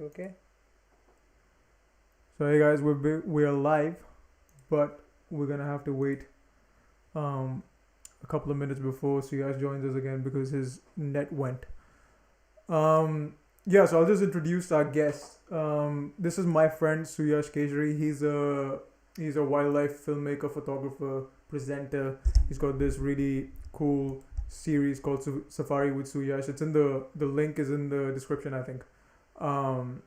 Okay. So hey guys, we are live, but we're gonna have to wait um, a couple of minutes before Suyash joins us again because his net went. Yeah, so I'll just introduce our guest. This is my friend Suyash Keshari. He's a wildlife filmmaker, photographer, presenter. He's got this really cool series called Safari with Suyash. It's in the link is in the description, I think. Um,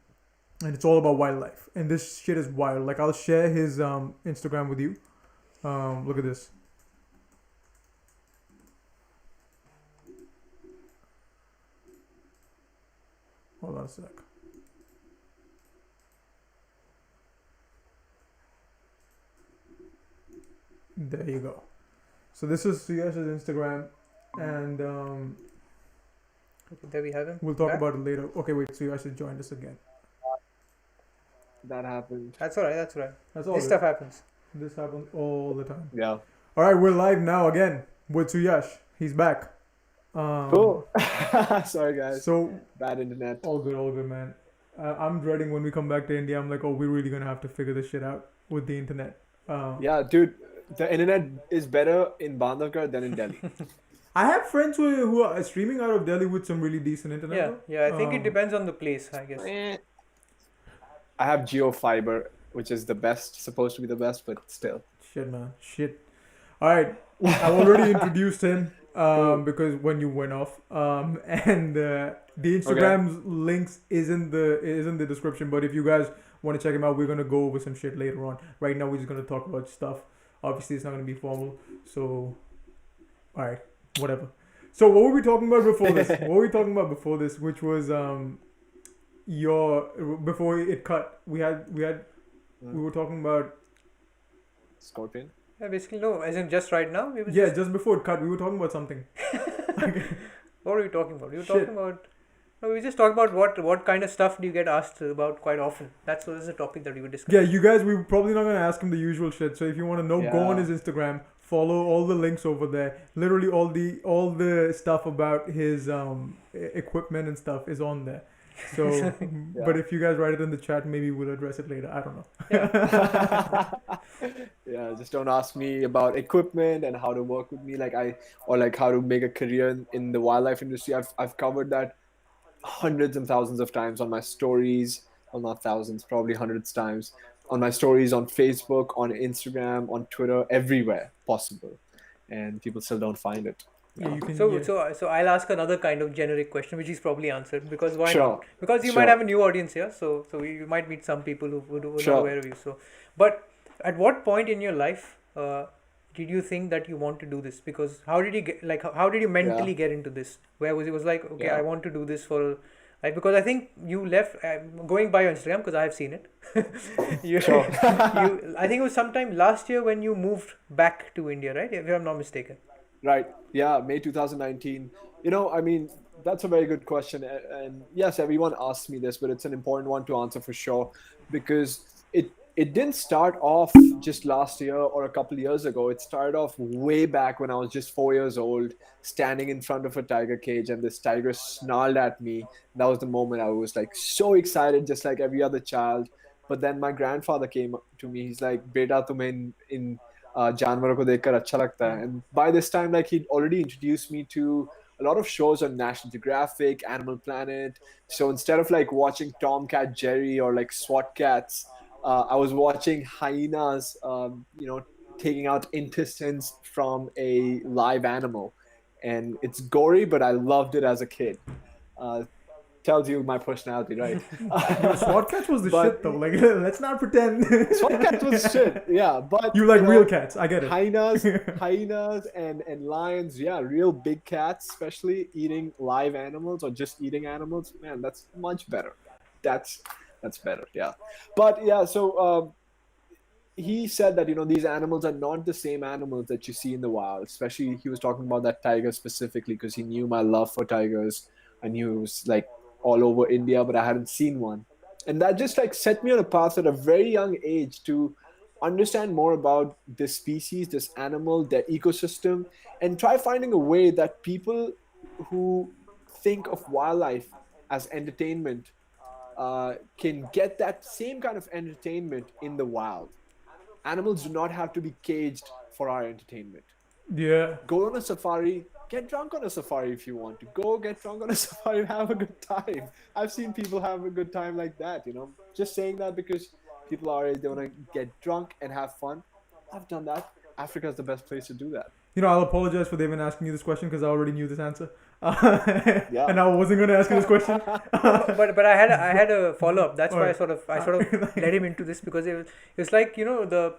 and it's all about wildlife. And this shit is wild. Like I'll share his Instagram with you. Look at this. Hold on a sec. There you go. So this is Suyash's Instagram, and Okay, there we have him. we'll talk Back. about it later. Okay, wait. Suyash has joined us again. That happened. That's alright. That's alright. That's all This good. stuff happens. This happens all the time. Yeah. All right, we're live now again with Suyash. He's back. Um, Cool. Sorry, guys. so Bad internet. all good, man. I'm dreading when we come back to India. I'm like, oh, we're really gonna have to figure this shit out with the internet. Yeah, dude, the internet is better in Bandhavgarh than in Delhi. I have friends who are streaming out of Delhi with some really decent internet. Yeah, Though. yeah. I think it depends on the place, I guess. Eh. I have Geo Fiber, which is the best, supposed to be the best, but still. Shit, man. Shit. All right. I've already introduced him Cool. because when you went off, and the Okay. Instagram's links is in the description. But if you guys want to check him out, we're gonna go over some shit later on. Right now, we're just gonna talk about stuff. Obviously, it's not gonna be formal. So, all right, whatever. So, what were we talking about before this? What were we talking about before this? Which was your before it cut. We were talking about. Scorpion. Yeah, basically no. As in just right now, we were Yeah, just. just before it cut, we were talking about something. What were we talking about? We were talking Shit. about. No, we just talked about what kind of stuff do you get asked about quite often. That's what is the topic that we were Yeah, discussing. you guys, we were probably not gonna ask him the usual shit. So if you want to know, go on Yeah. his Instagram, follow all the links over there. Literally, all the stuff about his equipment and stuff is on there. So, but Yeah. if you guys write it in the chat, maybe we'll address it later. I don't know. Yeah. Yeah, just don't ask me about equipment and how to work with me or like how to make a career in the wildlife industry. I've covered that hundreds and thousands of times on my stories. Well, not thousands, probably hundreds times on my stories on Facebook, on Instagram, on Twitter, everywhere possible. And people still don't find it. Yeah, Yeah. you can. So Yeah, so so I'll ask another kind of generic question, which is probably answered because why not? Sure. Because you might Sure. have a new audience here, so you might meet some people who are not Sure. aware of you. So, but at what point in your life did you think that you want to do this? Because how did you get like how did you Yeah. mentally get into this? Where was it was like okay, I Yeah. want to do this for like because I think you left going by your Instagram because I have seen it. you Sure. you I think it was sometime last year when you moved back to India, right? If I'm not mistaken. Right. Yeah, May 2019. I mean, that's a very good question. And yes, everyone asks me this, but it's an important one to answer for sure because it didn't start off just last year or a couple years ago. It started off way back when I was just 4 years old, standing in front of a tiger cage, and this tiger snarled at me. That was the moment I was like so excited, just like every other child. But then my grandfather came to me. He's like, "Beta, tumhe in जानवरों को देखकर अच्छा लगता है." And by this time, like he'd already introduced me to a lot of shows on National Geographic, Animal Planet. So instead of like watching Tomcat Jerry or like SWAT cats, I was watching hyenas, taking out intestines from a live animal. And it's gory, but I loved it as a kid. Uh, Tells you my personality, right? yo, SWAT catch was the But shit though. Like, let's not pretend. SWAT cats was shit, yeah. But You like real cats? I get it. hyenas and lions, yeah, real big cats, especially eating live animals or just eating animals, man, that's much better. That's that's better, yeah. But yeah, so he said that these animals are not the same animals that you see in the wild. Especially, he was talking about that tiger specifically because he knew my love for tigers. I knew it was like all over India, but I hadn't seen one, and that just like set me on a path at a very young age to understand more about this species, this animal, their ecosystem, and try finding a way that people who think of wildlife as entertainment can get that same kind of entertainment in the wild. Animals do not have to be caged for our entertainment. Yeah. Go on a safari, get drunk on a safari if you want to. Go get drunk on a safari and have a good time. I've seen people have a good time like that, you know. Just saying that because people are, they want to get drunk and have fun. I've done that. Africa is the best place to do that. You know, I'll apologize for Devin asking you this question because I already knew this answer. Yeah. And I wasn't going to ask you this question. But I had a follow up. That's why Alright. I sort of led him into this, because it was like, you know,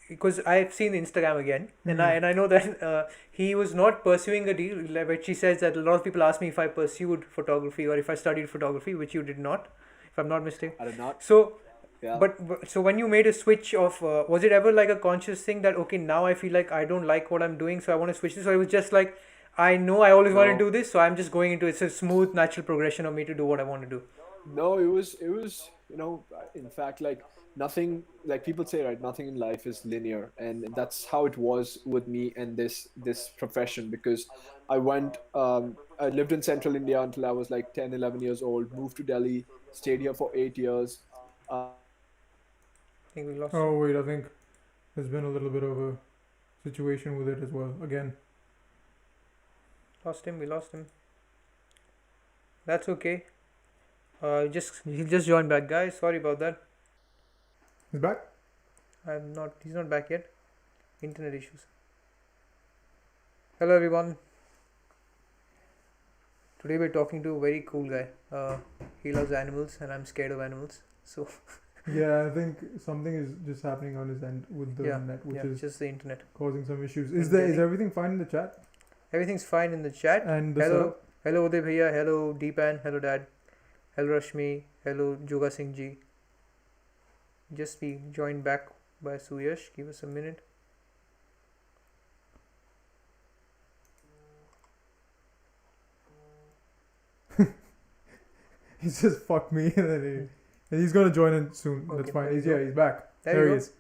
because I've seen Instagram again, and I know that he was not pursuing a deal, which he says that a lot of people ask me if I pursued photography or if I studied photography, which you did not, if I'm not mistaken. I did not. So Yeah. but so when you made a switch of was it ever like a conscious thing that, okay, now I feel like I don't like what I'm doing, so I want to switch this, or it was just like, I know I always want to No. do this, so I'm just going into it's a smooth natural progression of me to do what I want to do? No, it was, you know, in fact, like nothing, like people say, right, nothing in life is linear, and that's how it was with me and this profession, because I lived in central India until I was like 10, 11 years old, moved to Delhi, stayed here for 8 years. I think we lost Oh, wait, I think there's been a little bit of a situation with it as well. Again. Lost him. We lost him. That's okay. He'll just join back, guys. Sorry about that. He's back? He's not back yet. Internet issues. Hello everyone. Today we're talking to a very cool guy. He loves animals and I'm scared of animals. So Yeah, I think something is just happening on his end with the net, which is just the internet. causing some issues. In Is Delhi. everything fine in the chat? Everything's fine in the chat. And the Hello, setup? hello Uday Bhaiya, hello Deepan, hello Dad, hello Rashmi, hello Juga Singh Ji. Just be joined back by Suyash. Give us a minute. He says fuck me and he's gonna join in soon. Okay, That's fine. there He's you go. he's back. There There you he go. is.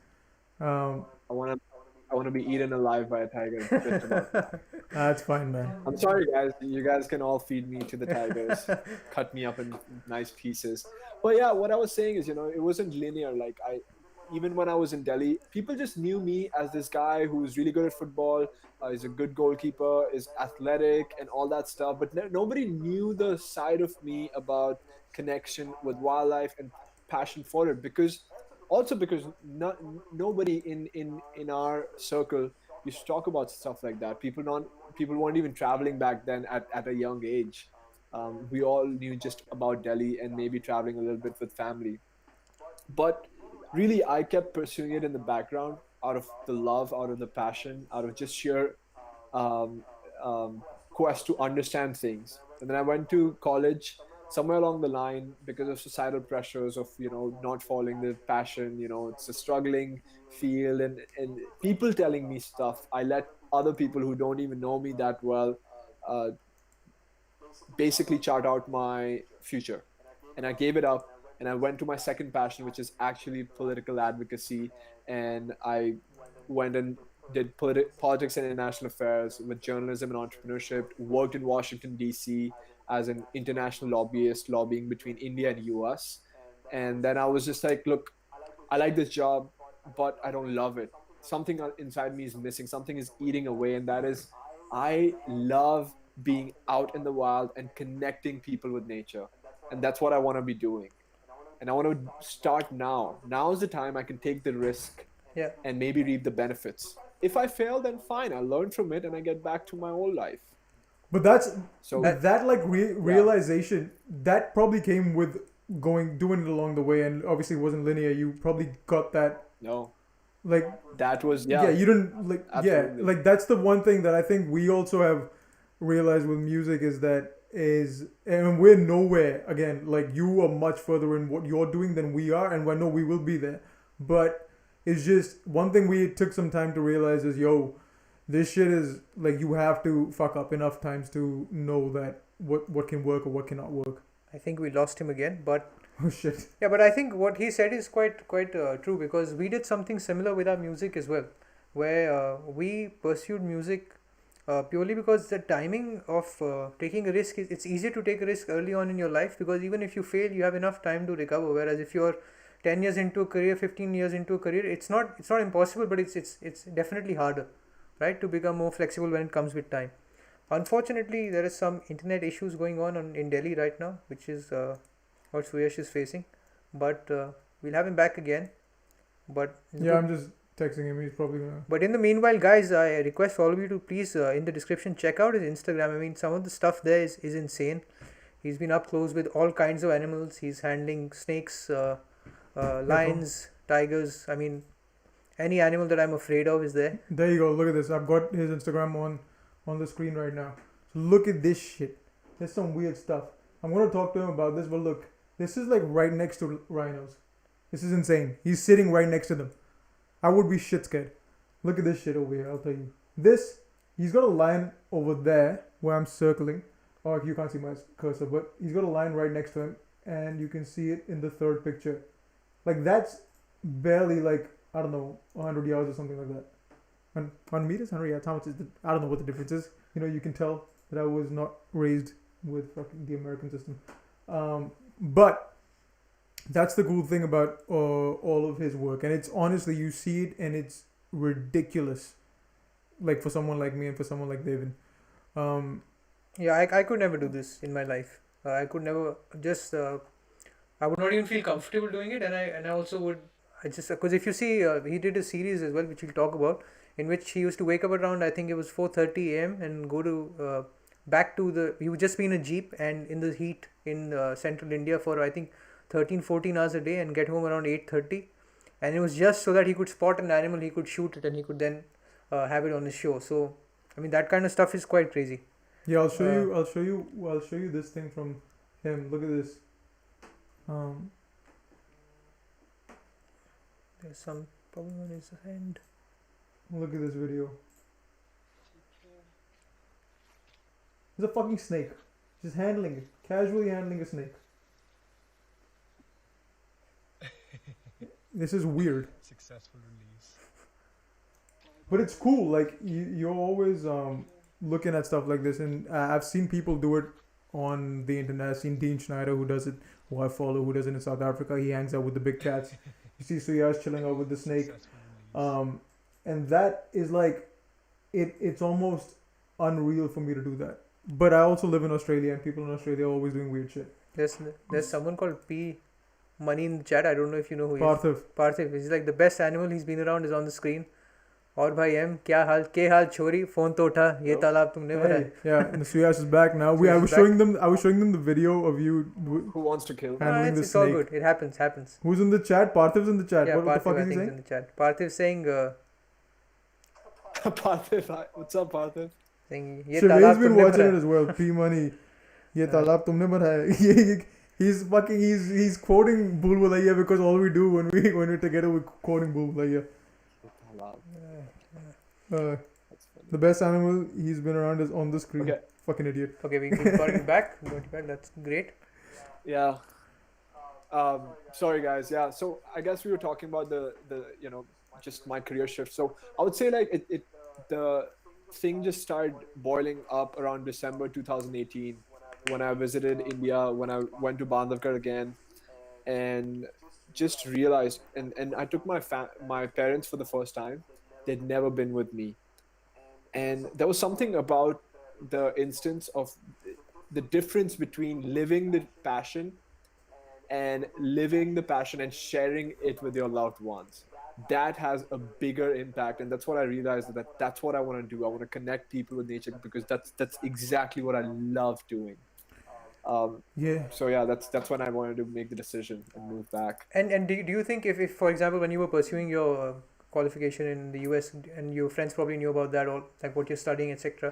I want to be eaten alive by a tiger. Just about that. That's fine, man. I'm sorry, guys. You guys can all feed me to the tigers, cut me up in nice pieces. But yeah, what I was saying is, you know, it wasn't linear. Like even when I was in Delhi, people just knew me as this guy who's really good at football, is a good goalkeeper, is athletic, and all that stuff. But nobody knew the side of me about connection with wildlife and passion for it, because nobody in our circle used to talk about stuff like that. People weren't even traveling back then at a young age. We all knew just about Delhi and maybe traveling a little bit with family. But really, I kept pursuing it in the background out of the love, out of the passion, out of just sheer um, quest to understand things. And then I went to college. Somewhere along the line, because of societal pressures of, you know, not following the passion, you know, it's a struggling field, and people telling me stuff, I let other people who don't even know me that well uh, basically chart out my future. And I gave it up, and I went to my second passion, which is actually political advocacy. And I went and did politics and international affairs with journalism and entrepreneurship, worked in Washington, D.C. as an international lobbyist, lobbying between India and US. And then I was just like, look, I like this job, but I don't love it. Something inside me is missing. Something is eating away. And that is, I love being out in the wild and connecting people with nature. And that's what I want to be doing. And I want to start now. Now is the time I can take the risk and maybe reap the benefits. If I fail, then fine. I learn from it and I get back to my old life. But that's So that like realization that probably came with doing it along the way, and obviously it wasn't linear. You probably got that. No, like that was you didn't like absolutely. like that's the one thing that I think we also have realized with music is and we're nowhere again. Like you are much further in what you're doing than we are, and I know we will be there. But it's just one thing we took some time to realize is this shit is like you have to fuck up enough times to know that what can work or what cannot work. I think we lost him again, but Oh shit. yeah, but I think what he said is quite true, because we did something similar with our music as well, where we pursued music purely because the timing of taking a risk is, it's easier to take a risk early on in your life, because even if you fail you have enough time to recover, whereas if you're 10 years into a career, 15 years into a career, it's not impossible, but it's definitely harder, right, to become more flexible when it comes with time. Unfortunately, there is some internet issues going on in Delhi right now, which is what Suyash is facing, but we'll have him back again. But it's Yeah, good. I'm just texting him. He's probably gonna. But in the meanwhile, guys, I request all of you to please, in the description, check out his Instagram. I mean, some of the stuff there is insane. He's been up close with all kinds of animals. He's handling snakes, lions, tigers. I mean, any animal that I'm afraid of is there. There you go. Look at this. I've got his Instagram on the screen right now. So look at this shit. There's some weird stuff. I'm gonna talk to him about this, but look, this is like right next to rhinos. This is insane. He's sitting right next to them. I would be shit scared. Look at this shit over here. I'll tell you. This, he's got a line over there where I'm circling. Oh, you can't see my cursor, but he's got a line right next to him, and you can see it in the third picture. Like that's barely like, I don't know, 100 yards or something like that. 1 meters, 100 yards. How much is the? I don't know what the difference is. You know, you can tell that I was not raised with fucking the American system. But that's the cool thing about all of his work, and it's honestly, you see it and it's ridiculous, like for someone like me and for someone like Devin. Yeah, I could never do this in my life. I could never just. I would not even feel comfortable doing it, and I also would. I just, because if you see, he did a series as well, which we'll talk about, in which he used to wake up around, I think it was 4:30 a.m. and go to back to the. He would just be in a jeep and in the heat in central India for, I think, 13-14 hours a day, and get home around 8:30, and it was just so that he could spot an animal, he could shoot it, and he could then have it on his show. So I mean, that kind of stuff is quite crazy. Yeah, I'll show you. I'll show you this thing from him. Look at this. There's some problem on his hand. Look at this video. There's a fucking snake. Just handling it. Casually handling a snake. This is weird. Successful release. But it's cool. Like, you're always looking at stuff like this. And I've seen people do it on the internet. I've seen Dean Schneider, who does it, who I follow, who does it in South Africa. He hangs out with the big cats. You see Suyash chilling out with the snake. And that is like, it's almost unreal for me to do that. But I also live in Australia, and people in Australia are always doing weird shit. There's someone called P Money in the chat. I don't know if you know who he is. Parthiv. Parthiv. He's like, the best animal he's been around is on the screen. और भाई M क्या हाल के हाल छोरी phone तो उठा ये तालाब तुमने भरा है. Yeah, and Suyash is back now. I was showing them the video of you Who wants to kill? handling the It's all snake. good. It happens. Who's in the chat? Parthiv's in the chat. Yeah, What the fuck Parthiv, I is he think, is saying? in the chat. Parthiv saying Parthiv, hi. What's up, Parthiv? ये Shivay's तालाब been तुमने watching भरा it है. as well. P Money. ये तालाब तुमने भरा है. He's quoting Bhul Bhulaiya because all we do when we're together we're quoting Bhul Bhulaiya. The best animal he's been around is on the screen. Okay. Fucking idiot. Okay, we got you back. That's great. Yeah. Sorry guys. Yeah. So I guess we were talking about the just my career shift. So I would say like the thing just started boiling up around December 2018 when I visited India, when I went to Bandhavgarh again, and just realized and I took my parents for the first time. They'd never been with me, and there was something about the instance of the difference between living the passion and sharing it with your loved ones. That has a bigger impact, and that's what I realized, that's what I want to do. I want to connect people with nature because that's exactly what I love doing. Yeah. So yeah, that's when I wanted to make the decision and move back. And do you think if for example when you were pursuing your qualification in the US and your friends probably knew about that, or like what you're studying, etc.,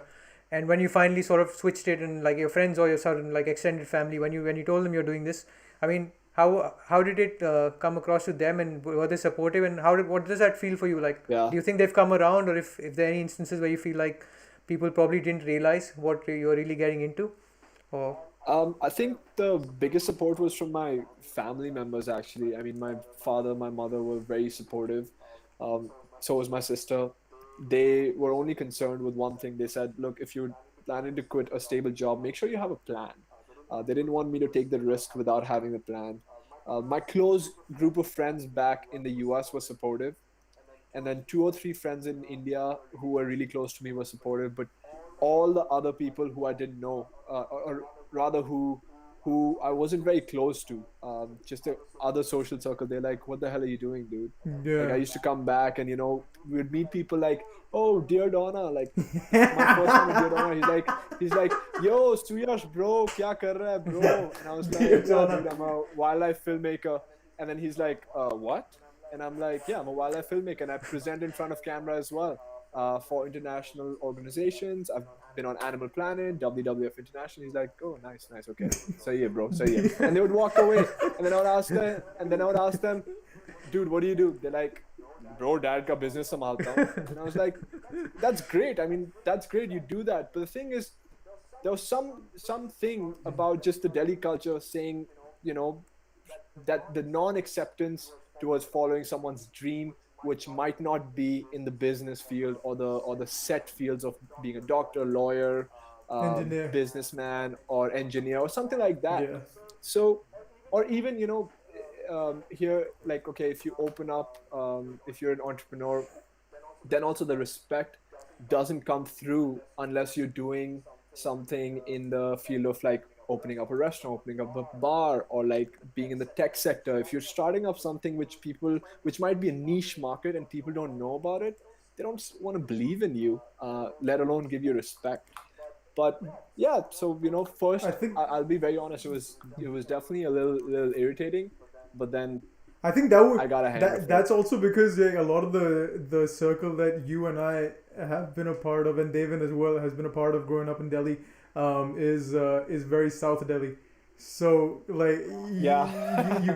and when you finally sort of switched it and like your friends or your sudden like extended family, when you told them you're doing this, I mean, how did it come across to them, and were they supportive, and what does that feel for you? Like, Yeah. do you think they've come around, or if there are any instances where you feel like people probably didn't realize what you're really getting into, or I think the biggest support was from my family members, actually. I mean, my father, my mother were very supportive. So was my sister. they were only concerned with one thing. They said, look, if you're planning to quit a stable job, make sure you have a plan. They didn't want me to take the risk without having a plan. My close group of friends back in the US were supportive, and then two or three friends in India who were really close to me were supportive. But all the other people who I didn't know, or rather who I wasn't very close to, just the other social circle, they're like, "What the hell are you doing, dude?" Like I Yeah. used to come back, and we would meet people like, "Oh, dear Donna," like my first time with Dear Donna, he's like, "Yo, Suyash, bro, kya kar raha hai, bro?" And I was like, Dear "Yeah, Donna. dude, I'm a wildlife filmmaker." And then he's like, "What?" And I'm like, "Yeah, I'm a wildlife filmmaker, and I present in front of camera as well, for international organizations. I've been on Animal Planet, WWF International." He's like, "Oh, nice, nice, okay, sahi hai, bro, sahi hai." And they would walk away, and then I would ask them, "Dude, what do you do?" They're like, "Bro, dad ka business samalta hu." And I was like, "That's great. I mean, that's great. You do that." But the thing is, there was something about just the Delhi culture saying, you know, that the non-acceptance towards following someone's dream, which might not be in the business field or the set fields of being a doctor, lawyer, Engineer. businessman, or engineer, or something like that. Yeah. So, or even here, like, okay, if you open up, if you're an entrepreneur, then also the respect doesn't come through unless you're doing something in the field of like opening up a restaurant, opening up a bar, or like being in the tech sector. If you're starting up something which might be a niche market and people don't know about it, they don't want to believe in you, let alone give you respect. But yeah, so I first, think I'll be very honest, it was definitely a little irritating, but then I think that would I got a hang of that it. that's also because like, a lot of the circle that you and I have been a part of, and Devin as well has been a part of growing up in Delhi, is very South Delhi. So like Yeah. you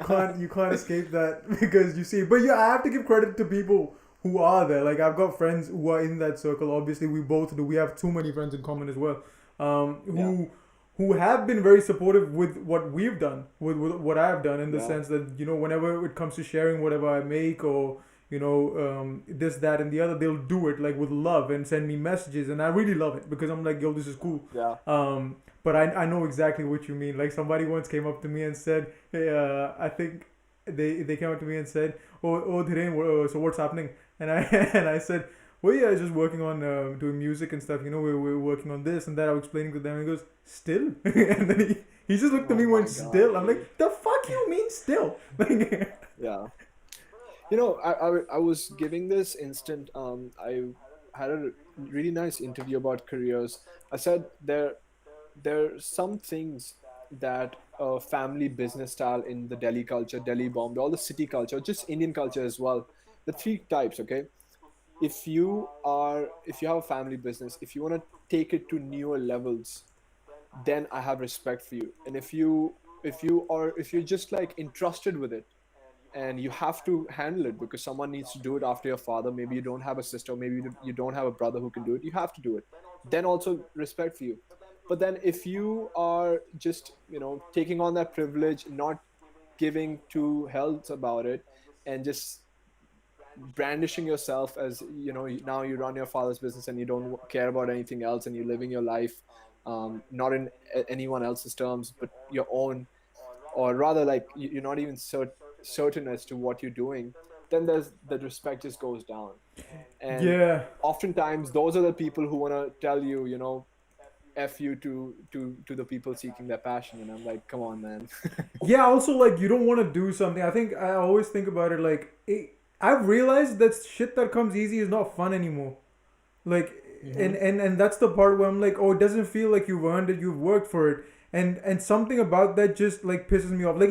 can't escape that because you see. But yeah, I have to give credit to people who are there. Like I've got friends who are in that circle. Obviously, we both do. We have too many friends in common as well. Um, Yeah. who who have been very supportive with what we've done, with what I've done, in the Yeah. sense that whenever it comes to sharing whatever I make, or this, that, and the other, they'll do it like with love and send me messages, and I really love it because I'm like, yo, this is cool. Yeah. But I know exactly what you mean. Like somebody once came up to me and said, hey, I think they came up to me and said, oh Dhiren, so what's happening? And I and I said, well, yeah, just working on doing music and stuff. We're working on this and that. I was explaining to them. And he goes, still? And then he just looked at me Oh and my went, God, still? I'm dude. like, the fuck you mean still? Like, Yeah. I was giving this instant. I had a really nice interview about careers. I said there are some things that family business style in the Delhi culture, Delhi Bombay, all the city culture, just Indian culture as well. The three types, okay? If you have a family business, if you want to take it to newer levels, then I have respect for you. And if you're just like entrusted with it, and you have to handle it because someone needs to do it after your father, maybe you don't have a sister, maybe you don't have a brother who can do it, you have to do it, then also respect for you. But then if you are just taking on that privilege, not giving two hells about it, and just brandishing yourself as now you run your father's business and you don't care about anything else, and you're living your life, not in anyone else's terms but your own, or rather like you're not even certain as to what you're doing, then there's the respect just goes down. And yeah. oftentimes those are the people who want to tell you, f you to the people seeking their passion, and I'm like, come on, man. Yeah, also, like, you don't want to do something. I think I always think about it like, I've realized that shit that comes easy is not fun anymore. Like, and, Hmm. and that's the part where I'm like, oh, it doesn't feel like you've earned it, you've worked for it. And something about that just like pisses me off. Like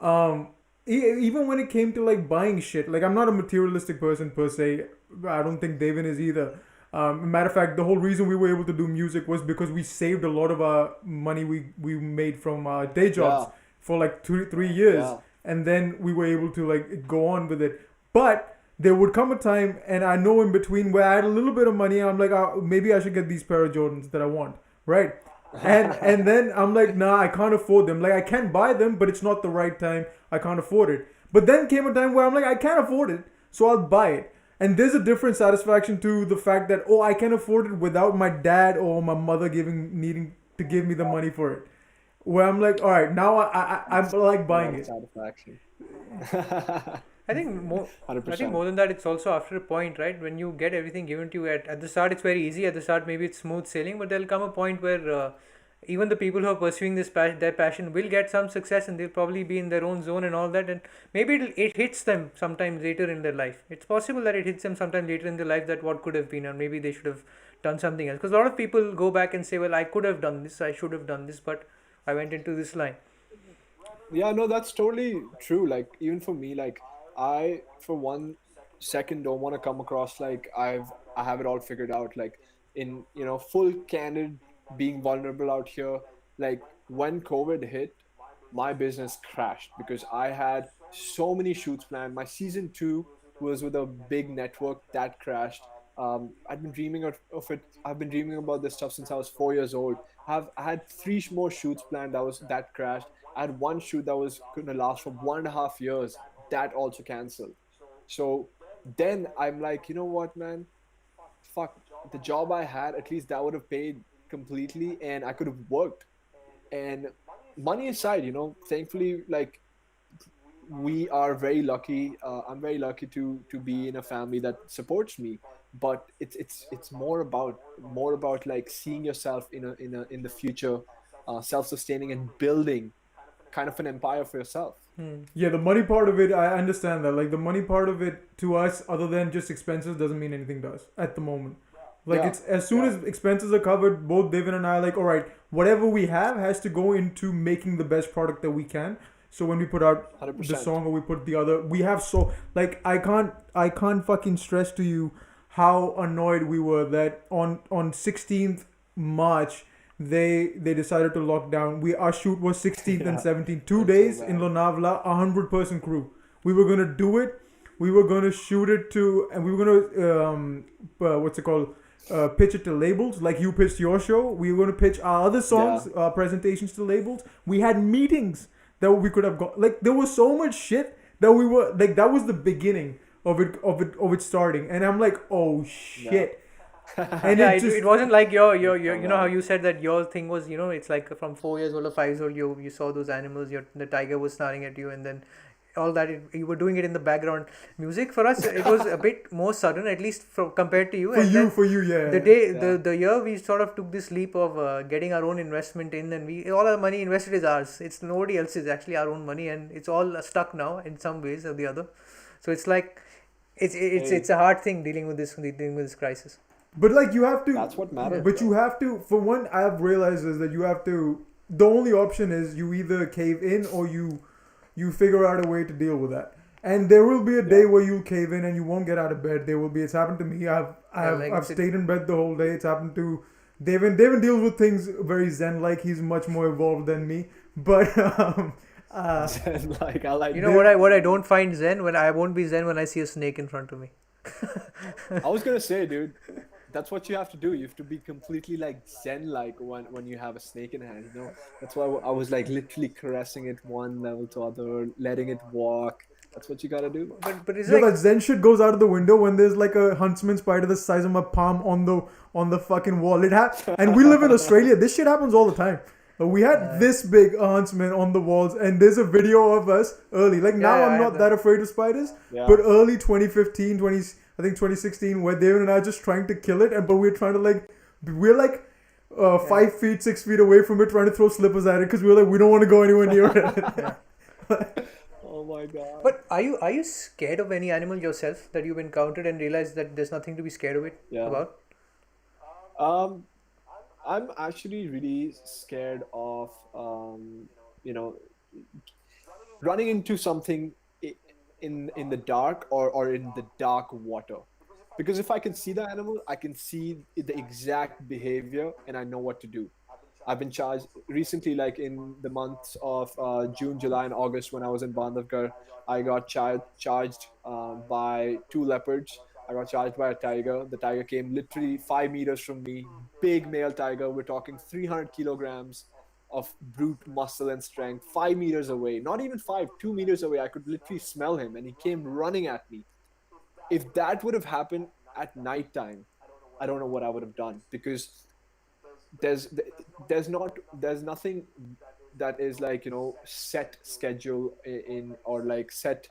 um even when it came to like buying shit, like I'm not a materialistic person per se. I don't think Devin is either. Matter of fact, the whole reason we were able to do music was because we saved a lot of our money we made from our day jobs Yeah. for like 3 years, Yeah. and then we were able to like go on with it. But there would come a time, and I know in between, where I had a little bit of money, and I'm like, maybe I should get these pair of Jordans that I want, right? And then I'm like, nah, I can't afford them. Like I can buy them, but it's not the right time. I can't afford it. But then came a time where I'm like, I can't afford it, so I'll buy it. And there's a different satisfaction to the fact that, oh, I can afford it without my dad or my mother needing to give me the money for it. Where I'm like, all right, now I'm It's like a lot buying of it. satisfaction. I think more. I think 100%. more than that, it's also after a point, right? When you get everything given to you at the start, it's very easy. At the start, maybe it's smooth sailing, but there'll come a point where even the people who are pursuing their passion will get some success, and they'll probably be in their own zone and all that, and maybe it hits them sometime later in their life. It's possible that it hits them sometime later in their life that what could have been, or maybe they should have done something else. Because a lot of people go back and say, "Well, I could have done this. I should have done this, but I went into this line." Yeah, no, that's totally true. Like even for me, like I for one second don't want to come across like I have it all figured out. Like in full candid, being vulnerable out here. Like when COVID hit, my business crashed because I had so many shoots planned. My season two was with a big network that crashed. I'd been dreaming of it. I've been dreaming about this stuff since I was 4 years old. I had three more shoots planned that crashed. I had one shoot that was going to last for 1.5 years. That also canceled. So then I'm like, you know what, man? Fuck, the job I had, at least that would have paid completely and I could have worked. And money aside, thankfully, like we are very lucky. I'm very lucky to be in a family that supports me. But it's more about like seeing yourself in the future, self-sustaining and building kind of an empire for yourself. Yeah, the money part of it, I understand that. Like the money part of it to us, other than just expenses, doesn't mean anything to us at the moment. Like Yeah, it's as soon yeah, as expenses are covered, both Devin and I are like, all right, whatever we have has to go into making the best product that we can. So when we put out hundred the percent. song or we put the other, we have so like I can't fucking stress to you how annoyed we were that on 16th March they decided to lock down. Our shoot was 16th and Yeah, 17th, two that's so days in bad. Lonavala, 100-person crew. We were gonna do it. We were gonna shoot it to, and we were gonna what's it called? Pitch it to labels like you pitched your show. We were gonna pitch our other Yeah, songs, presentations to labels. We had meetings that we could have got. Like there was so much shit that we were like that was the beginning of it starting, and I'm like, oh yeah. shit, and Yeah, it it just wasn't like your Oh you know how man. you said that your thing was, it's like from 4 years old or 5 years old, you saw those animals, the tiger was staring at you, and then all that you were doing it in the background music. For us, it was a bit more sudden, at least compared to you. for And you, then for you, the yeah. day Yeah, the year we sort of took this leap of getting our own investment in, and we all our money invested is ours. It's nobody else's, actually our own money, and it's all stuck now in some ways or the other. So it's like it's hey, a hard thing dealing with this crisis. But like you have to, that's what Yeah. matters, but you bro. have to. For one, I've realized is that you have to. The only option is you either cave in or you figure out a way to deal with that. And there will be a day Yeah, where you'll cave in and you won't get out of bed. There will be. It's happened to me. I've Yeah, I've like I've it's it. stayed in bed the whole day. It's happened to Devin. Devin deals with things very zen like. He's much more evolved than me. But uh, like I like You know that. what I Dev, what I don't find zen, when I won't be zen when I see a snake in front of me. I was gonna say, dude, that's what you have to do. You have to be completely like zen-like when you have a snake in hand. That's why I was like literally caressing it one level to other, letting it walk. That's what you gotta do. But it's yo, like, that zen shit goes out of the window when there's like a huntsman spider the size of my palm on the fucking wall. And we live in Australia. This shit happens all the time. We had uh, this big huntsman on the walls, and there's a video of us early. Like yeah, now, yeah, I'm I have not that. that afraid of spiders, Yeah, but early 2015, 20, I think 2016, where David and I are just trying to kill it, but we're trying to we're like Yeah, 5 feet, 6 feet away from it, trying to throw slippers at it because we're like we don't want to go anywhere near yeah. it. oh my god. But are you scared of any animal yourself that you've encountered and realized that there's nothing to be scared of it Yeah. about? Um, I'm actually really scared of you know, running into something in the dark or in the dark water. Because if I can see the animal, I can see the exact behavior and I know what to do. I've been charged recently, like in the months of June, July, and August when I was in Bandhavgarh. I got charged by two leopards. I got charged by a tiger. The tiger came literally 5 meters from me. Big male tiger. We're talking 300 kilograms of brute muscle and strength. 5 meters away, not even five, 2 meters away. I could literally smell him, and he came running at me. if that would have happened at nighttime, I don't know what I would have done, because there's there's nothing that is like, set schedule in, or like set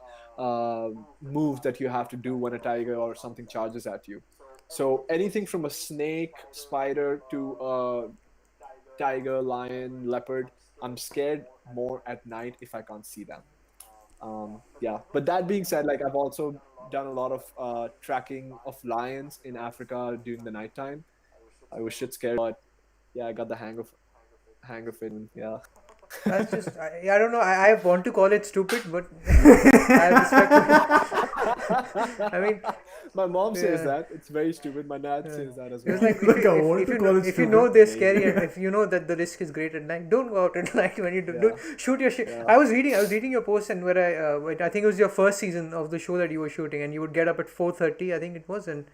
moves that you have to do when a tiger or something charges at you. So anything from a snake, spider, to a tiger, lion, leopard, I'm scared more at night if I can't see them. Yeah, but that being said, like I've also done a lot of tracking of lions in Africa during the nighttime. I was shit scared, but yeah, I got the hang of it. And yeah. That's just, I don't know. I want to call it stupid, but I have respect for it. I mean, My mom says yeah. that it's very stupid. My dad says that as It was well. like, Like, I want to call it if you know stupid. they're scary, and if you know that the risk is great at night, don't go out at night when you do. Yeah. Don't shoot your shit. Yeah. I was reading your post, and where I think it was your first season of the show that you were shooting, and you would get up at 4:30, I think it was, and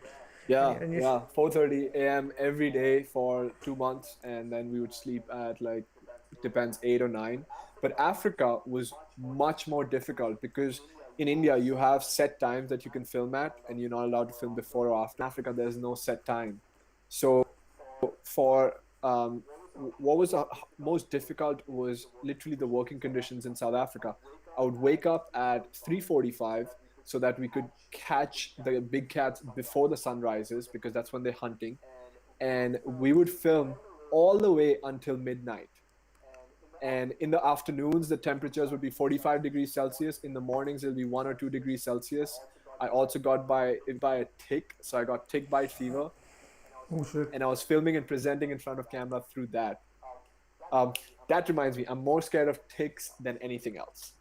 Yeah, and you yeah, 4:30 a.m. every day for 2 months, and then we would sleep at like, it depends, 8 or 9. But Africa was much more difficult because in India you have set times that you can film at, and you're not allowed to film before or after. In Africa, there's no set time. So for what was most difficult was literally the working conditions in South Africa. I would wake up at 3:45 so that we could catch the big cats before the sun rises, because that's when they're hunting, and we would film all the way until midnight. And in the afternoons, the temperatures would be 45 degrees Celsius. In the mornings, it'll be 1 or 2 degrees Celsius. I also got by a tick, so I got tick bite fever, Oh shit. and I was filming and presenting in front of camera through that. That reminds me, I'm more scared of ticks than anything else.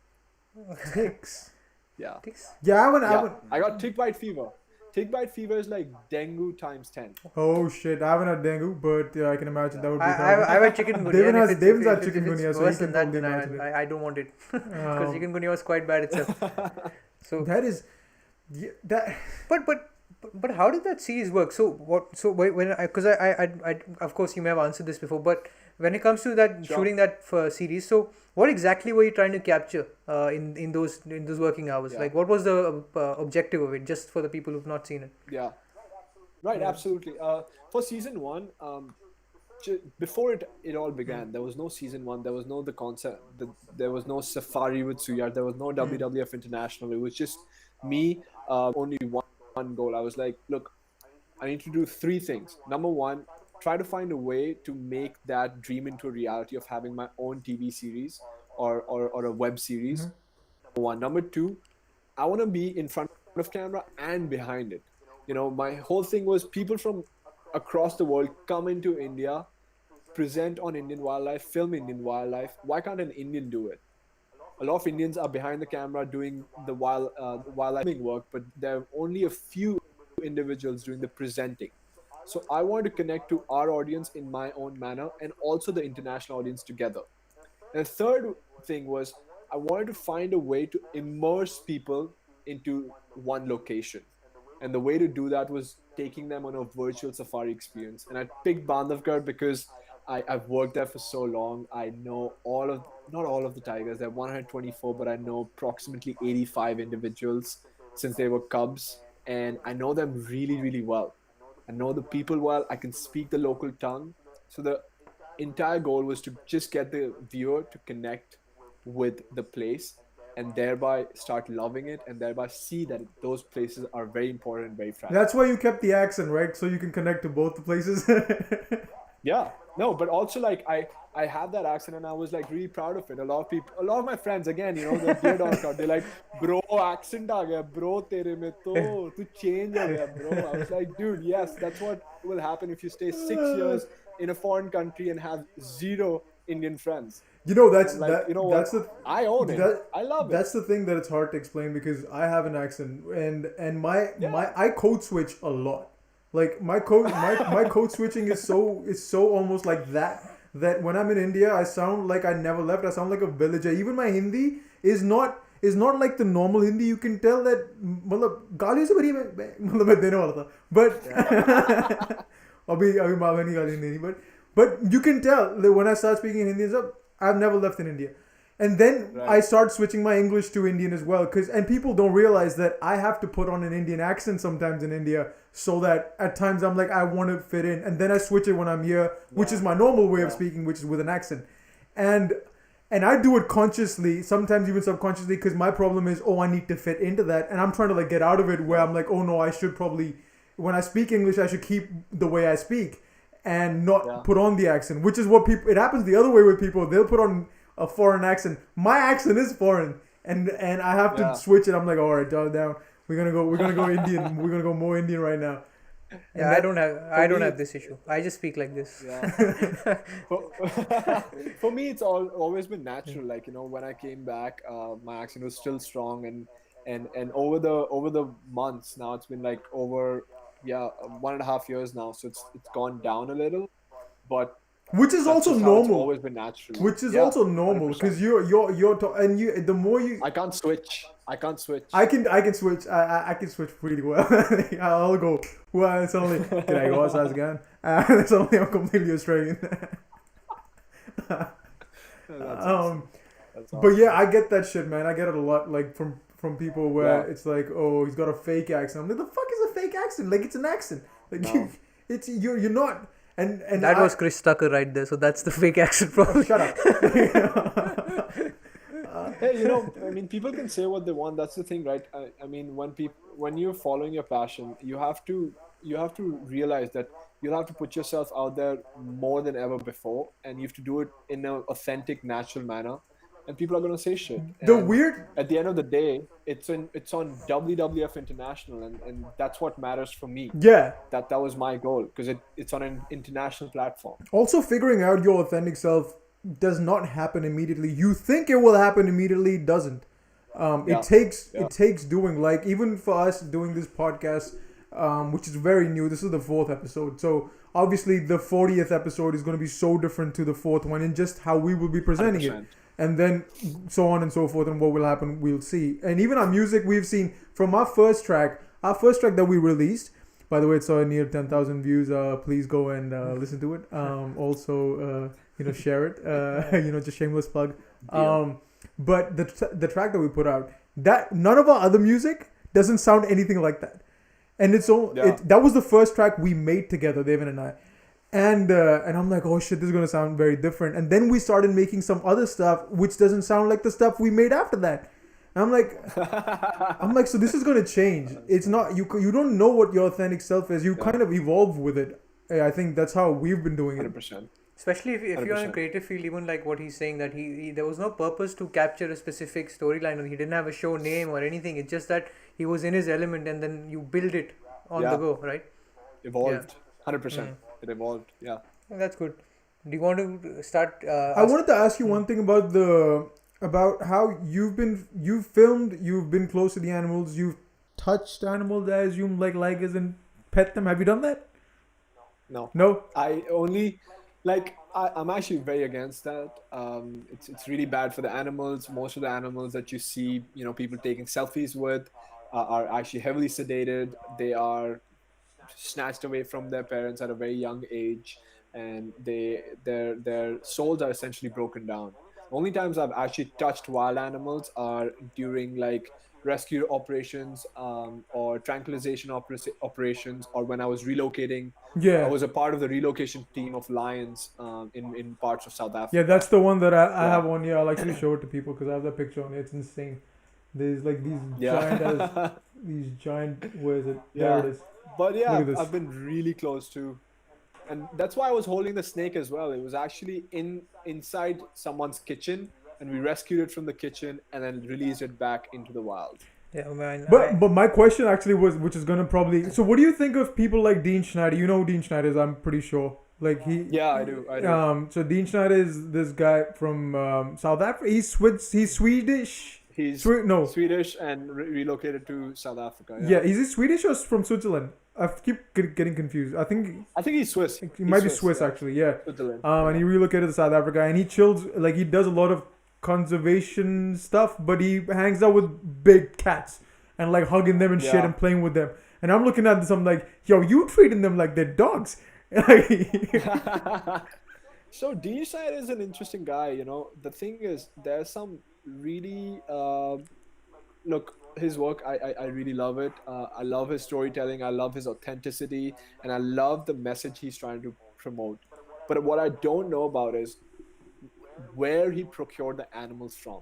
Ticks. Yeah. Yeah, I Yeah, haven't. I got tick bite fever. Tick bite fever is like dengue times 10. Oh shit, I haven't had dengue, but yeah, I can imagine that would be I terrible. have a chikungunya. Devin and has- if it's, Devin's if, had if, if chikungunya, it's so he worse can than that, probably then imagine it. I don't want it because Um, chikungunya was quite bad itself. So, that is, yeah, that. but how did that series work? So what? So when because I of course you may have answered this before, but when it comes to that Sure. shooting that for series, so what exactly were you trying to capture in those working hours? Yeah. Like what was the objective of it? Just for the people who've not seen it. Yeah. Right, Yeah. absolutely. For season one, before it all began, there was no season one. There was no the concept. There was no safari with Suyash. There was no WWF International. It was just me. Only one goal. I was like, look, I need to do three things. Number one, try to find a way to make that dream into a reality of having my own TV series or a web series. Number one. Number two, I want to be in front of camera and behind it. My whole thing was people from across the world come into India, present on Indian wildlife, film Indian wildlife. Why can't an Indian do it? A lot of Indians are behind the camera doing the wildlife work, but there are only a few individuals doing the presenting. So I wanted to connect to our audience in my own manner, and also the international audience together. And the third thing was I wanted to find a way to immerse people into one location. And the way to do that was taking them on a virtual safari experience. And I picked Bandhavgarh because I've worked there for so long. I know not all of the tigers. There are 124, but I know approximately 85 individuals since they were cubs. And I know them really, really well. I know the people well. I can speak the local tongue. So the entire goal was to just get the viewer to connect with the place, and thereby start loving it, and thereby see that those places are very important and very fragile. That's why you kept the accent, right? So you can connect to both the places. Yeah, no, but also like I have that accent, and I was like really proud of it. A lot of my friends, again, the beard on account, they're like, bro, accent aa gaya, bro, tere mein to tu change ho gaya, bro. I was like, dude, yes, that's what will happen if you stay 6 years in a foreign country and have zero Indian friends. That's I'm like, that. you know what? That's the. I own it. That, I love it. That's the thing that it's hard to explain because I have an accent and my Yeah. I code switch a lot. Like my code switching is so almost like that when I'm in India I sound like I never left. I sound like a villager. Even my Hindi is not like the normal Hindi. You can tell that मतलब गालियों से भरी मतलब मैं देने वाला था but अभी माँ बहन की गाली नहीं but you can tell that when I start speaking Hindi I've never left in India. And then Right. I start switching my English to Indian as well, and people don't realize that I have to put on an Indian accent sometimes in India, so that at times I'm like, I want to fit in, and then I switch it when I'm here, which is my normal way of speaking, which is with an accent, and I do it consciously, sometimes even subconsciously, because my problem is, I need to fit into that, and I'm trying to like get out of it, where I'm like, oh no, I should probably, when I speak English, I should keep the way I speak and not put on the accent, which is what people. It happens the other way with people. They'll put on a foreign accent. My accent is foreign, and I have to switch it. I'm like, all right, dial down. We're gonna go Indian. We're gonna go more Indian right now. Yeah, I don't have this issue. I just speak like this. Yeah. For me, it's always been natural. Like, you know, when I came back, my accent was still strong, and over the months now, it's been like over 1.5 years now, so it's gone down a little, but which is also it's normal. always been natural. Which is also normal, because you're the more you. I can't switch. I can switch. I can switch pretty well. I'll go. Well, suddenly, can I go outside again? Suddenly, I'm completely Australian. That's awesome. But yeah, I get that shit, man. I get it a lot, like from people where it's like, oh, he's got a fake accent. I'm like, the fuck is a fake accent? Like, it's an accent. Like, you're not. And that was Chris Tucker right there. So that's the fake accent problem. Shut up. Hey, you know, I mean, people can say what they want. That's the thing, right? I mean, when you're following your passion, you have to realize that you'll have to put yourself out there more than ever before, and you have to do it in an authentic, natural manner. And people are gonna say shit. At the end of the day, it's on WWF International, and that's what matters for me. Yeah. That was my goal, because it's on an international platform. Also, figuring out your authentic self does not happen immediately. You think it will happen immediately, it doesn't. It takes doing. Like, even for us doing this podcast, which is very new. This is the 4th episode, so obviously the 40th episode is going to be so different to the 4th one in just how we will be presenting 100%. It. And then so on and so forth, and what will happen, we'll see. And even our music, we've seen from our first track that we released. By the way, it's near 10,000 views. Please go and listen to it. Also, share it. Just shameless plug. But the track that we put out, that none of our other music doesn't sound anything like that. And that was the first track we made together, Devin and I. And I'm like, oh shit, this is gonna sound very different. And then we started making some other stuff which doesn't sound like the stuff we made after that. And I'm like, so this is gonna change. It's not you don't know what your authentic self is. You kind of evolve with it. I think that's how we've been doing it. 100%. Especially if you're in a creative field, even like what he's saying, that he there was no purpose to capture a specific storyline, and he didn't have a show name or anything. It's just that he was in his element, and then you build it on the go, right? Evolved, 100%. It evolved, yeah. That's good. Do you want to start? I wanted to ask you one thing about how you've filmed, you've been close to the animals, you've touched animals, I assume, like ligers, and pet them. Have you done that? No. I only I'm actually very against that. It's really bad for the animals. Most of the animals that you see, people taking selfies with, are actually heavily sedated. They are snatched away from their parents at a very young age, and their souls are essentially broken down. The only times I've actually touched wild animals are during like rescue operations, or tranquilization operations, or when I was relocating. I was a part of the relocation team of lions in parts of South Africa. Yeah, that's the one that I have on here. I'll actually show it to people because I have that picture on it. It's insane. There's like these giant, where is it? There it is. But I've been really close to, and that's why I was holding the snake as well. It was actually inside someone's kitchen, and we rescued it from the kitchen and then released it back into the wild. Yeah, man. But my question actually was, which is gonna probably. So what do you think of people like Dean Schneider? You know who Dean Schneider is, I'm pretty sure. Like he. Yeah, I do. So Dean Schneider is this guy from South Africa. He's Swedish. He's Swedish and relocated to South Africa. Yeah, is he Swedish or from Switzerland? I keep getting confused. I think he's Swiss. He might be Swiss actually. Yeah. Switzerland. And he relocated to South Africa, and he chills. Like, he does a lot of conservation stuff, but he hangs out with big cats and like hugging them and shit and playing with them. And I'm looking at this, I'm like, yo, you treating them like they're dogs. So D side is an interesting guy. The thing is, there's some really look, his work. I really love it. I love his storytelling. I love his authenticity, and I love the message he's trying to promote. But what I don't know about is where he procured the animals from.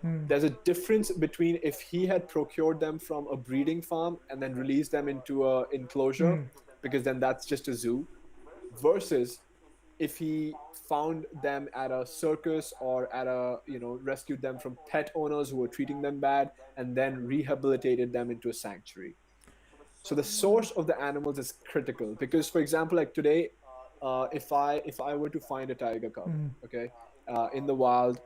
There's a difference between if he had procured them from a breeding farm and then released them into a enclosure, because then that's just a zoo, versus if he found them at a circus or at a rescued them from pet owners who were treating them bad and then rehabilitated them into a sanctuary. So the source of the animals is critical, because for example, like today, if I were to find a tiger cub, okay, in the wild,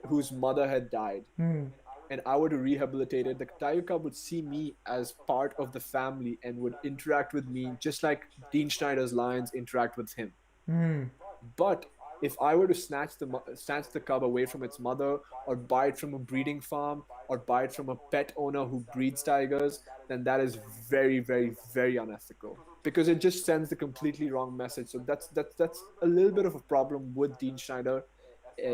whose mother had died, and I were to rehabilitate it, the tiger cub would see me as part of the family and would interact with me just like Dean Schneider's lions interact with him. But if I were to snatch the cub away from its mother, or buy it from a breeding farm, or buy it from a pet owner who breeds tigers, then that is very, very, very unethical, because it just sends the completely wrong message. So that's a little bit of a problem with Dean Schneider,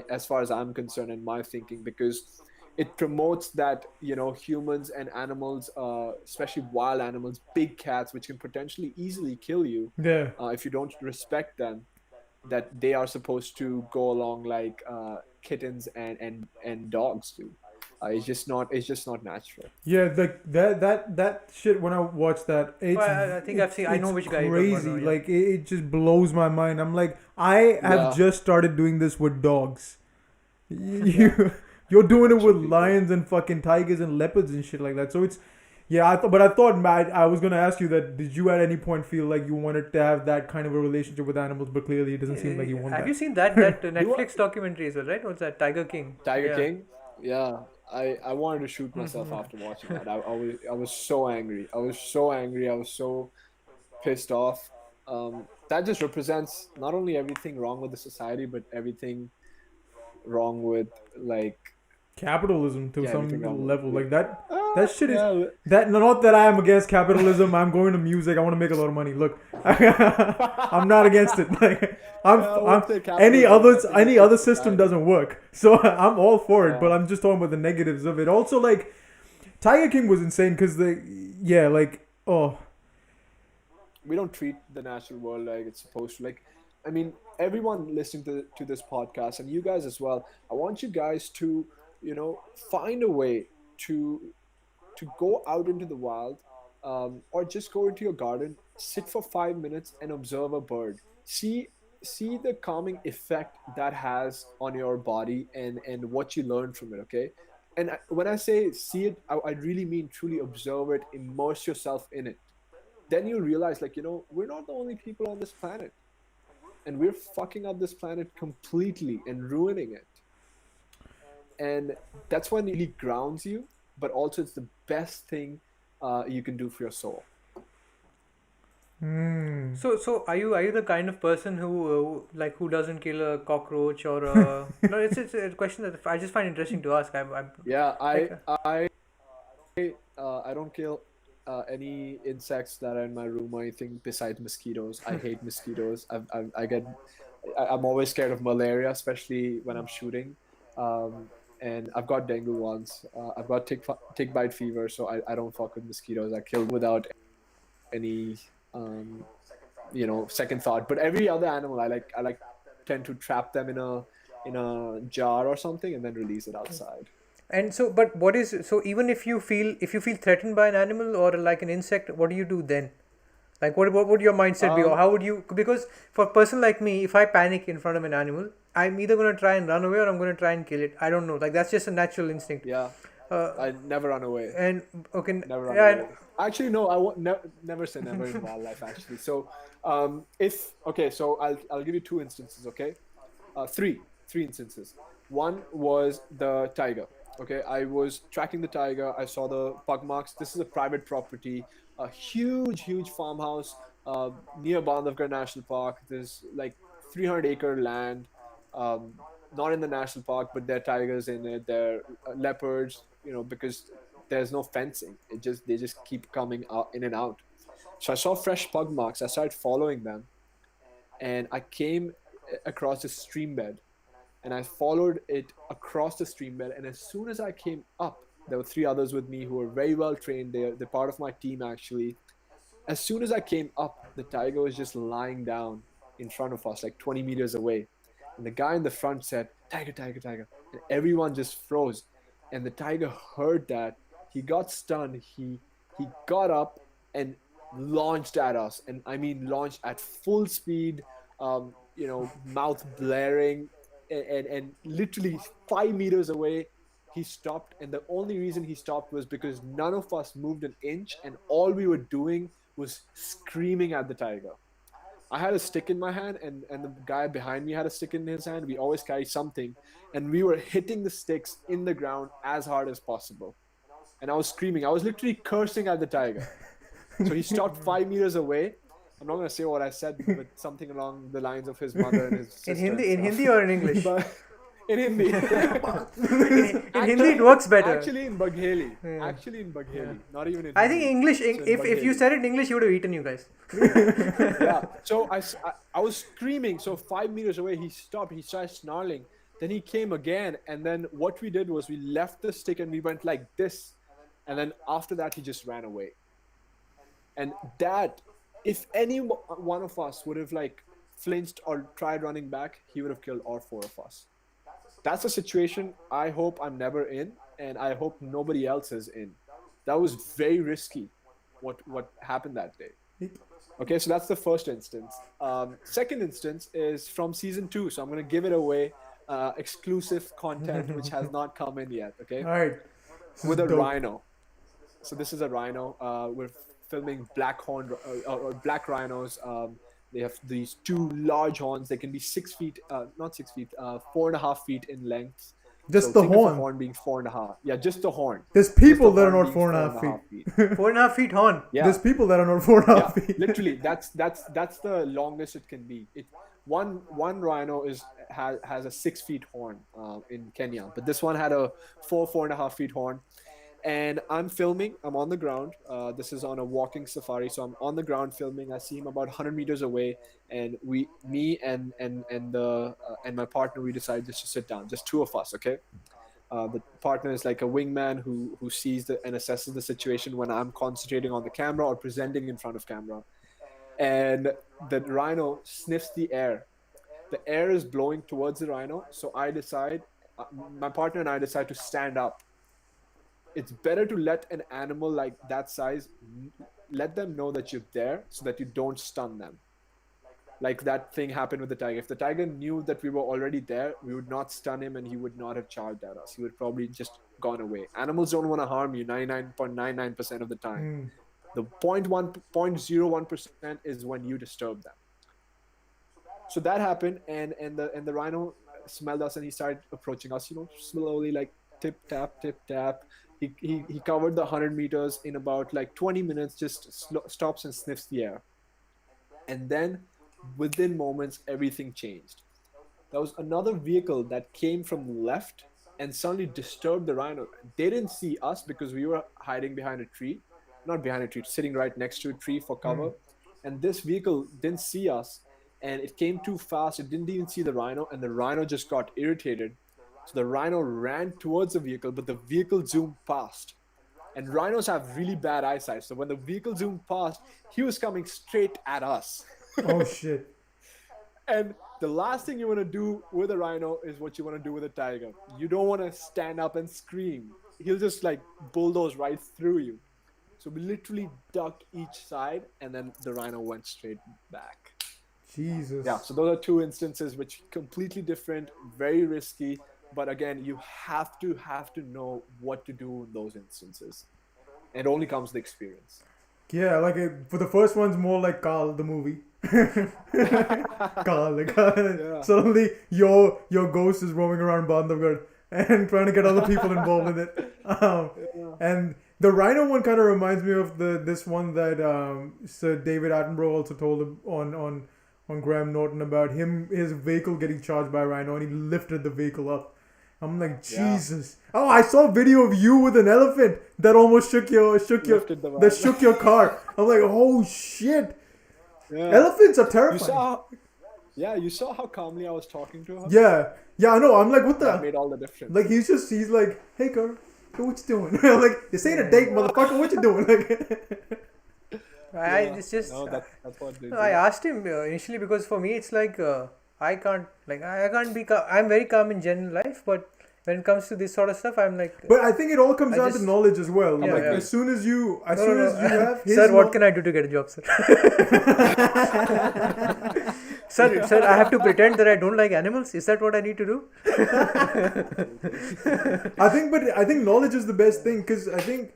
as far as I'm concerned, in my thinking, because it promotes that humans and animals, especially wild animals, big cats, which can potentially easily kill you Yeah. if you don't respect them, that they are supposed to go along like kittens and dogs do. It's just not natural. Yeah, like that shit. When I watch that, Well, I think I've seen. I know it's which guy you're talking about crazy. now. Yeah. Like it just blows my mind. I'm like, I have Yeah. just started doing this with dogs. You you're doing it with Absolutely. lions and fucking tigers and leopards and shit like that. So it's yeah. I thought, Matt, I was gonna ask you that. Did you at any point feel like you wanted to have that kind of a relationship with animals? But clearly, it doesn't seem like you want Have that. you seen that Netflix documentary as well, right? What's that? Tiger King. Tiger Yeah. King. Yeah. I wanted to shoot myself after watching that. I was so angry. I was so angry. I was so pissed off. That just represents not only everything wrong with the society, but everything wrong with, like, Capitalism to yeah, everything wrong some with, level, yeah. like that shit is Yeah. that. Not that I am against capitalism. I'm going to music. I want to make a lot of money. Look, I'm not against it. Like I would say any capitalism, others, I think any it's other just system society. doesn't work. So I'm all for it. But Yeah. I'm just talking about the negatives of it. Also, like Tiger King was insane because We don't treat the natural world like it's supposed to. Like, I mean, everyone listening to this podcast, and you guys as well, I want you guys to, find a way to go out into the wild, or just go into your garden, sit for 5 minutes and observe a bird. See the calming effect that has on your body, and what you learn from it. Okay. And when I say see it, I really mean truly observe it, immerse yourself in it. Then you realize, like, we're not the only people on this planet, and we're fucking up this planet completely and ruining it. And that's when it really grounds you, but also it's the best thing you can do for your soul. So are you the kind of person who doesn't kill a cockroach or no? It's a question that I just find interesting to ask. I'm Yeah, like I don't kill any insects that are in my room or anything besides mosquitoes. I hate mosquitoes. I'm always scared of malaria, especially when I'm shooting. And I've got dengue once. I've got tick bite fever, so I don't fuck with mosquitoes. I kill them without any second thought. But every other animal, I tend to trap them in a jar or something and then release it outside. And so, but what is so? Even if you feel threatened by an animal or like an insect, what do you do then? Like what would your mindset be, or Um, how would you? Because for a person like me, if I panic in front of an animal, I'm either gonna try and run away or I'm gonna try and kill it. I don't know. Like that's just a natural instinct. yeah, Uh, I never run away. and okay, Never run yeah, away. Actually, no, I won't. Never say never in wildlife. Actually, so if okay, so I'll give you two instances. Okay, three instances. One was the tiger. Okay, I was tracking the tiger. I saw the pug marks. This is a private property, a huge farmhouse near Bandhavgarh National Park. There's like 300-acre land, um, not in the national park, but there are tigers in it. There are leopards. Because there's no fencing. They just keep coming out in and out. So I saw fresh pug marks. I started following them, and I came across the stream bed, and I followed it across the stream bed. And as soon as I came up, there were three others with me who were very well trained. They're part of my team actually. As soon as I came up, the tiger was just lying down in front of us, like 20 meters away. And the guy in the front said, "Tiger, tiger, tiger." And everyone just froze. And the tiger heard that. He got stunned. He got up and launched at us. And I mean, launched at full speed, mouth blaring. And literally 5 meters away, he stopped. And the only reason he stopped was because none of us moved an inch. And all we were doing was screaming at the tiger. I had a stick in my hand, and the guy behind me had a stick in his hand. We always carry something, and we were hitting the sticks in the ground as hard as possible. And I was screaming. I was literally cursing at the tiger. So he stopped 5 meters away. I'm not going to say what I said, but something along the lines of his mother and his sister. In Hindi or in English? In Hindi. In Hindi it works better. Actually in Bagheli. Not even in I think Hindi. English, So in if you Bagheli. said it in English, he would have eaten you guys. Yeah. So I was screaming. So 5 meters away, he stopped. He started snarling. Then he came again. And then what we did was we left the stick and we went like this. And then after that, he just ran away. And that, if any one of us would have like flinched or tried running back, he would have killed all four of us. That's a situation I hope I'm never in, and I hope nobody else is in. That was very risky, what happened that day. Okay, so that's the first instance. Second instance is from season 2, so I'm going to give it away. Exclusive content which has not come in yet. Okay, All right. with a rhino. So this is a rhino. We're filming black rhinos. They have these two large horns. They can be 6 feet, not 6 feet, 4.5 feet in length. Just So the think of horn. the horn being 4.5. Yeah, just the horn. There's people Just the that are horn not being 4.5 feet. 4.5 feet horn. Yeah, There's people that are not 4.5 yeah, feet. literally. That's the longest it can be. One rhino has a 6 feet horn in Kenya, but this one had a 4.5 feet horn. And I'm filming. I'm on the ground. This is on a walking safari, so I'm on the ground filming. I see him about 100 meters away, and me and my partner, we decide just to sit down, just two of us. Okay. The partner is like a wingman who sees and assesses the situation when I'm concentrating on the camera or presenting in front of camera. And the rhino sniffs the air. The air is blowing towards the rhino, so I decide, my partner and I decide to stand up. It's better to let an animal like that size, let them know that you're there so that you don't stun them. Like that thing happened with the tiger. If the tiger knew that we were already there, we would not stun him and he would not have charged at us. He would probably just gone away. Animals don't want to harm you 99.99% of the time. The 0.01% is when you disturb them. So that happened, and the rhino smelled us and he started approaching us, slowly, like tip tap. He covered the 100 meters in about like 20 minutes, just stops and sniffs the air. And then within moments, everything changed. There was another vehicle that came from the left and suddenly disturbed the rhino. They didn't see us because we were hiding behind a tree. Not behind a tree, sitting right next to a tree for cover. And this vehicle didn't see us, and it came too fast. It didn't even see the rhino, and the rhino just got irritated. So the rhino ran towards the vehicle, but the vehicle zoomed past. And rhinos have really bad eyesight. So when the vehicle zoomed past, he was coming straight at us. Oh, shit. And the last thing you want to do with a rhino is what you want to do with a tiger. You don't want to stand up and scream. He'll just like bulldoze right through you. So we literally ducked each side, and then the rhino went straight back. Jesus. Yeah, so those are two instances which completely different, very risky. But again, you have to know what to do in those instances. It only comes with experience. Yeah, for the first one's more like Carl, the movie. Carl, Yeah. Suddenly your ghost is roaming around Bandhavgarh and trying to get other people involved in it. And the rhino one kind of reminds me of this one that Sir David Attenborough also told him on Graham Norton about his vehicle getting charged by a rhino, and he lifted the vehicle up. I'm like, Jesus. Yeah. Oh, I saw a video of you with an elephant that almost shook your car. I'm like, oh shit. Yeah. Elephants are terrifying. Yeah, you saw how calmly I was talking to her? Yeah, I know. I'm like, what That the? made all the difference. Like, he's like, hey, girl, hey, what you doing? I'm like, this ain't a date, motherfucker. What you doing? Like, It's just No, that's what they I do. asked him initially because for me it's like I can't I can't be I'm very calm in general life, but when it comes to this sort of stuff I'm like but I think it all comes I down just to knowledge as well. Yeah, Like, yeah. as soon as you no. have his Sir, what can I do to get a job, sir? Sir, I have to pretend that I don't like animals. Is that what I need to do? I think knowledge is the best thing because I think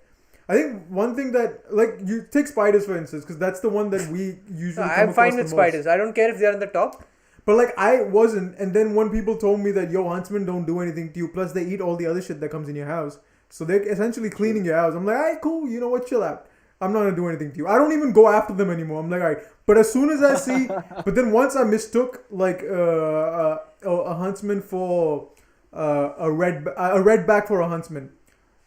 one thing that, like, you take spiders for instance, because that's the one that we usually come I'm fine across with the most. spiders. I don't care if they're on the top. But like I wasn't, and then when people told me that yo, huntsmen don't do anything to you, plus they eat all the other shit that comes in your house, so they're essentially cleaning your house. I'm like, alright, cool. You know what? Chill out. I'm not gonna do anything to you. I don't even go after them anymore. I'm like, alright. But as soon as I see, but then once I mistook like a huntsman for a redback for a huntsman,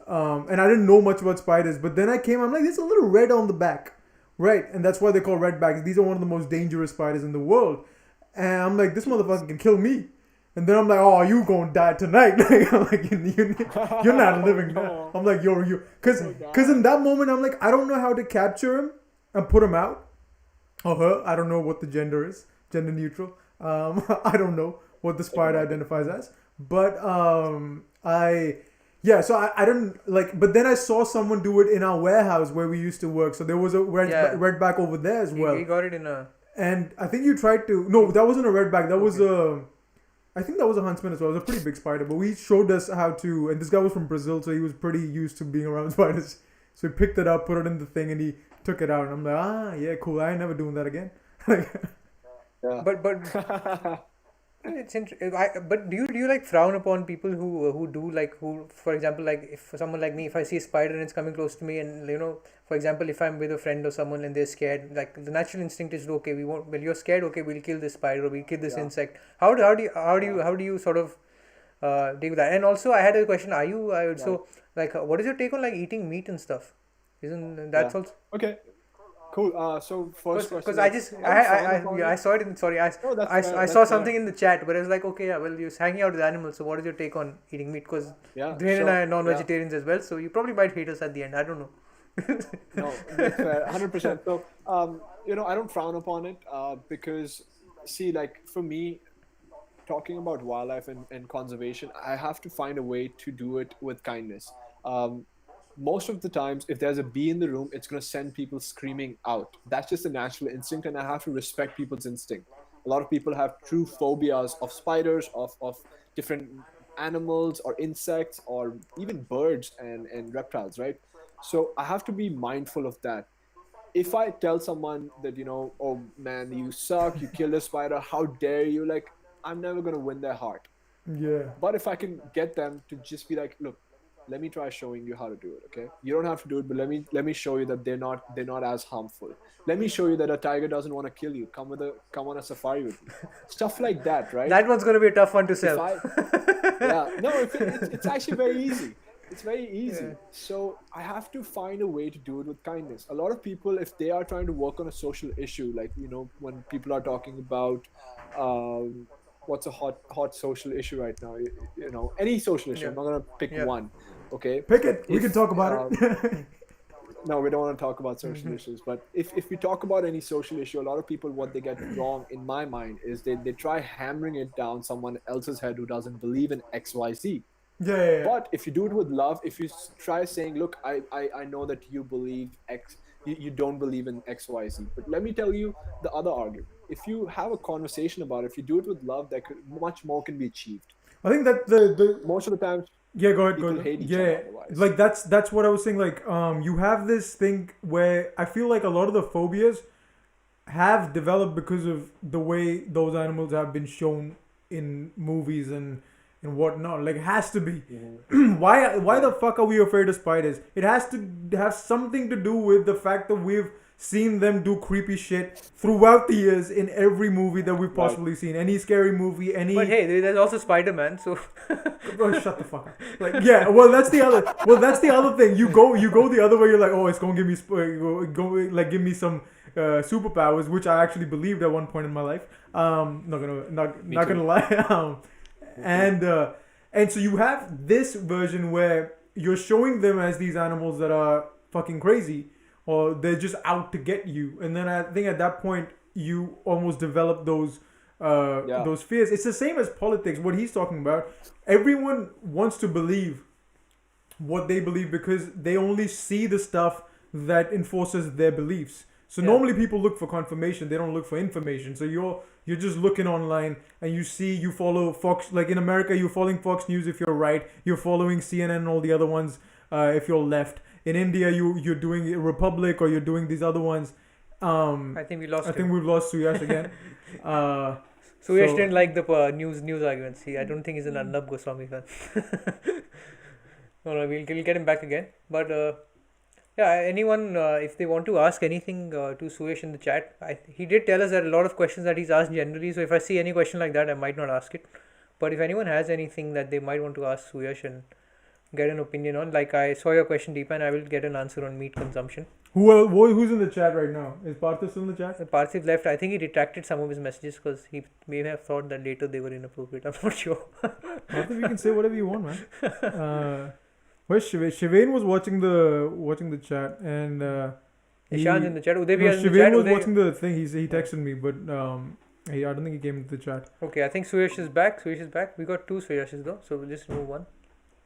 and I didn't know much about spiders. But then I'm like, there's a little red on the back, right? And that's why they call redbacks. These are one of the most dangerous spiders in the world. And I'm like, this motherfucker can kill me. And then I'm like, oh, you gonna die tonight. Like, I'm like, you're not living now. I'm like, you. Because in that moment, I'm like, I don't know how to capture him and put him out. Or her. I don't know what the gender is. Gender neutral. I don't know what the spider identifies as. But so I didn't like, but then I saw someone do it in our warehouse where we used to work. So there was a redback over there as well. He got it in a... And I think you tried to... No, that wasn't a redback. That was a... I think that was a huntsman as well. It was a pretty big spider. But we showed us how to... And this guy was from Brazil, so he was pretty used to being around spiders. So he picked it up, put it in the thing, and he took it out. And I'm like, yeah, cool. I ain't never doing that again. Yeah. But it's interesting. But do you like frown upon people who do like who, for example, like if someone like me, if I see a spider and it's coming close to me, and for example, if I'm with a friend or someone and they're scared, like the natural instinct is okay, we won't. Well, you're scared, okay, we'll kill this spider or we'll kill this insect. How do you sort of deal with that? And also, I had a question. So like what is your take on like eating meat and stuff? Isn't that's also Okay. Cool. So first question. because I saw it in No, that's fair, I that's saw fair. something in the chat, but I was like, okay, yeah, well, you're hanging out with animals, so what is your take on eating meat? Because Yeah, Derayne and sure. I are non-vegetarians as well, so you probably might hate us at the end. I don't know. No, that's fair. 100%. So, I don't frown upon it because, see, like for me, talking about wildlife and conservation, I have to find a way to do it with kindness. Most of the times, if there's a bee in the room, it's going to send people screaming out. That's just a natural instinct, and I have to respect people's instinct. A lot of people have true phobias of spiders, of different animals or insects or even birds and reptiles, right? So I have to be mindful of that. If I tell someone that, oh man, you suck, you killed a spider, how dare you, like, I'm never going to win their heart. yeah. But if I can get them to just be like, look, let me try showing you how to do it, okay? You don't have to do it, but let me show you that they're not as harmful. Let me show you that a tiger doesn't want to kill you. Come on a safari with me. Stuff like that, right? That one's going to be a tough one to If sell. it's actually very easy. It's very easy. Yeah. So I have to find a way to do it with kindness. A lot of people, if they are trying to work on a social issue, like when people are talking about what's a hot social issue right now, any social issue. Yeah. I'm not gonna pick Yeah. one. Okay. Pick it. We If, can talk about it. No, we don't want to talk about social issues. But if we talk about any social issue, a lot of people, what they get wrong, in my mind, is they try hammering it down someone else's head who doesn't believe in XYZ. Yeah. But if you do it with love, if you try saying, look, I know that you believe X, you don't believe in XYZ. But let me tell you the other argument. If you have a conversation about it, if you do it with love, much more can be achieved. I think that the Most of the time, yeah, go ahead. people hate each other otherwise. Like that's what I was saying. Like, you have this thing where I feel like a lot of the phobias have developed because of the way those animals have been shown in movies and whatnot. Like, it has to be. Why the fuck are we afraid of spiders? It has to have something to do with the fact that we've seen them do creepy shit throughout the years in every movie that we've possibly seen. Any scary movie, any. But hey, there's also Spider-Man, so Oh, shut the fuck up. Like, yeah, that's the other thing. You go the other way. You're like, oh, it's gonna give me give me some superpowers, which I actually believed at one point in my life. Not too. gonna lie. And and so you have this version where you're showing them as these animals that are fucking crazy, or they're just out to get you. And then I think at that point you almost develop those fears. It's the same as politics. What he's talking about, everyone wants to believe what they believe because they only see the stuff that enforces their beliefs. So normally people look for confirmation, they don't look for information. So you're just looking online and you follow Fox, like in America you're following Fox News if you're right, you're following CNN and all the other ones if you're left. In India you're doing Republic or you're doing these other ones. I think we lost I him. think we've lost Suyash again. Suyash didn't like the news arguments. I don't think he's an Arnab Goswami fan. No, we'll get him back again. But yeah, anyone, if they want to ask anything to Suyash in the chat, he did tell us that a lot of questions that he's asked generally. So if I see any question like that, I might not ask it. But if anyone has anything that they might want to ask Suyash and get an opinion on, like I saw your question, Deepa, and I will get an answer on meat consumption. Who's in the chat right now? Is Partha still in the chat? Parthiv left. I think he retracted some of his messages because he may have thought that later they were inappropriate. I'm not sure. Partha, you can say whatever you want, man. Where's Shivain? Shivain was watching the chat and Ishan's in the chat. Uday no, is in the Shivain chat. was Uday. watching the thing. He texted me, but I don't think he came into the chat. Okay, I think Suyash is back. We got two Suyashes though, so we'll just remove one.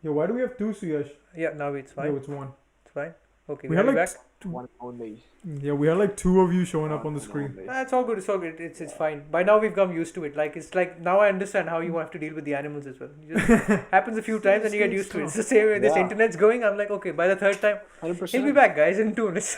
Yeah, why do we have two Suyash? Yeah, now it's fine. No, it's one. It's fine. Okay, We we had have you like back. One only. Yeah, we had like two of you showing up on the One screen. only. It's all good. It's all good. It's fine. By now we've come used to it. Like it's like now I understand how you have to deal with the animals as well. It just happens a few times and you get used to it. It's the same way this Yeah. internet's going. I'm like, okay, by the third time 100%. he'll be back, guys, in 2 minutes.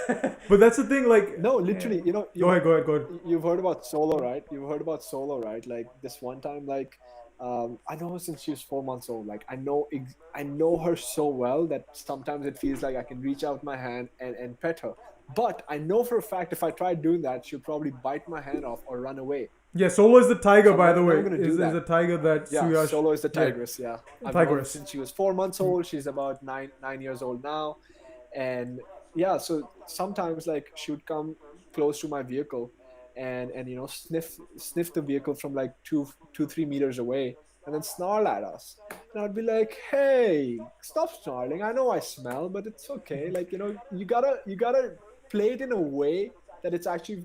But that's the thing, like No, literally, you know. go ahead. You've heard about Solo, right? Like this one time, like I know her since she was 4 months old. Like I know her so well that sometimes it feels like I can reach out my hand and pet her. But I know for a fact if I try doing that, she'll probably bite my hand off or run away. Yeah, Solo is the tiger, So by I'm the not way. gonna do Is that. a tiger that Yeah, Suyash. Solo is the tigress. Yeah, I've known her Tigress. since she was 4 months old. She's about nine years old now, and yeah. So sometimes like she would come close to my vehicle, and sniff the vehicle from like 3 meters away, and then snarl at us. And I'd be like, "Hey, stop snarling! I know I smell, but it's okay. Like you gotta play it in a way that it's actually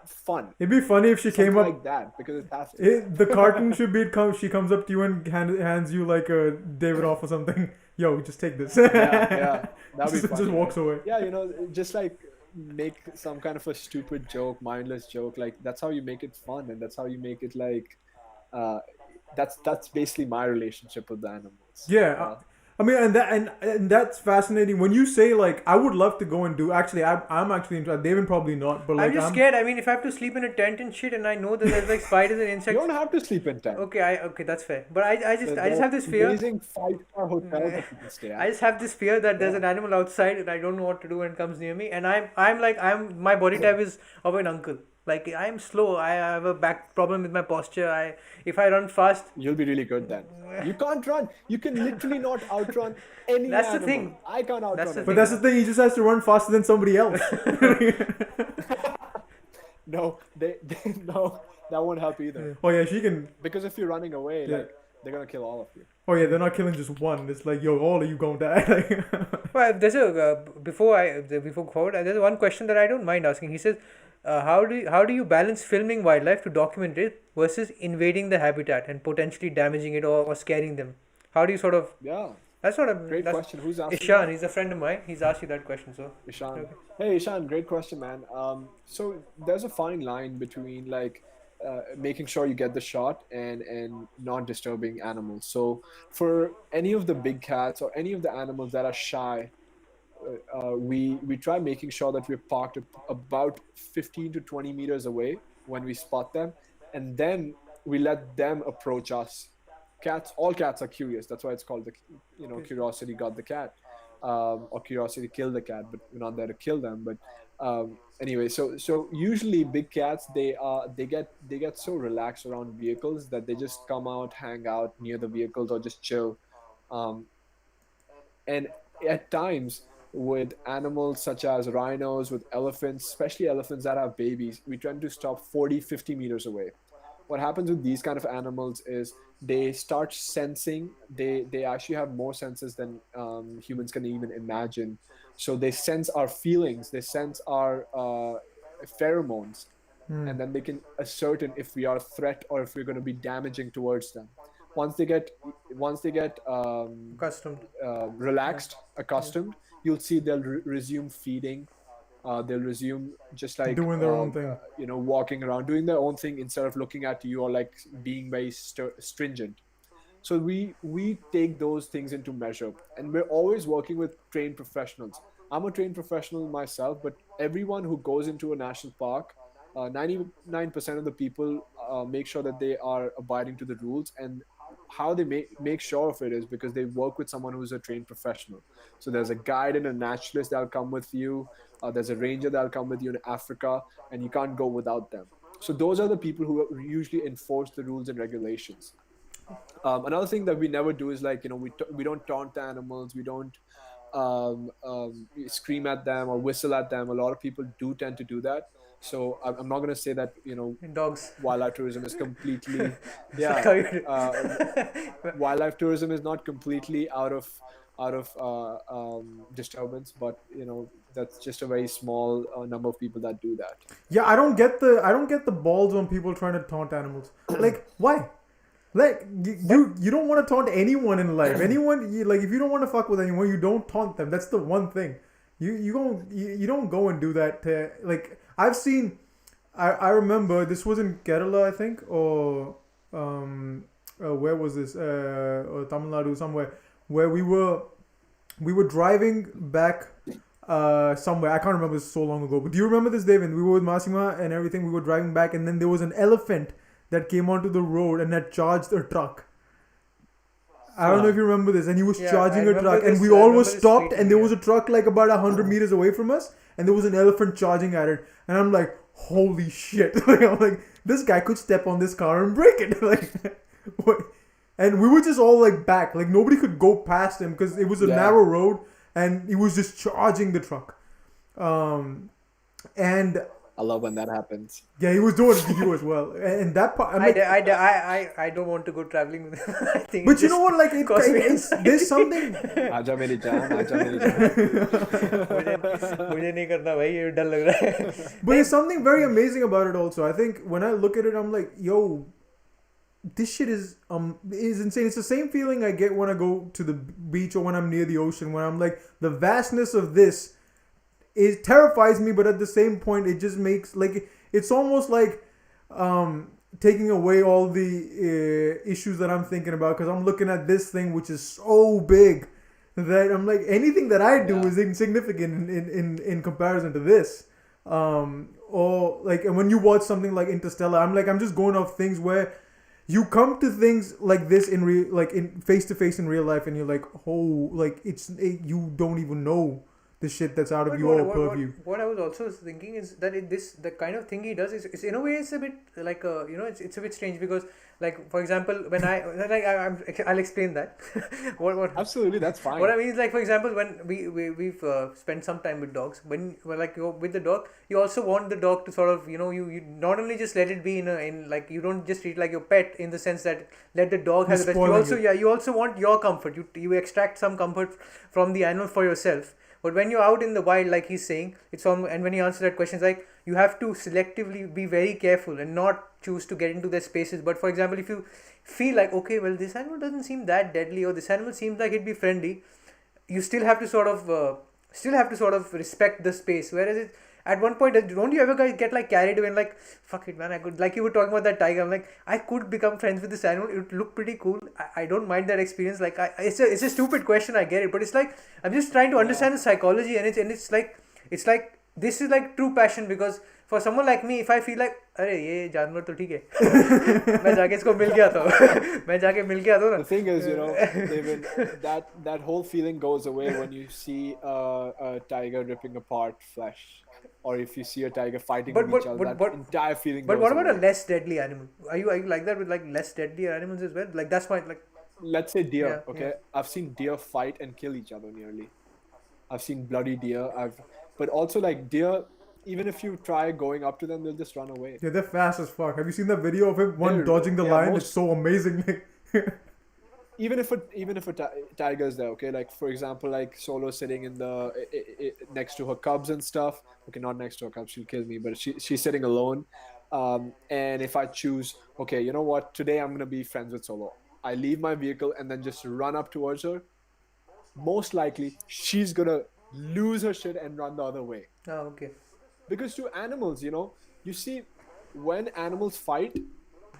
fun." It'd be funny if she Something came up. like that because it has to. The cartoon should be she comes up to you and hands you like a David off or something. Yo, just take this. Yeah, that'd be fun. just walks away. Yeah, just like make some kind of a stupid joke, mindless joke. Like that's how you make it fun, and that's how you make it like. That's basically my relationship with the animals. Yeah, I mean, and that's fascinating. When you say like, I would love to go and do. Actually, I'm actually interested. David probably not, but like, I'm just scared. I mean, if I have to sleep in a tent and shit, and I know that there's like spiders and You insects. don't have to sleep in tent. Okay, that's fair. But I just have this fear. Amazing 5-star hotel that you can stay at. I just have this fear that there's an animal outside and I don't know what to do when it comes near me. And I'm my body type is of an uncle. Like I'm slow. I have a back problem with my posture. If I run fast. You'll be really good then. You can't run. You can literally not outrun any That's the animal. thing. I can't outrun That's the it. but that's the thing. He just has to run faster than somebody else. No, no, that won't help either. Oh yeah, she can. Because if you're running away, Yeah. like they're gonna kill all of you. Oh yeah, they're not killing just one. It's like, yo, all of you gonna die. Well, there's before forward, there's one question that I don't mind asking. He says, how do you balance filming wildlife to document it versus invading the habitat and potentially damaging it or scaring them? How do you sort of? Yeah, That's not a great question. Who's asking? Ishan, he's a friend of mine. He's asked you that question, so. Ishan. Okay. Hey Ishan, great question, man. So there's a fine line between like making sure you get the shot and not disturbing animals. So for any of the big cats or any of the animals that are shy, we try making sure that we're parked about 15 to 20 meters away when we spot them, and then we let them approach us. All cats are curious. That's why it's called curiosity got the cat, or curiosity killed the cat. But we're not there to kill them. But anyway, so usually big cats they get so relaxed around vehicles that they just come out, hang out near the vehicles, or just chill. And at times with animals such as rhinos, with elephants, especially elephants that have babies, we tend to stop 40, 50 meters away. What happens with these kind of animals is they start sensing. They actually have more senses than humans can even imagine. So they sense our feelings, they sense our pheromones, and then they can ascertain if we are a threat or if we're going to be damaging towards them. Once they get once they get Accustomed. Yeah. relaxed, Yeah. accustomed, you'll see they'll resume feeding. They'll resume just like Doing their own thing. walking around, doing their own thing instead of looking at you or like being very stringent. So we take those things into measure, and we're always working with trained professionals. I'm a trained professional myself, but everyone who goes into a national park, 99% of the people make sure that they are abiding to the rules. And how they make sure of it is because they work with someone who's a trained professional. So there's a guide and a naturalist that'll come with you. There's a ranger that'll come with you in Africa, and you can't go without them. So those are the people who usually enforce the rules and regulations. Another thing that we never do is like, we don't taunt the animals, we don't scream at them or whistle at them. A lot of people do tend to do that. So I'm not going to say that And dogs. wildlife tourism is completely Like yeah how you do. wildlife tourism is not completely out of disturbance, but that's just a very small number of people that do that. Yeah, I don't get the balls on people trying to taunt animals. Like, why? Like, you don't want to taunt anyone in life. Like, if you don't want to fuck with anyone, you don't taunt them. That's the one thing. You don't go and do that. Like, I've seen. I remember this was in Kerala, I think, or where was this? Or Tamil Nadu, somewhere, where we were driving back somewhere. I can't remember, this so long ago. But do you remember this, Devin? We were with Masima and everything. We were driving back, and then there was an elephant that came onto the road and had charged a truck. I don't know if you remember this. And he was Yeah, I charging a remember truck, and this- we I all remember were this stopped, tweet, and there was yeah. a truck like about 100 meters away from us, and there was an elephant charging at it. And I'm like, holy shit! Like, I'm like, this guy could step on this car and break it. Like, what? And we were just all like back, like nobody could go past him because it was a Yeah. narrow road, and he was just charging the truck. And I love when that happens. yeah, he was doing it to you as well. And that part, I'm like, I don't want to go traveling with him. I think. but you know what? Like, cost me there's something. Aja meri jaan, aja meri jaan. मुझे नहीं करना भाई, ये डर लग रहा है. But there's something very amazing about it also. I think when I look at it, I'm like, yo, this shit is insane. It's the same feeling I get when I go to the beach or when I'm near the ocean, when I'm like, the vastness of this, it terrifies me, but at the same point, it just makes, like, it's almost like taking away all the issues that I'm thinking about, because I'm looking at this thing which is so big that I'm like, anything that I do Yeah. is insignificant in comparison to this. Or like, and when you watch something like Interstellar, I'm just going off things where you come to things like this in real, like in face to face in real life, and you're like, oh, like you don't even know the shit that's out of But your purview. what I was also thinking is that the kind of thing he does is in a way it's a bit like it's a bit strange, because like, for example, when I'll explain that. what Absolutely, that's fine. What I mean is, like, for example, when we've spent some time with dogs, when like you're with the dog, you also want the dog to sort of, you not only just let it be in like, you don't just treat it like your pet in the sense that let the dog have the best. You spoiling also it. you also want your comfort. You extract some comfort from the animal for yourself. But when you're out in the wild, like he's saying, and when he answers that question, it's like you have to selectively be very careful and not choose to get into their spaces. But for example, if you feel like, okay, well, this animal doesn't seem that deadly, or this animal seems like it'd be friendly, you still have to sort of respect the space. Whereas at one point, don't you ever guys get like carried away and like, fuck it, man, I could, like you were talking about that tiger, I'm like, I could become friends with this animal, it would look pretty cool, I don't mind that experience. Like, it's a stupid question, I get it, but it's like, I'm just trying to understand the psychology, and it's like this is like true passion. Because for someone like me, if I feel like, अरे ये जानवर तो ठीक है, मैं जाके इसको मिल गया था, मैं जाके मिल गया था ना. The thing is, David, that whole feeling goes away when you see a tiger ripping apart flesh, or if you see a tiger fighting with each other. That entire feeling. But goes what about away. a less deadly animal? Are you like that with like less deadly animals as well? Like, that's why, like, Let's say deer. Yeah, Okay, yeah. I've seen deer fight and kill each other nearly. I've seen bloody deer. But also like deer, even if you try going up to them, they'll just run away. Yeah, they're fast as fuck. Have you seen that video of him one They're dodging the yeah lion? It's most so amazing. even if a tiger's there, okay, like for example, like Solo sitting in the next to her cubs and stuff. Okay, not next to her cubs, she'll kill me, but she's sitting alone. And if I choose, okay, you know what, today I'm gonna be friends with Solo, I leave my vehicle and then just run up towards her, most likely she's gonna lose her shit and run the other way. Oh, okay. Because to animals, you see, when animals fight,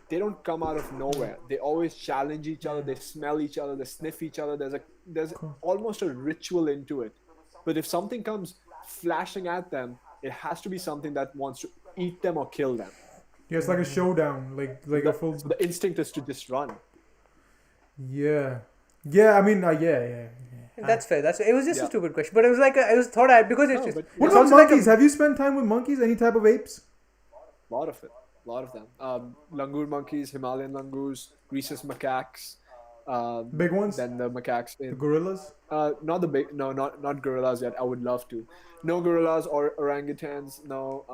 they don't come out of nowhere. They always challenge each other. They smell each other. They sniff each other. There's almost a ritual into it. But if something comes flashing at them, it has to be something that wants to eat them or kill them. Yeah, it's like a showdown, like a full. So the instinct is to just run. Yeah, yeah. I mean, yeah. That's fair. It was just a Yeah. stupid question, but it was like I was thought I because No, it's but What it's about also like monkeys? Have you spent time with monkeys? Any type of apes? a lot of it. A lot of them. Langur monkeys, Himalayan langurs, rhesus macaques. Big ones? Then the macaques The in gorillas? not the big, no, not gorillas yet. I would love to. No gorillas or orangutans. No,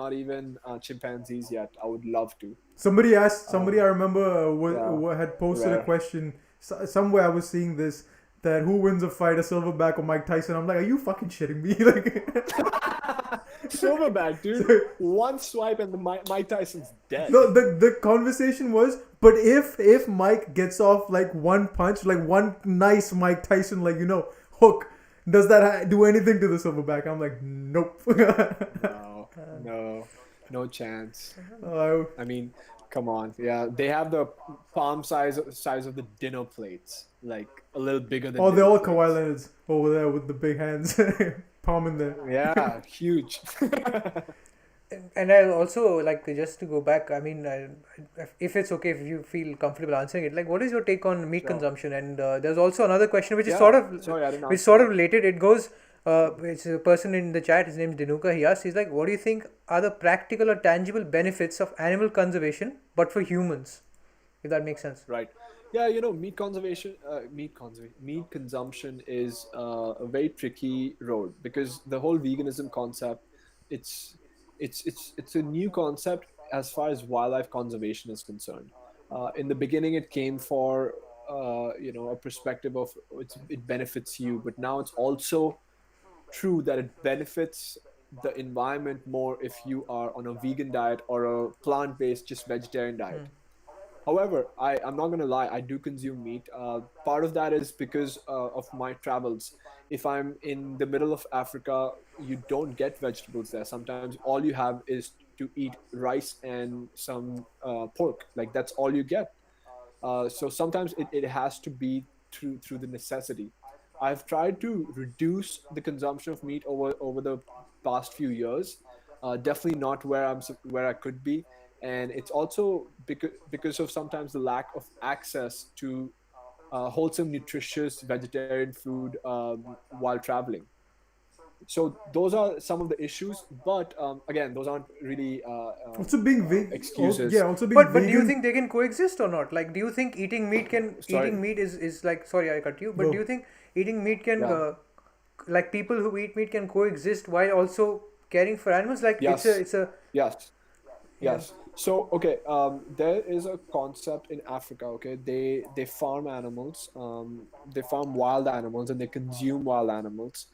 not even chimpanzees yet. I would love to. Somebody asked. Somebody I Um, remember yeah, had posted a rare. question. Somewhere I was seeing this, that who wins a fight, a silverback or Mike Tyson? I'm like, are you fucking shitting me? Like, Silverback, dude. so- One swipe and the Mike Tyson's dead. no, the conversation was, but if Mike gets off like one punch, like one nice Mike Tyson, like hook, does that do anything to the silverback? I'm like, nope. No, no chance. Oh, I mean, come on. Yeah, they have the palm size of the dinner plates, like a little bigger than. oh, they're dinner all plates. Kawhi Leonards over there with the big hands, palm in there. Yeah, huge. and I also like just to go back. I mean, if it's okay, if you feel comfortable answering it, like, what is your take on meat Sure. consumption? And there's also another question which is Yeah, sort of sorry, I didn't which answer sort of that. related. It goes. It's a person in the chat. His name is Dinuka. He asks, he's like, what do you think are the practical or tangible benefits of animal conservation, but for humans? If that makes sense. Right. Yeah, meat consumption is a very tricky road, because the whole veganism concept, it's it's a new concept as far as wildlife conservation is concerned. In the beginning, it came for a perspective of it benefits you, but now it's also true that it benefits the environment more if you are on a vegan diet or a plant-based, just vegetarian diet. However, I'm not going to lie, I do consume meat. Part of that is because of my travels. If I'm in the middle of Africa, you don't get vegetables there. Sometimes all you have is to eat rice and some pork. Like, that's all you get. So sometimes it has to be through the necessity. I've tried to reduce the consumption of meat over the past few years. Definitely not where I could be, and it's also because of sometimes the lack of access to wholesome, nutritious vegetarian food while traveling. So those are some of the issues, but again, those aren't really Also being vegan. excuses. Yeah, also being But do you vegan. think they can coexist or not? Like, do you think Sorry. eating meat is like, sorry, I cut you, but Go. do you think eating meat can Yeah. like people who eat meat can coexist while also caring for animals? Like, Yes. it's a Yes. yeah. Yes. So okay, there is a concept in Africa. Okay, they farm animals. They farm wild animals and they consume wild animals.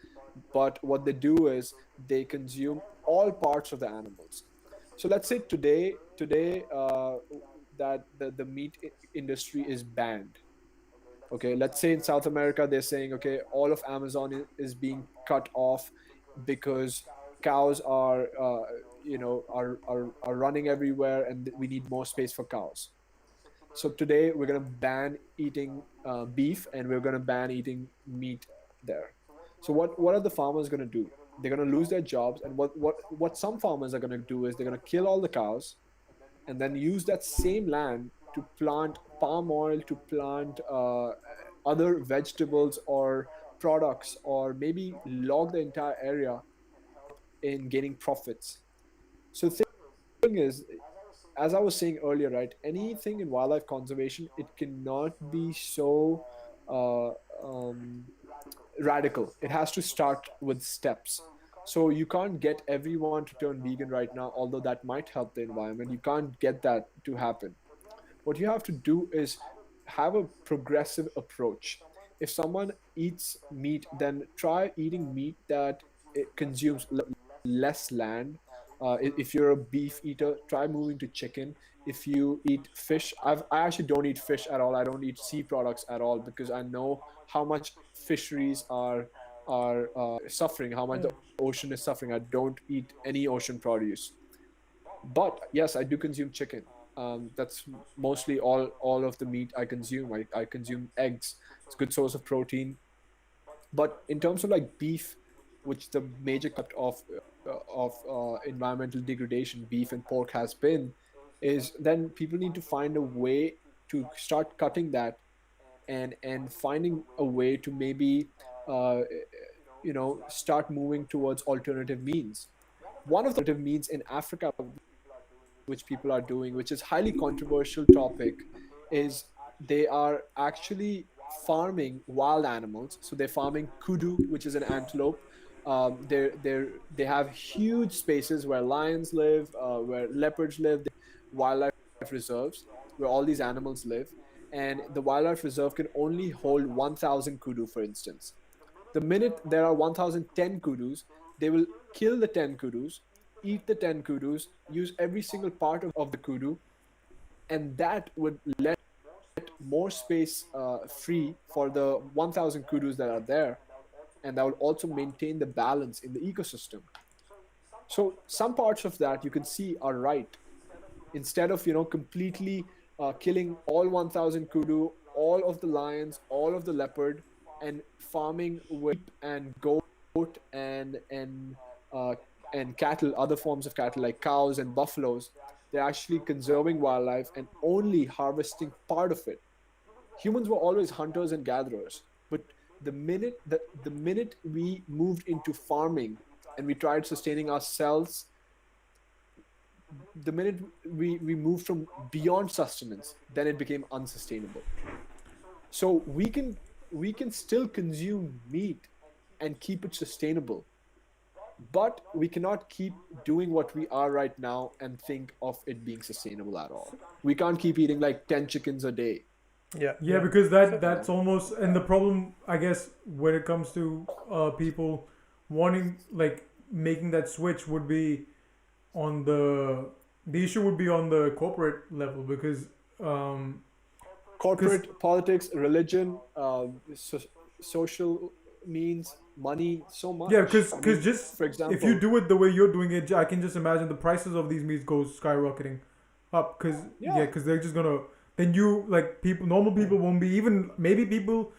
But what they do is they consume all parts of the animals. So let's say today that the industry is banned. Okay, let's say in South America they're saying, okay, all of Amazon is being cut off because cows are running everywhere, and we need more space for cows. So today we're going to ban eating beef, and we're going to ban eating meat there. So what are the farmers going to do? They're going to lose their jobs, and what some farmers are going to do is they're going to kill all the cows, and then use that same land to plant palm oil, to plant other vegetables or products, or maybe log the entire area in gaining profits. So the thing is, as I was saying earlier, right? Anything in wildlife conservation, it cannot be so uh, um, radical. It has to start with steps. So you can't get everyone to turn vegan right now, although that might help the environment. You can't get that to happen. What you have to do is have a progressive approach. If someone eats meat, then try eating meat that it consumes less land. If you're a beef eater, try moving to chicken. If you eat fish, I actually don't eat fish at all. I don't eat sea products at all because I know how much fisheries are suffering, how much the ocean is suffering. I don't eat any ocean produce. But yes, I do consume chicken. That's mostly all of the meat I consume. I consume eggs. It's a good source of protein. But in terms of like beef, which the major of environmental degradation beef and pork has been, is then people need to find a way to start cutting that and finding a way to maybe uh, start moving towards alternative means. One of the alternative means in Africa, which people are doing, which is highly controversial topic, is they are actually farming wild animals. So they're farming kudu, which is an antelope. They have huge spaces where lions live, where leopards live, wildlife reserves where all these animals live, and the wildlife reserve can only hold 1,000 kudu, for instance. The minute there are 1,010 kudus, they will kill the 10 kudus, eat the 10 kudus, use every single part of the kudu, and that would let more space free for the 1,000 kudus that are there, and that would also maintain the balance in the ecosystem. So some parts of that you can see are right. Instead of completely killing all 1,000 kudu, all of the lions, all of the leopard, and farming with and goat and uh, and cattle, other forms of cattle like cows and buffaloes, they're actually conserving wildlife and only harvesting part of it. Humans were always hunters and gatherers, but the minute we moved into farming and we tried sustaining ourselves, the minute we moved from beyond sustenance, then it became unsustainable. So we can still consume meat and keep it sustainable, but we cannot keep doing what we are right now and think of it being sustainable at all. We can't keep eating like 10 chickens a day. Yeah, Yeah, because that's almost, and the problem, I guess, when it comes to people wanting, like, making that switch would be on the issue would be on the corporate level, because Corporate politics, religion, social means, money, so much. yeah, because just For example, if you do it the way you're doing it, I can just imagine the prices of these meats go skyrocketing up, because yeah, because they're just gonna, then you, like, people, normal people won't be, even maybe people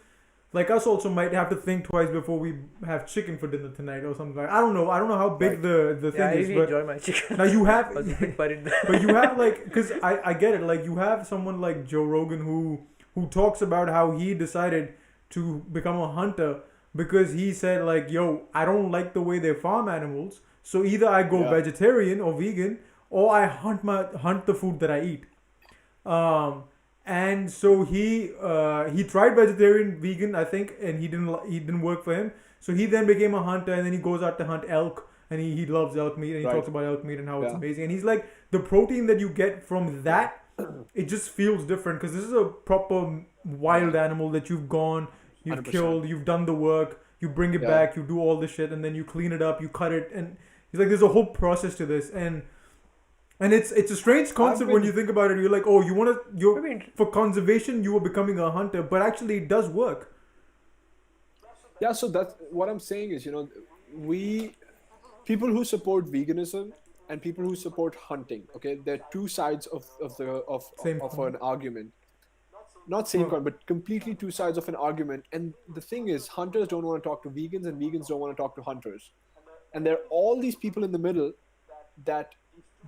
like us also might have to think twice before we have chicken for dinner tonight or something. Like, I don't know how big right. the yeah, I thing is, really but enjoy my chicken. now you have I was a bit worried. but you have, like, because I get it, like, you have someone like Joe Rogan who talks about how he decided to become a hunter because he said, like, yo, I don't like the way they farm animals, so either I go Yeah, vegetarian or vegan, or I hunt the food that I eat. um and so he tried vegetarian, vegan, I think, and he didn't work for him. So he then became a hunter, and then he goes out to hunt elk, and he loves elk meat, and he talks right. about elk meat and how it's Yeah, amazing. And he's like, the protein that you get from that, it just feels different because this is a proper wild animal that you've gone, you've 100%. killed, you've done the work, you bring it Yeah, back, you do all this shit, and then you clean it up, you cut it, and he's like, there's a whole process to this. And it's a strange I've concept when you been think about it. You're like, oh, I you're mean, for conservation, you are becoming a hunter, but actually it does work. yeah. So that's what I'm saying is, we people who support veganism and people who support hunting. Okay, they're two sides Same of coin. an argument. Not same Huh. coin, but completely two sides of an argument. And the thing is, hunters don't want to talk to vegans, and vegans don't want to talk to hunters. And there are all these people in the middle that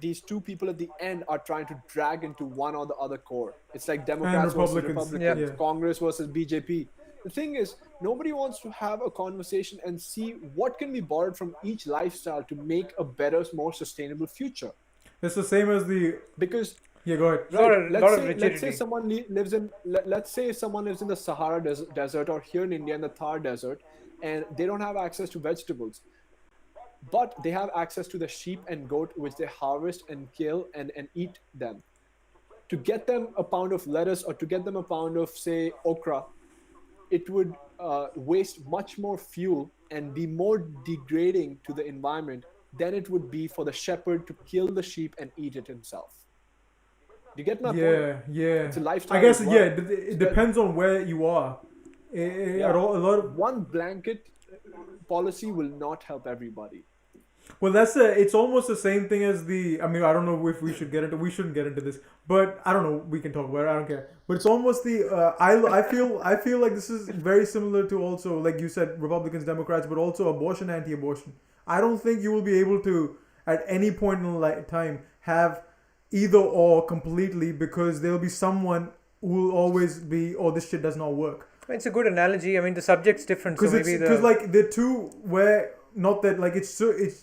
these two people at the end are trying to drag into one or the other core. It's like And Democrats versus Republicans, yeah, Republicans, yeah. Congress versus BJP. The thing is, nobody wants to have a conversation and see what can be borrowed from each lifestyle to make a better, more sustainable future. It's the same as the Because Yeah, go ahead. Right. Lot of Let's rigidity. say someone lives in let's say someone lives in the Sahara desert, or here in India in the Thar desert, and they don't have access to vegetables, but they have access to the sheep and goat which they harvest and kill and eat them. To get them a pound of lettuce, or to get them a pound of, say, okra, it would waste much more fuel and be more degrading to the environment than it would be for the shepherd to kill the sheep and eat it himself. Do you get my point? Yeah. It's a lifestyle I guess as well. it depends on where you are. Yeah. A lot of One blanket policy will not help everybody. well, it's almost the same thing as the. I mean, I don't know if we shouldn't get into this, but I don't know. We can talk about it. I don't care. But it's almost the. I feel like this is very similar to also, like you said, Republicans, Democrats, but also abortion, anti-abortion. I don't think you will be able to at any point in time have either or completely, because there'll be someone who will always be, oh, this shit does not work. It's a good analogy. I mean, the subject's different, so maybe because like the two where not that like it's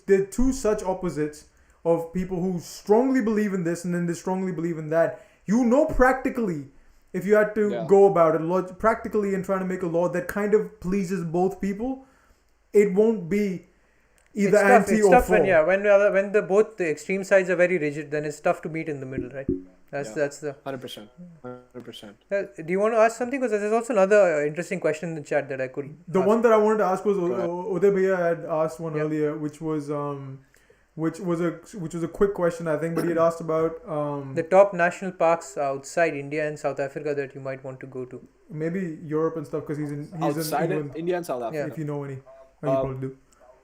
they're two such opposites of people who strongly believe in this and then they strongly believe in that. You know, practically, if you had to go about it practically and trying to make a law that kind of pleases both people, it won't be either anti it's or tough for. when both the extreme sides are very rigid, then it's tough to meet in the middle, right? That's the 100%. do you want to ask something? Because there's also another interesting question in the chat that I could. The one that I wanted to ask was Uday Bhaiya had asked one earlier, which was a quick question, I think, but he had asked about the top national parks outside India and South Africa that you might want to go to. Maybe Europe and stuff, because he's in England. India and South Africa. If you know any, you probably do.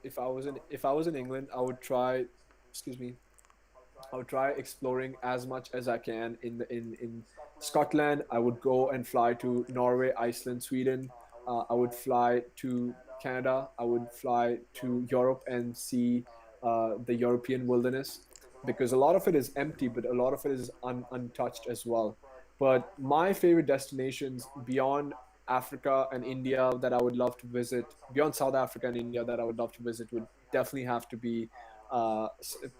If I was in England, I would try. I would try exploring as much as I can in Scotland. I would go and fly to Norway, Iceland, Sweden. I would fly to Canada. I would fly to Europe and see the European wilderness, because a lot of it is empty, but a lot of it is untouched as well. But my favorite destinations beyond Africa and India that I would love to visit, beyond South Africa and India that I would love to visit, would definitely have to be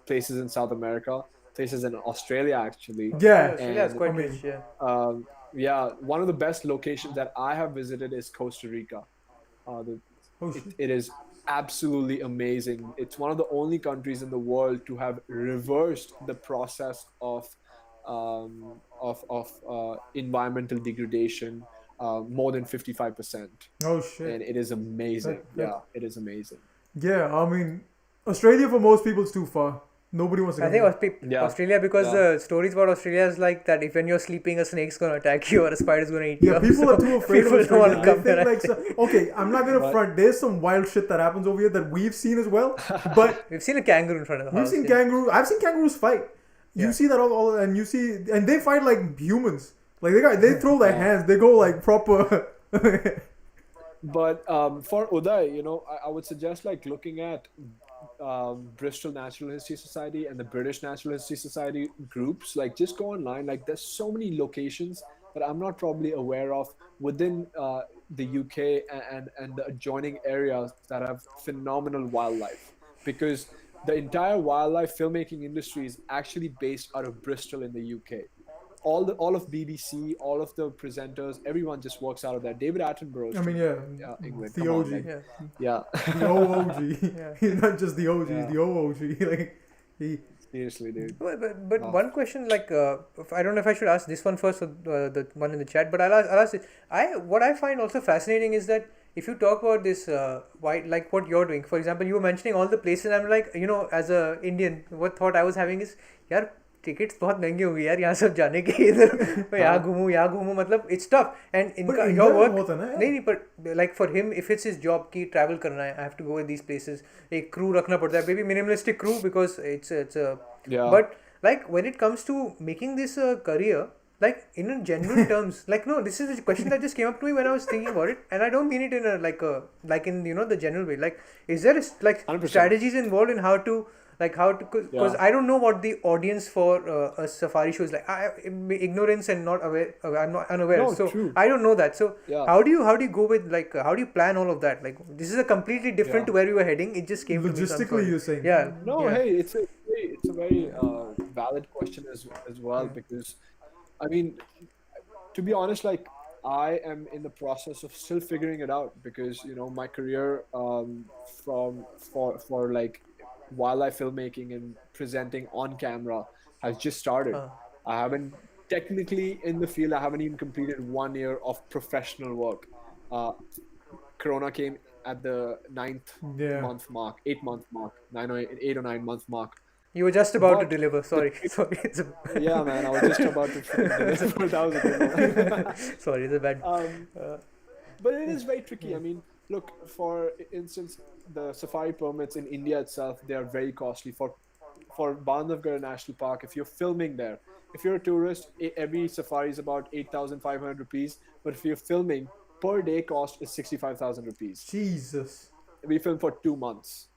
places in South America, places in Australia actually. Yeah, Australia's quite rich. Yeah. One of the best locations that I have visited is Costa Rica. It is absolutely amazing. It's one of the only countries in the world to have reversed the process of environmental degradation more than 55%. Oh shit! And it is amazing. It is amazing. Yeah, I mean, Australia for most people is too far. Nobody wants to. I think Australia, because the stories about Australia is like that. If when you're sleeping, a snake's gonna attack you or a spider's gonna eat you. Yeah, people are too afraid of People don't want to Australia. come there. Okay, I'm not gonna front. There's some wild shit that happens over here that we've seen as well. But we've seen a kangaroo in front of the house. we've seen kangaroo. I've seen kangaroos fight. You see that all, and you see, and they fight like humans. Like they throw their hands. They go like proper. But for Uday, I would suggest like looking at Bristol Natural History Society and the British Natural History Society groups. Like just go online. Like there's so many locations that I'm not probably aware of within the UK and the adjoining areas that have phenomenal wildlife, because the entire wildlife filmmaking industry is actually based out of Bristol in the UK. All of BBC, all of the presenters, everyone just works out of there. David Attenborough. I mean, England. The OG. The OOG. He's not just the OG, he's the OOG. Like he. Seriously, dude. But one question, like I don't know if I should ask this one first or the one in the chat, but I'll ask it. What I find also fascinating is that if you talk about this, like what you're doing, for example, you were mentioning all the places. I'm like, as a Indian, what thought I was having is, यार tickets बहुत महंगे होंगे यार यहाँ सब जाने के इधर यहाँ घूमूं मतलब it's tough and इनका your work नहीं but like for him if it's his job कि travel करना है I have to go in these places एक crew रखना पड़ता है maybe minimalistic crew because it's a but like when it comes to making this a career, like in a genuine terms, like no, this is a question that just came up to me when I was thinking about it, and I don't mean it in a like in the general way. Like, is there like 100%. Strategies involved in how to because I don't know what the audience for a safari show is like. Ignorance and not aware. I'm not unaware, no, so true. I don't know that. So how do you go with like how do you plan all of that? Like this is a completely different to where we were heading. It just came logistically. You're saying hey, it's a very valid question as well, because I mean, to be honest, like I am in the process of still figuring it out, because my career from for like wildlife filmmaking and presenting on camera has just started. Uh, I haven't technically in the field. I haven't even completed 1 year of professional work. Uh, Corona came at the ninth Yeah. month mark, 8 month mark, 8 or 9 month mark. you were just about to But deliver. the Sorry, sorry. yeah, man, I was just about to freaking It's deliver. That was a good one. sorry, it's a bad. um, Uh, but it is very tricky. I mean, look, for instance, the safari permits in India itself, they are very costly. For Bandhavgarh National Park, if you're filming there, if you're a tourist, every safari is about 8,500 rupees. But if you're filming, per day cost is 65,000 rupees. Jesus. We film for 2 months.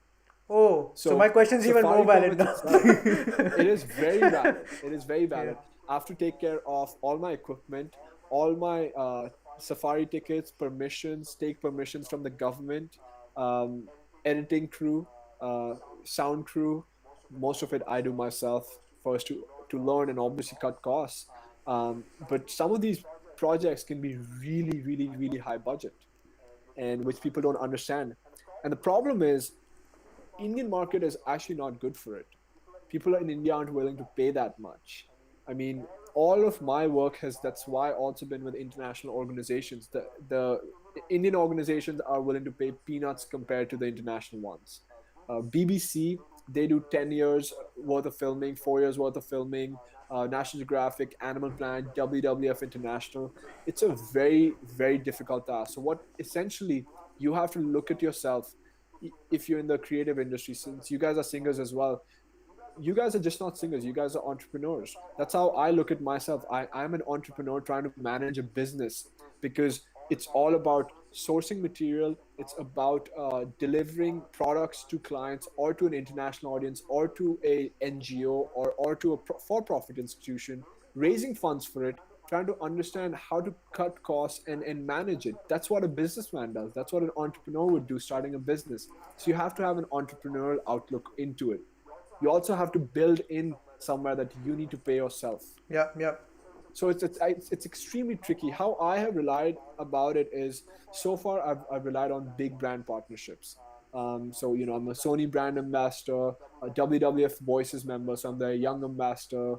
oh, so my So question's even more safari valid permits now. itself, it is very valid. It is very Yeah. valid. I have to take care of all my equipment, all my safari tickets, permissions, take permissions from the government, um, editing crew, uh, sound crew. Most of it I do myself first to learn and obviously cut costs. But some of these projects can be really, really, really high budget, and which people don't understand. And the problem is, Indian market is actually not good for it. People in India aren't willing to pay that much. I mean, all of my work has that's why I also been with international organizations. The Indian organizations are willing to pay peanuts compared to the international ones. BBC, they do 10 years worth of filming, 4 years worth of filming. National Geographic, Animal Planet, WWF International. It's a very, very difficult task. So what essentially you have to look at yourself, if you're in the creative industry, since you guys are singers as well, you guys are just not singers, you guys are entrepreneurs. That's how I look at myself. I'm an entrepreneur trying to manage a business, because it's all about sourcing material, it's about delivering products to clients or to an international audience or to a NGO or to a for-profit institution, raising funds for it, trying to understand how to cut costs and manage it. That's what a businessman does. That's what an entrepreneur would do, starting a business. So you have to have an entrepreneurial outlook into it. You also have to build in somewhere that you need to pay yourself. Yeah, yeah. So it's extremely tricky. How I have relied about it is, so far I've relied on big brand partnerships. So I'm a Sony brand ambassador, a WWF Voices member, so I'm the young ambassador.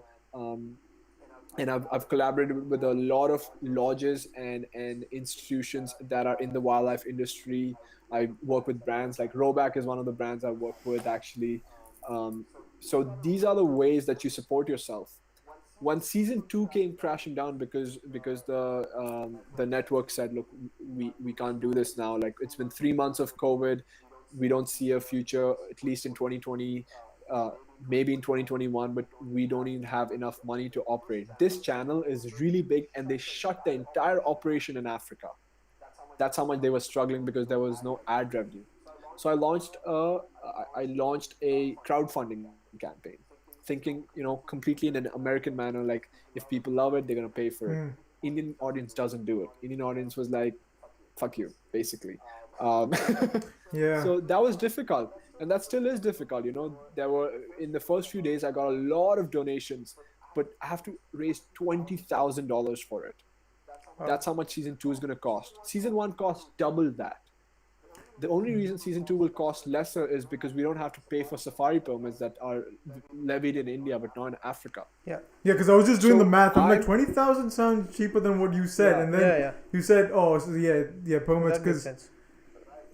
And I've collaborated with a lot of lodges and institutions that are in the wildlife industry. I work with brands like Roback is one of the brands I work with, actually. So these are the ways that you support yourself. When season 2 came crashing down, because the network said, look, we can't do this now. Like, it's been 3 months of COVID, we don't see a future, at least in 2020, maybe in 2021, but we don't even have enough money to operate. This channel is really big, and they shut the entire operation in Africa. That's how much they were struggling, because there was no ad revenue. So I launched a crowdfunding campaign, thinking, completely in an American manner, like, if people love it, they're gonna pay for it. Indian audience doesn't do it. Indian audience was like, fuck you, basically. Yeah. So that was difficult, and that still is difficult. There were, in the first few days, I got a lot of donations, but I have to raise $20,000 for it. That's how much season 2 is going to cost. Season 1 cost double that. The only reason season 2 will cost lesser is because we don't have to pay for safari permits that are levied in India but not in Africa. Yeah. Yeah, because I was just doing So the math. I'm like, 20,000 sounds cheaper than what you said, Yeah. and then Yeah. you said, oh, so yeah, permits, That makes because sense.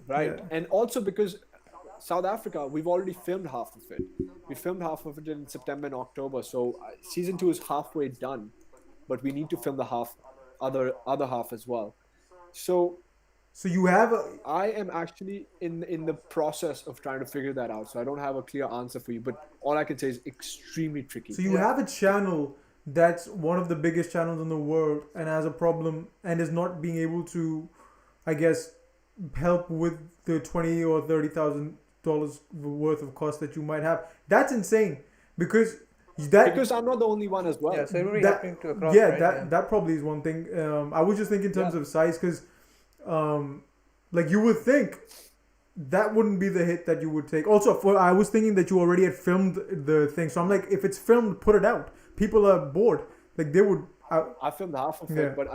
Right. Yeah. And also because South Africa, we've already filmed half of it. We filmed half of it in September and October. So season 2 is halfway done, but we need to film the other half as well. So you have I am actually in the process of trying to figure that out. So I don't have a clear answer for you, but all I can say is extremely tricky. so you have a channel that's one of the biggest channels in the world and has a problem and is not being able to, I guess, help with the $20,000 or $30,000 worth of cost that you might have. That's insane, because Because I'm not the only one as well. Yeah, so everybody that- happening to across. yeah, right? that probably is one thing. I was just thinking in terms Yeah. of size, because like, you would think that wouldn't be the hit that you would take. Also, I was thinking that you already had filmed the thing, so I'm like, if it's filmed, put it out. People are bored. Like they would. I filmed half of Yeah. it, but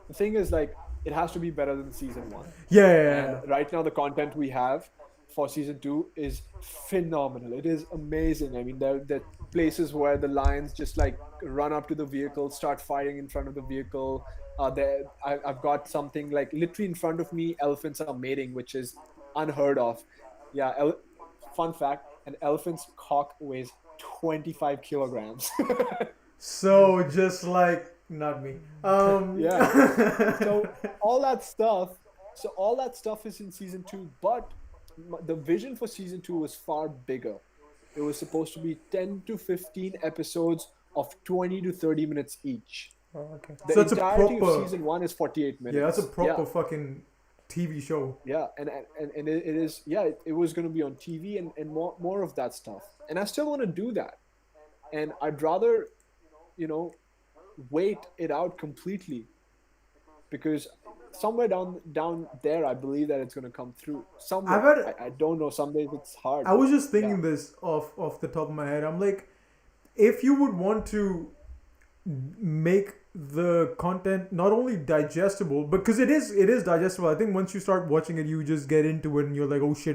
the thing is like it has to be better than season 1. Yeah. And right now the content we have for season 2 is phenomenal. It is amazing. I mean, there are places where the lions just like run up to the vehicle, start fighting in front of the vehicle. I've got something like literally in front of me, elephants are mating, which is unheard of. Yeah, fun fact, an elephant's cock weighs 25 kilograms. So just like not me. Yeah. So all that stuff is in season 2, but the vision for season 2 was far bigger. It was supposed to be 10 to 15 episodes of 20 to 30 minutes each. Oh, okay. The So it's a entirety proper- of season 1 is 48 minutes. Yeah, that's a proper fucking TV show. Yeah, and it is. Yeah, it was going to be on TV and more of that stuff. And I still want to do that. And I'd rather, wait it out completely, because somewhere down there, I believe that it's going to come through. Somewhere, I don't know. Some days it's hard. I was just thinking this off the top of my head. I'm like, if you would want to make the content not only digestible, because it is digestible. I think once you start watching it, you just get into it and you're like, oh shit,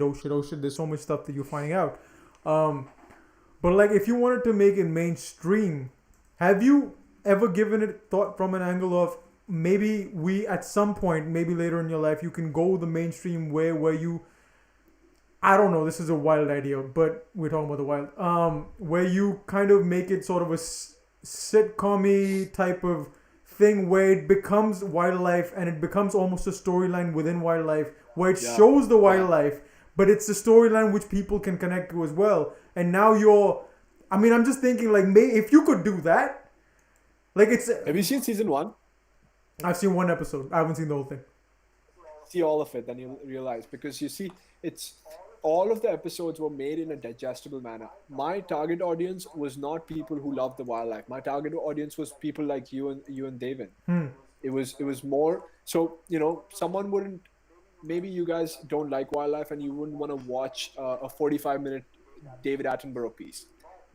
there's so much stuff that you're finding out. But like, if you wanted to make it mainstream, have you ever given it thought from an angle of maybe we at some point, maybe later in your life, you can go the mainstream way where you, I don't know, this is a wild idea, but we're talking about the wild, where you kind of make it sort of a sitcom-y type of thing where it becomes wildlife and it becomes almost a storyline within wildlife where it shows the wildlife, but it's a storyline which people can connect to as well. And now I'm just thinking like, if you could do that, like it's. Have you seen season 1? I've seen one episode. I haven't seen the whole thing. See all of it, then you'll realize, because you see, it's all of the episodes were made in a digestible manner. My target audience was not people who love the wildlife. My target audience was people like you and Devin. It was more so, someone wouldn't, maybe you guys don't like wildlife and you wouldn't want to watch a 45-minute David Attenborough piece,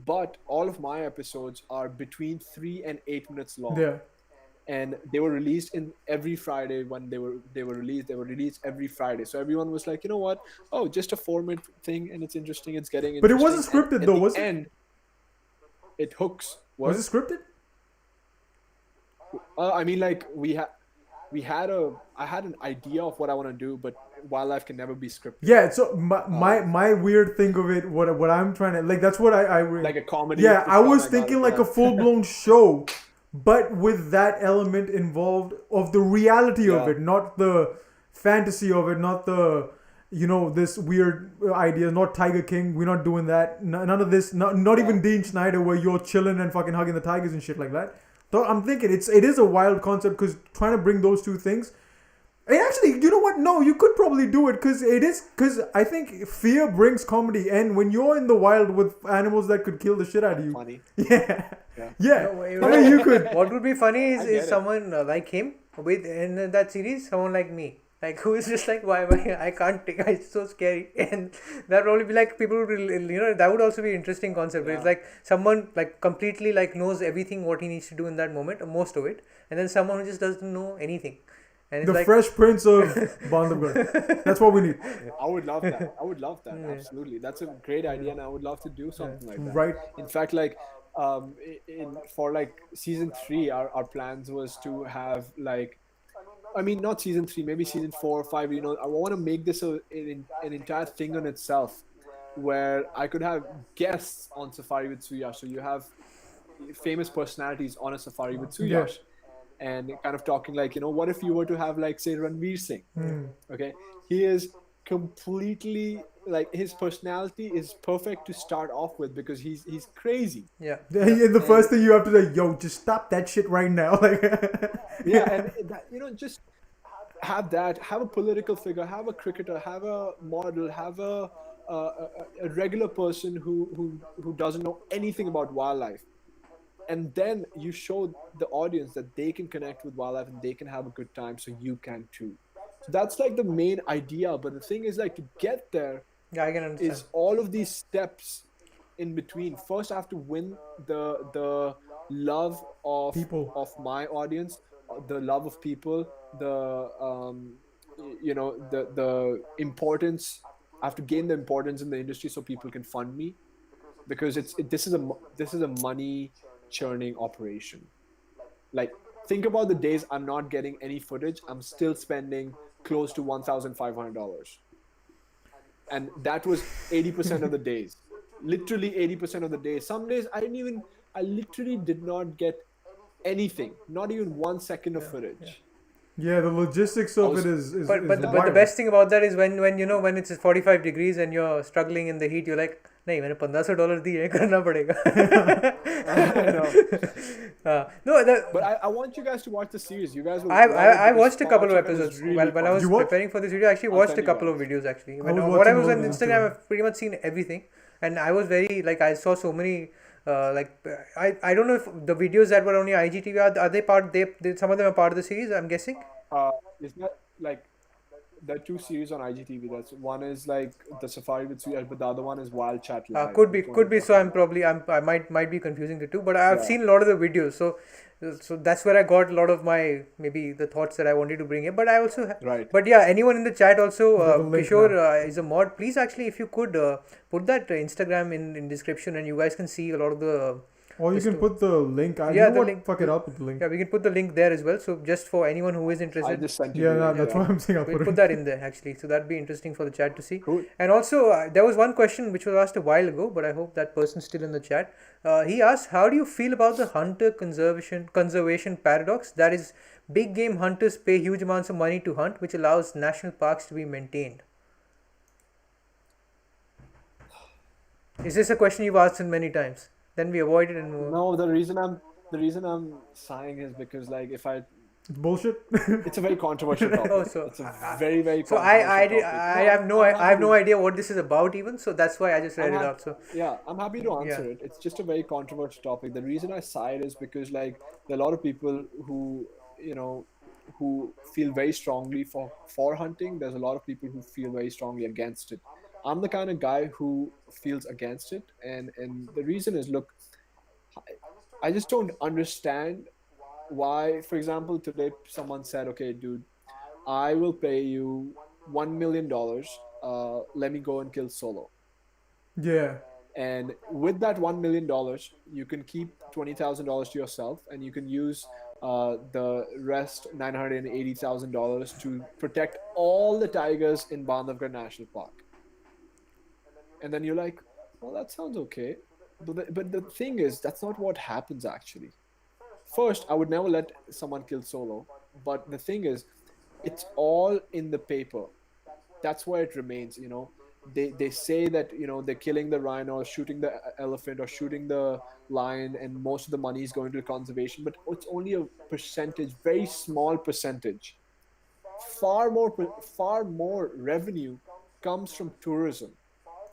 but all of my episodes are between 3 and 8 minutes long. Yeah. And they were released in every Friday. When they were released every Friday. So everyone was like, you know what? Oh, just a 4-minute thing, and it's interesting. It's getting interesting. But it wasn't scripted though, was it? And it hooks. Was it scripted? I mean, like I had an idea of what I want to do, but wildlife can never be scripted. Yeah. So my weird thing of it, what I'm trying to like, that's what I like a comedy. Yeah, I was thinking like a full blown show. But with that element involved of the reality of it, not the fantasy of it, not the, this weird idea, not Tiger King. We're not doing that. None of this. Not even Dean Schneider, where you're chilling and fucking hugging the tigers and shit like that. So I'm thinking it is a wild concept, because trying to bring those two things. And actually, you know what? No, you could probably do it, because I think fear brings comedy, and when you're in the wild with animals that could kill the shit out of you. Funny. Yeah. No, I mean, you could. What would be funny is it. someone like him in that series, someone like me, like who is just like, why I can't take it's so scary, and that would probably be like people would that would also be an interesting concept. Where it's like someone like completely like knows everything what he needs to do in that moment, most of it, and then someone who just doesn't know anything. And it's The like, Fresh Prince of Bandhavgarh. That's what we need. I would love that. Absolutely. That's a great idea, and I would love to do something like that. Right. In fact, like for like season 3, our plans was to have like, I mean, not season 3, maybe season 4 or 5. I want to make this an entire thing on itself, where I could have guests on Safari with Suyash. So you have famous personalities on a Safari with Suyash. Yeah. And kind of talking like, what if you were to have like, say, Ranveer Singh? Okay, he is completely like, his personality is perfect to start off with, because he's crazy. yeah. The first thing you have to say, yo, just stop that shit right now. Like, Yeah, and that, just have a political figure, have a cricketer, have a model, have a regular person who doesn't know anything about wildlife. And then you show the audience that they can connect with wildlife and they can have a good time, so you can too. So that's like the main idea. But the thing is, like, to get there Yeah, I can understand. is all of these steps in between. First, I have to win the love of People. my audience, the love of people, the the importance. I have to gain the importance in the industry so people can fund me, because this is a money churning operation. Like, think about the days I'm not getting any footage, I'm still spending close to $1,500, and that was 80% of the days. Literally 80% of the days. Some days I literally did not get anything, not even 1 second of footage. Yeah, the logistics of it is But the wild. best thing about that is when you know, when it's 45 degrees and you're struggling in the heat, you're like, नहीं मैंने $1,500 दिए, करना पड़ेगा. No, But I want you guys to watch the series. You guys will. I watched a couple of Part of it is episodes really while I fun. was You watched? preparing for this video. I actually I'll watched tell a you couple guys. of videos actually. I was When I watching was all on the Instagram, Instagram. I've pretty much seen everything, and I was very like, I saw so many. I don't know if the videos that were on your IGTV are they part, they some of them are part of the series, I'm guessing. Is that like, there are two series on IGTV. That's one is like the Safari with Suyash, but the other one is Wild Chat Live. Could be, Which one could are be. you So I'm talking probably I might be confusing the two, but I've Yeah. seen a lot of the videos. So that's where I got a lot of my, maybe the thoughts that I wanted to bring in. But I also about? Right. but yeah, anyone in the chat also, got the link Kishore now. is a mod. Please actually, if you could put that Instagram in description, and you guys can see a lot of the. Or you Just can to- put the link. Yeah, You know the what? link. Fuck it, I'll put the link. Yeah, we can put the link there as well. So just for anyone who is I interested, just sent you. Yeah, the no, link, that's yeah. why I'm saying I'll we'll put put it. that in there actually. So that'd be interesting for the chat to see. Cool. And also, there was one question which was asked a while ago, but I hope that person's still in the chat. He asked, "How do you feel about the hunter conservation paradox? That is, big game hunters pay huge amounts of money to hunt, which allows national parks to be maintained." Is this a question you've asked many times? Then we avoid it and move on. No, the reason I'm sighing is because, like, It's bullshit. it's a very controversial topic. Oh, so It's a very, very so controversial I topic. I have no I'm I have no happy idea what this is about even. So that's why I just read I'm it hap- out. So Yeah, I'm happy to answer it. It's just a very controversial topic. The reason I sighed is because, like, there are a lot of people who, who feel very strongly for hunting. There's a lot of people who feel very strongly against it. I'm the kind of guy who feels against it, and the reason is, look, I just don't understand why. For example, today someone said, "Okay, dude, I will pay you $1 million. Let me go and kill Solo." Yeah. And with that $1 million, you can keep $20,000 to yourself, and you can use the rest $980,000 to protect all the tigers in Bandhavgarh National Park. And then you're like, well, that sounds okay. But the thing is, that's not what happens actually. First, I would never let someone kill Solo. But the thing is, it's all in the paper. That's where it remains, They say that, they're killing the rhino, or shooting the elephant, or shooting the lion, and most of the money is going to conservation. But it's only a percentage, very small percentage. Far more revenue comes from tourism.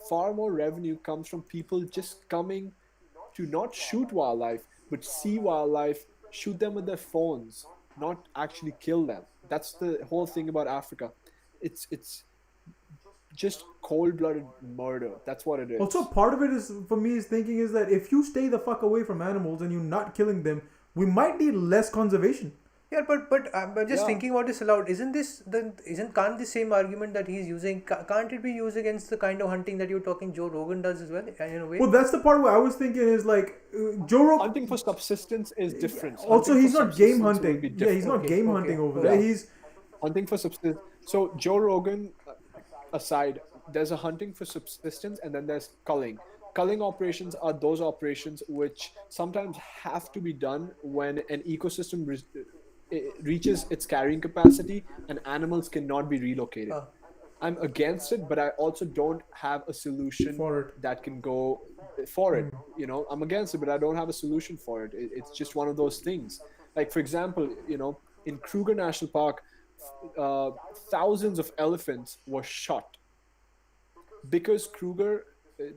Far more revenue comes from people just coming to not shoot wildlife, but see wildlife, shoot them with their phones, not actually kill them. That's the whole thing about Africa. It's just cold-blooded murder. That's what it is. Also, part of it is, for me, is thinking is that if you stay the fuck away from animals and you're not killing them, we might need less conservation. yeah, but I'm just Yeah. thinking about this aloud. Can't the same argument that he's using, can't it be used against the kind of hunting that you're talking Joe Rogan does as well, in a way? Well, that's the part where I was thinking is like Joe Rogan. Hunting for subsistence is different. Also, Hunting he's for not game subsistence will hunting. be Yeah, he's different. not game Okay, hunting over okay. there. Yeah. He's Hunting for subsistence. So Joe Rogan aside, there's a hunting for subsistence, and then there's culling. Culling operations are those operations which sometimes have to be done when an ecosystem reaches its carrying capacity and animals cannot be relocated. I'm against it, but I also don't have a solution For it. that can go for it. I'm against it, but I don't have a solution for it. It's just one of those things. Like, for example, in Kruger National Park, thousands of elephants were shot because Kruger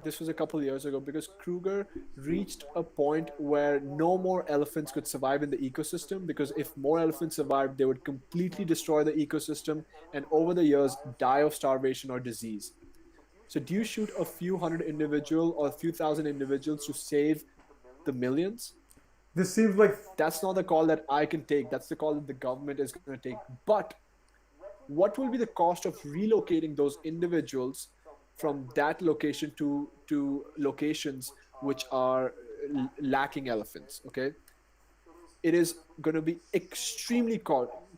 this was a couple of years ago, because Kruger reached a point where no more elephants could survive in the ecosystem, because if more elephants survived, they would completely destroy the ecosystem and over the years die of starvation or disease. So do you shoot a few hundred individual or a few thousand individuals to save the millions? This seems like That's not the call that I can take. That's the call that the government is going to take. But what will be the cost of relocating those individuals from that location to locations which are lacking elephants? Okay, it is going to be extremely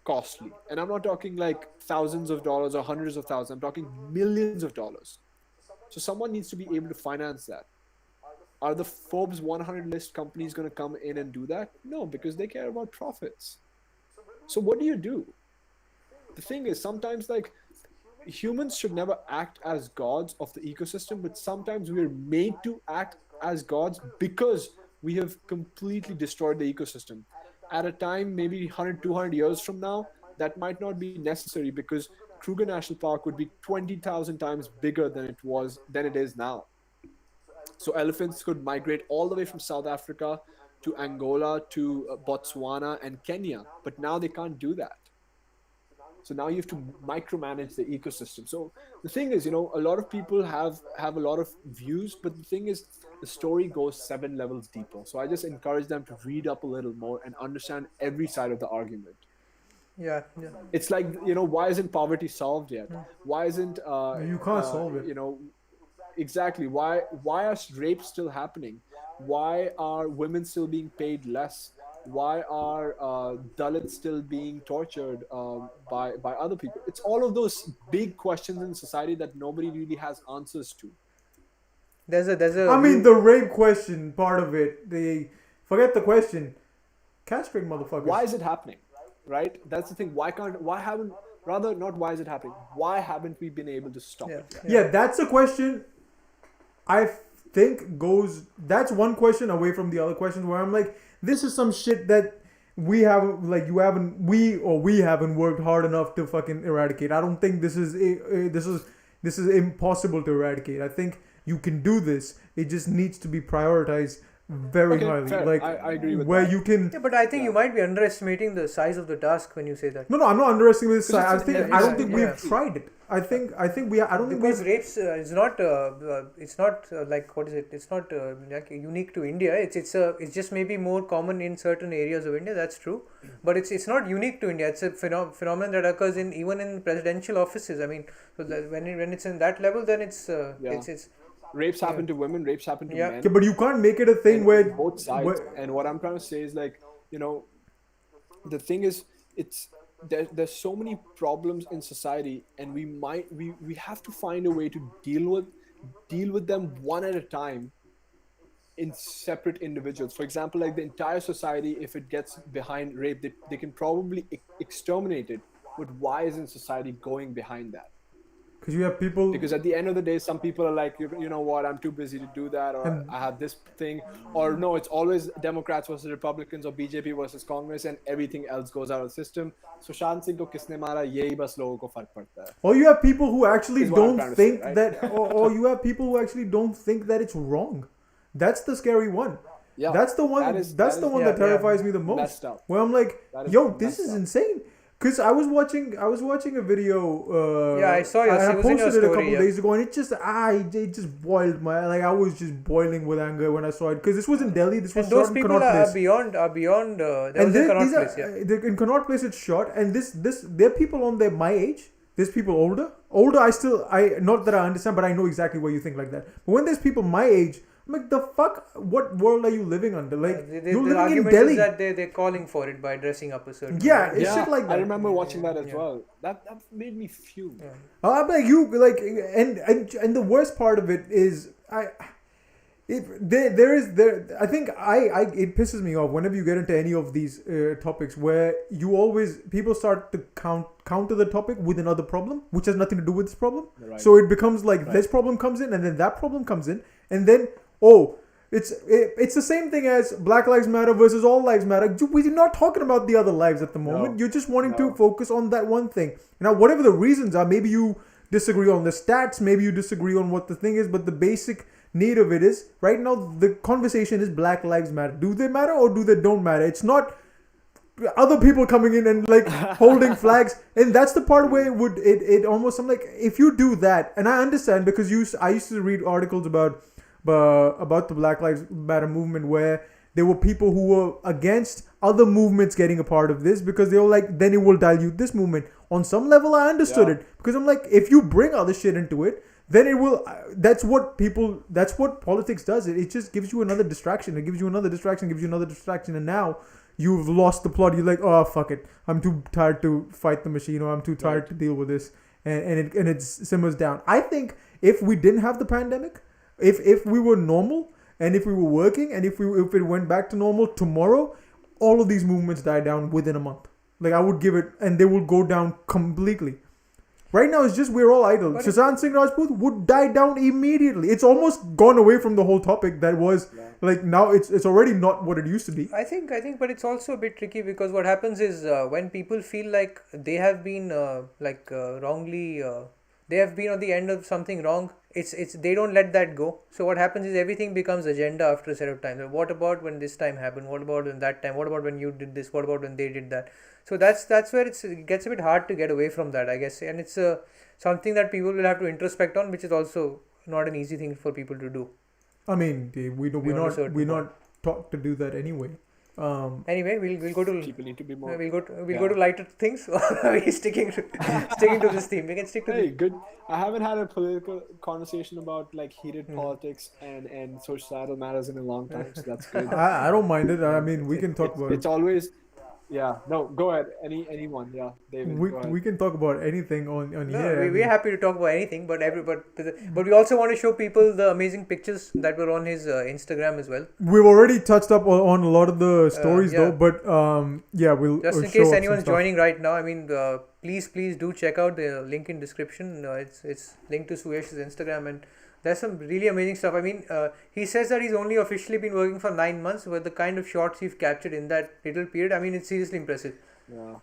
costly, and I'm not talking like thousands of dollars or hundreds of thousands. I'm talking millions of dollars. So someone needs to be able to finance that. Are the Forbes 100 list companies going to come in and do that? No, because they care about profits. So what do? The thing is, sometimes like humans should never act as gods of the ecosystem, but sometimes we're made to act as gods because we have completely destroyed the ecosystem. At a time, maybe 100, 200 years from now, that might not be necessary, because Kruger National Park would be 20,000 times bigger than it is now. So elephants could migrate all the way from South Africa to Angola to Botswana and Kenya, but now they can't do that. So now you have to micromanage the ecosystem. So the thing is, a lot of people have a lot of views, but the thing is, the story goes 7 levels deeper. So I just encourage them to read up a little more and understand every side of the argument. Yeah. It's like, why isn't poverty solved yet? Why isn't you can't solve it. Exactly. Why are rapes still happening? Why are women still being paid less? Why are Dalits still being tortured by other people? It's all of those big questions in society that nobody really has answers to. There's a. I mean, the rape question part of it. They forget the question. Castrate motherfuckers. Why is it happening? Right? That's the thing. Why is it happening? Why haven't we been able to stop it? Yeah, that's a question. I think that's one question away from the other questions where I'm like, this is some shit that we haven't worked hard enough to fucking eradicate. I don't think this is impossible to eradicate. I think you can do this. It just needs to be prioritized very highly. Fair. Like, I agree with where that. you can. Yeah, but I think you might be underestimating the size of the task when you say that. No, I'm not underestimating the size. I don't think yeah. we've tried it. I think we. I don't think because rapes is not like, what is it? It's not like unique to India. It's just maybe more common in certain areas of India. That's true, but it's not unique to India. It's a phenomenon that occurs even in presidential offices. I mean, so when it's in that level, then it's. Rapes happen to women. Rapes happen to men. Yeah, but you can't make it a thing where both sides. And what I'm trying to say is, like, the thing is, there's so many problems in society, and we have to find a way to deal with them one at a time in separate individuals. For example, like the entire society, if it gets behind rape, they can probably exterminate it. But why isn't society going behind that? Because you have people. Because at the end of the day, some people are like, you know what, I'm too busy to do that, or I have this thing, or no, it's always Democrats versus Republicans or BJP versus Congress, and everything else goes out of the system. Sushant Singh ko kisne mara, yehi bas logo ko fark padta hai. Or you have people who actually don't think say, right? that, or you have people who actually don't think that it's wrong. That's the scary one. Yeah, that's the one. That's the one that terrifies me the most. Where I'm like, yo, this is insane. Because I was watching a video. I saw your. I posted it a couple days days ago, and it just boiled I was just boiling with anger when I saw it. Because this was in Delhi. This was shot in Connaught Place. Are beyond. And in Connaught Place, in Connaught Place, it's shot, and there are people on there my age. There's people older. Not that I understand, but I know exactly why you think like that. But when there's people my age, I'm like, the fuck? What world are you living under? Like, you're living in Delhi. Is that they're calling for it by dressing up a certain way. It's shit like that. I remember watching that as well. That made me fume. Yeah. I'm like, and the worst part of it is, it pisses me off whenever you get into any of these topics where people start to counter the topic with another problem, which has nothing to do with this problem. Right. So it becomes like this problem comes in, and then that problem comes in, and then it's the same thing as Black Lives Matter versus All Lives Matter. We're not talking about the other lives at the moment. No. You're just wanting to focus on that one thing. Now, whatever the reasons are, maybe you disagree on the stats, maybe you disagree on what the thing is, but the basic need of it is right now the conversation is Black Lives Matter. Do they matter or do they don't matter? It's not other people coming in and like holding flags, and that's the part where it almost, I'm like, if you do that, and I understand because I used to read articles about the Black Lives Matter movement where there were people who were against other movements getting a part of this because they were like, then it will dilute this movement. On some level I understood it, because I'm like, if you bring other shit into it, then it will, that's what politics does. It just gives you another distraction. It gives you another distraction, and now you've lost the plot. You're like, oh fuck it, I'm too tired to fight the machine, or I'm too tired to deal with this, and it simmers down. I think if we didn't have the pandemic, if we were normal, and if we were working, and if it went back to normal tomorrow, all of these movements die down within a month. Like, I would give it, and they will go down completely. Right now, it's just we're all idle. Sushant Singh Rajput would die down immediately. It's almost gone away from the whole topic that was like, now it's already not what it used to be. I think, but it's also a bit tricky because what happens is when people feel like they have been wrongly, they have been on the end of something wrong. It's they don't let that go. So what happens is everything becomes agenda after a set of time. What about when this time happened? What about when that time? What about when you did this? What about when they did that? So that's where it gets a bit hard to get away from that, I guess. And it's something that people will have to introspect on, which is also not an easy thing for people to do. I mean, we're not taught to do that anyway. Anyway, we'll go to people need to be more. We'll go to lighter things. Or are we sticking to this theme? We can stick to. Hey, good. I haven't had a political conversation about like heated politics and societal matters in a long time, so that's good. I don't mind it. I mean, we can talk about it. It's always. Yeah, no, go ahead. Anyone, yeah, David. We can talk about anything on here. We're happy to talk about anything, but we also want to show people the amazing pictures that were on his Instagram as well. We've already touched up on a lot of the stories though, but we'll just in case anyone's joining right now. I mean, please do check out the link in description. It's linked to Suyash's Instagram, and there's some really amazing stuff. I mean, he says that he's only officially been working for 9 months, but the kind of shots he's captured in that little period, I mean, it's seriously impressive. Yeah.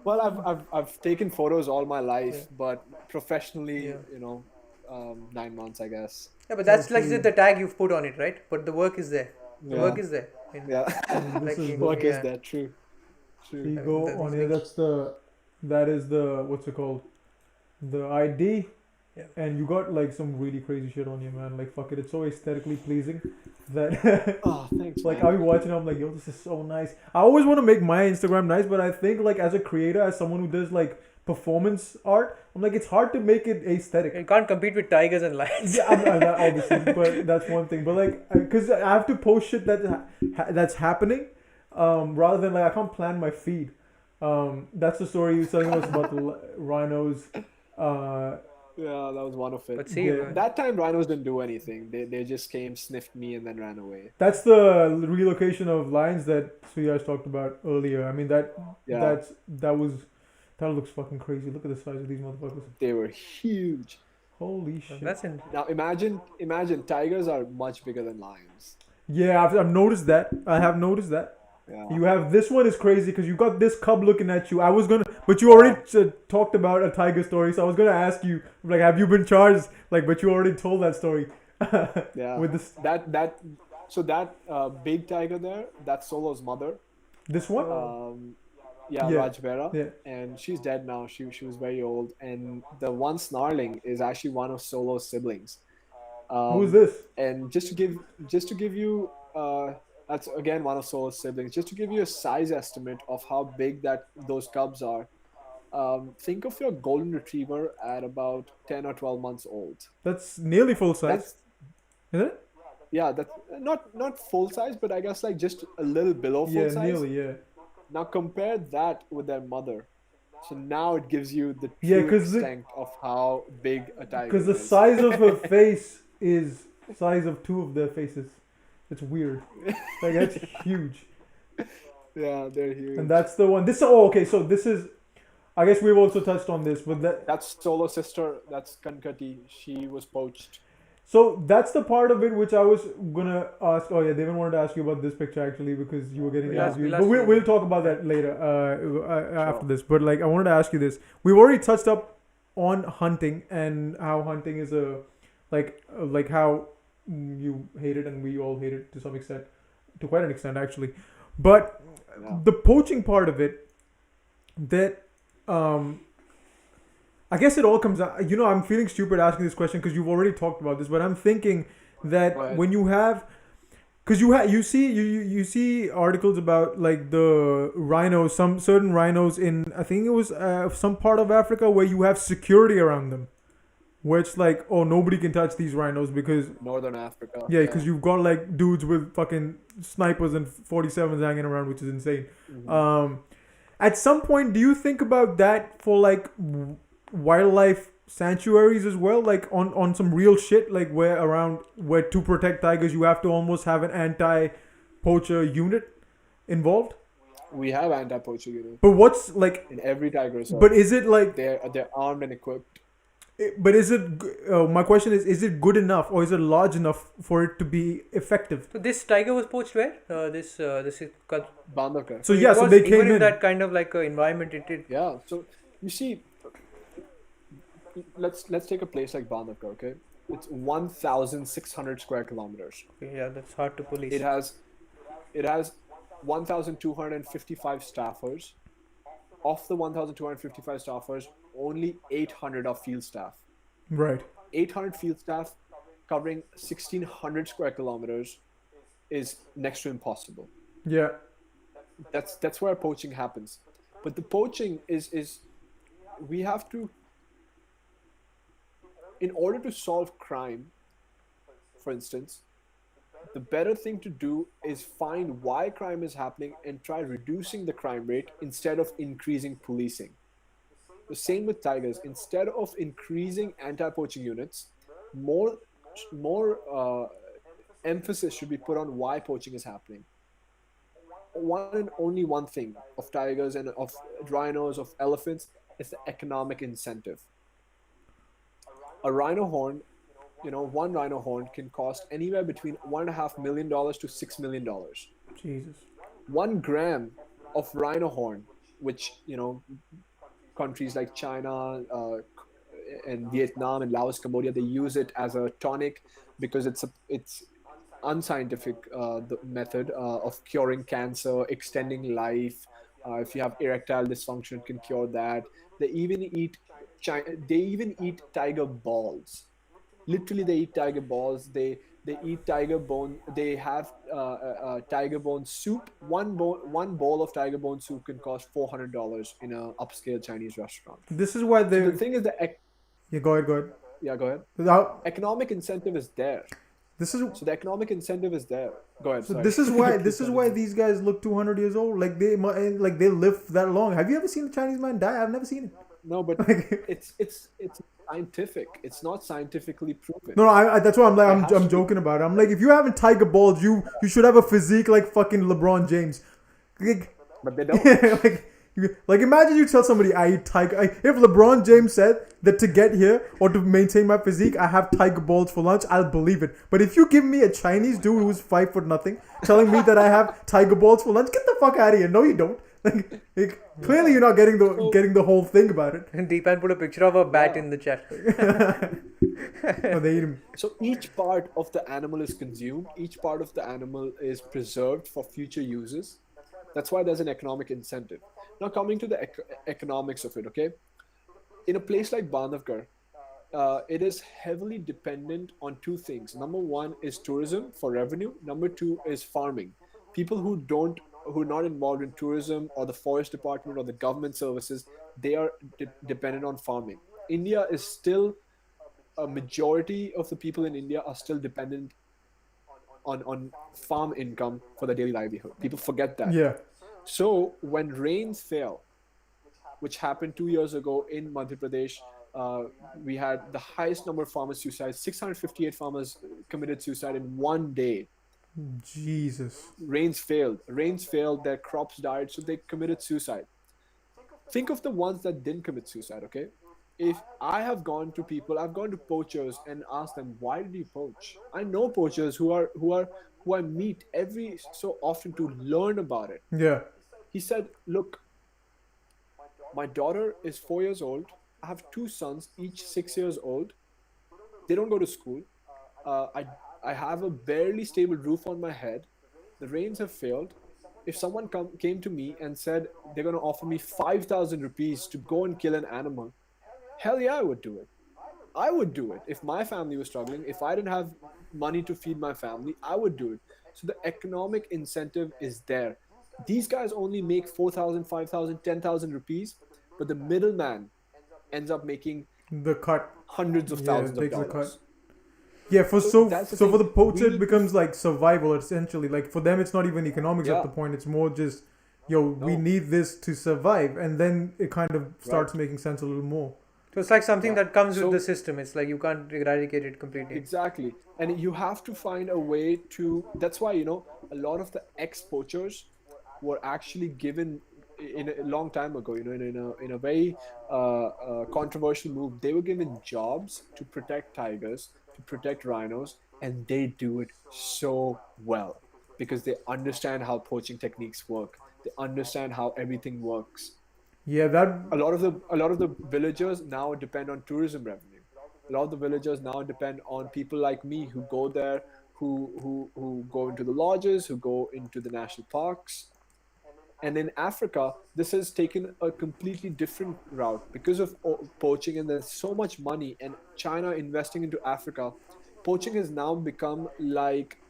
Well, I've taken photos all my life, but professionally, 9 months, I guess. Yeah, but that's like the tag you've put on it, right? But the work is there. The work is there. Work is there. True. We go on here. That is the what's it called? The ID. Yeah. And you got like some really crazy shit on you, man. Like, fuck it, it's so aesthetically pleasing that oh, thanks. Like, I'll be watching it, I'm like, yo, this is so nice. I always want to make my Instagram nice, but I think like as a creator, as someone who does like performance art, I'm like, it's hard to make it aesthetic. You can't compete with tigers and lions. Yeah, obviously, but that's one thing. But like, because I have to post shit that's happening, rather than like I can't plan my feed. That's the story you were telling us about the rhinos. Yeah, that was one of it. But see, that time rhinos didn't do anything. They just came, sniffed me, and then ran away. That's the relocation of lions that Suyash talked about earlier. I mean that looks fucking crazy. Look at the size of these motherfuckers. They were huge. Holy shit. Now imagine tigers are much bigger than lions. Yeah, I've noticed that. I have noticed that. Yeah. You have this one is crazy because you got this cub looking at you. But you already talked about a tiger story, so I was gonna ask you, like, have you been charged? Like, but you already told that story. Yeah. With this that big tiger there, that's Solo's mother. This one? Rajbera. Yeah. And she's dead now. She was very old. And the one snarling is actually one of Solo's siblings. Who's this? And just to give you that's again one of Solo's siblings. Just to give you a size estimate of how big those cubs are, think of your golden retriever at about 10 or 12 months old. That's nearly full size. Is it? Yeah, that's not full size, but I guess like just a little below full size. Yeah, nearly, yeah. Now compare that with their mother. So now it gives you the true extent of how big a tiger is. Because the size of her face is size of two of their faces. It's weird. Like, that's huge. Yeah, they're huge. And that's the one. So this is, I guess we've also touched on this, but that's Solo's sister. That's Kankati. She was poached. So that's the part of it which I was gonna ask. Oh yeah, Devin wanted to ask you about this picture actually because you were getting asked. But we'll talk about that later after this. But like, I wanted to ask you this. We've already touched up on hunting and how hunting is a like how you hate it and we all hate it to some extent, to quite an extent actually. But Yeah. the poaching part of it, that I guess it all comes out. I'm feeling stupid asking this question because you've already talked about this, but I'm thinking that Right. when you have, because you see articles about like the rhinos, some certain rhinos in, I think it was some part of Africa where you have security around them, where it's like, oh, nobody can touch these rhinos because Northern Africa. yeah, because you've got like dudes with fucking snipers and 47s hanging around, which is insane. Mhm. At some point, do you think about that for like wildlife sanctuaries as well, like on some real shit, like where to protect tigers you have to almost have an anti-poacher unit involved? We have anti-poacher units But what's like? in every tiger reserve. But is it like? They're armed and equipped. But is it? My question is it good enough or is it large enough for it to be effective? So this tiger was poached where? This is Bandhavgarh. So it yeah, so was they even came in. that kind of like environment. It Yeah. So you see, let's take a place like Bandhavgarh. Okay, it's 1,600 square kilometers. okay, yeah, that's hard to police. It has 1,255 staffers. Of the 1,255 staffers, only 800 are field staff. Right. 800 field staff covering 1,600 square kilometers is next to impossible. Yeah. That's where poaching happens. But the poaching is we have to, in order to solve crime, for instance, the better thing to do is find why crime is happening and try reducing the crime rate instead of increasing policing. The same with tigers. Instead of increasing anti-poaching units, more emphasis should be put on why poaching is happening. One and only one thing of tigers and of rhinos, of elephants, is the economic incentive. A rhino horn, one rhino horn can cost anywhere between $1.5 million to $6 million. Jesus. 1 gram of rhino horn, which countries like China and Vietnam and Laos, Cambodia, they use it as a tonic because it's unscientific the method of curing cancer, extending life. If you have erectile dysfunction, it can cure that. They even eat tiger balls. Literally, they eat tiger balls. They eat tiger bone. They have tiger bone soup. One bowl of tiger bone soup can cost $400 in an upscale Chinese restaurant. This is why So they. the thing is Yeah, go ahead. yeah, go ahead. Without Economic incentive is there. this is So the economic incentive is there. Go ahead. so Sorry. this is why these guys look 200 years old. Like they live that long. Have you ever seen a Chinese man die? I've never seen it. No, but Like, it's scientific. It's not scientifically proven. no, I that's why I'm like There has I'm to be. joking about it. I'm like, if you haven't tiger balls, you should have a physique like fucking LeBron James. Like, But they don't. like imagine you tell somebody I eat tiger. If LeBron James said that to get here or to maintain my physique, I have tiger balls for lunch, I'll believe it. But if you give me a Chinese dude who's 5'0" telling me that I have tiger balls for lunch, get the fuck out of here. No, you don't. Like, clearly you're not getting the whole thing about it. And Deepan put a picture of a bat in the chat. Oh, they eat him. So each part of the animal is consumed. Each part of the animal is preserved for future uses. That's why there's an economic incentive. Now coming to the economics of it, okay? In a place like Bandhavgarh, it is heavily dependent on two things. Number one is tourism for revenue. Number two is farming. People who are not involved in tourism or the forest department or the government services, they are dependent on farming. India is still, a majority of the people in India are still dependent on farm income for their daily livelihood. People forget that. Yeah. So when rains fail, which happened 2 years ago in Madhya Pradesh, we had the highest number of farmer suicides. 658 farmers committed suicide in one day. Jesus. Rains failed, their crops died, so they committed suicide. Think of the ones that didn't commit suicide, okay? If I've gone to poachers and asked them, why did you poach? I know poachers who I meet every so often to learn about it. Yeah. He said, look, my daughter is 4 years old. I have two sons, each 6 years old. They don't go to school. I have a barely stable roof on my head. The rains have failed. If someone came to me and said they're going to offer me 5,000 rupees to go and kill an animal, hell yeah, I would do it. I would do it. If my family was struggling, if I didn't have money to feed my family, I would do it. So the economic incentive is there. These guys only make 4,000, 5,000, 10,000 rupees, but the middleman ends up making The cut. hundreds of Yeah, thousands of takes the dollars. cut. Yeah, That's the so thing. for the poacher, We it becomes like survival essentially. Like for them, it's not even economics at Yeah. the point. It's more just, yo, we No. need this to survive, and then it kind of starts Right. making sense a little more. So it's like something Yeah. that comes So- with the system. It's like you can't eradicate it completely. Exactly. And you have to find a way to. That's why, a lot of the ex poachers were actually given in a long time ago, in a very controversial move. They were given jobs to protect tigers, to protect rhinos, and they do it so well because they understand how poaching techniques work. They understand how everything works. Yeah, that A lot of the villagers now depend on tourism revenue. A lot of the villagers now depend on people like me who go there, who go into the lodges, who go into the national parks. And in Africa, this has taken a completely different route because of poaching, and there's so much money and China investing into Africa. Poaching has now become like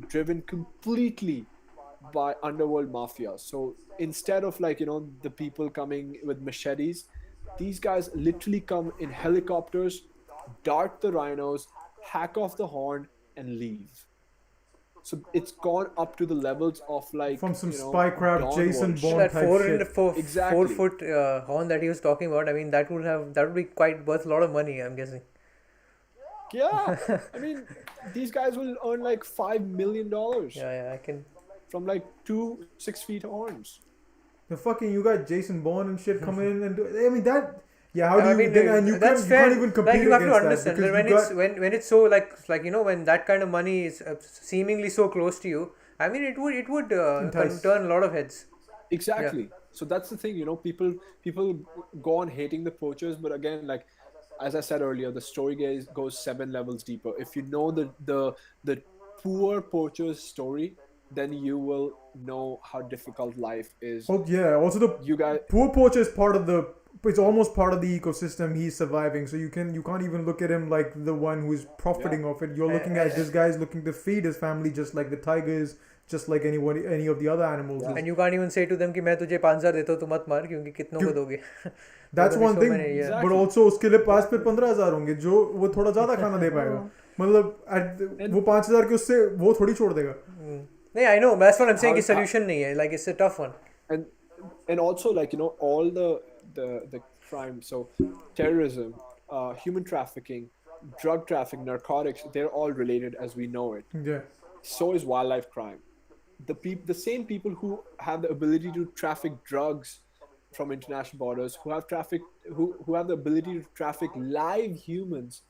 driven completely by underworld mafia. So instead of the people coming with machetes, these guys literally come in helicopters, dart the rhinos, hack off the horn, and leave. So it's gone up to the levels of from some spycraft Jason Dawn Bourne That type four shit. and four Exactly. 4 foot horn that he was talking about. I mean, that would be quite worth a lot of money, I'm guessing. Yeah, I mean, these guys will earn like $5 million Yeah, I can. from like 2 6 feet horns. The fucking you got Jason Bourne and shit coming in and do. I mean that. Yeah, how do I you? mean, And you that's can't fair. even compete Like you have to against that understand because that when you it's got. when it's so like when that kind of money is seemingly so close to you. I mean, it would Entice. turn a lot of heads. Exactly. So that's the thing, people go on hating the poachers, but again, like as I said earlier, the story goes 7 levels deeper. If you know the poor poacher's story, then you will know how difficult life is. Oh yeah. Also, the You guys, poor poacher is part of the. It's almost part of the ecosystem he's surviving. So you can't even look at him like the one who's profiting off it. You're looking at this guy's looking to feed his family just like the tigers, just like any of the other animals. Yeah. And you can't even say to them कि मैं तुझे 5,000 देता हूँ तू मत मार क्योंकि कितनों को दोगे. That's There'll be one so thing. many, yeah. Exactly. But also उसके लिए पास फिर 15,000 होंगे जो वो थोड़ा ज्यादा खाना दे पाएगा. मतलब वो 5,000 के उससे वो थोड़ी छोड़ देगा. Yeah, I know. That's what I'm saying. How- कि solution नहीं है. Like it's a tough one. and also like all the crime, so terrorism, human trafficking, drug trafficking, narcotics, they're all related as we know it. Yeah. So is wildlife crime. The same people who have the ability to traffic drugs from international borders, who have the ability to traffic live humans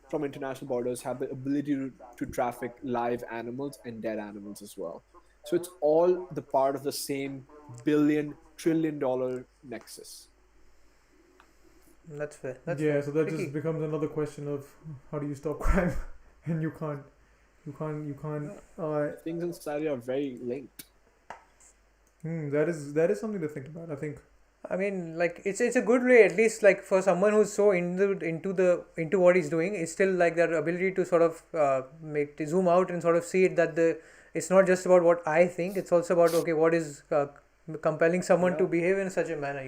from international borders, have the ability to traffic live animals and dead animals as well. So it's all the part of the same billion-trillion-dollar nexus. That's fair. That's Yeah. fair. So that Tricky. just becomes another question of how do you stop crime, and you can't. Things in society are very linked. That is something to think about. I think. I mean, like it's a good way, at least like for someone who's so into what he's doing. It's still like that ability to sort of to zoom out and sort of see it that it's not just about what I think. It's also about what is compelling someone to behave in such a manner.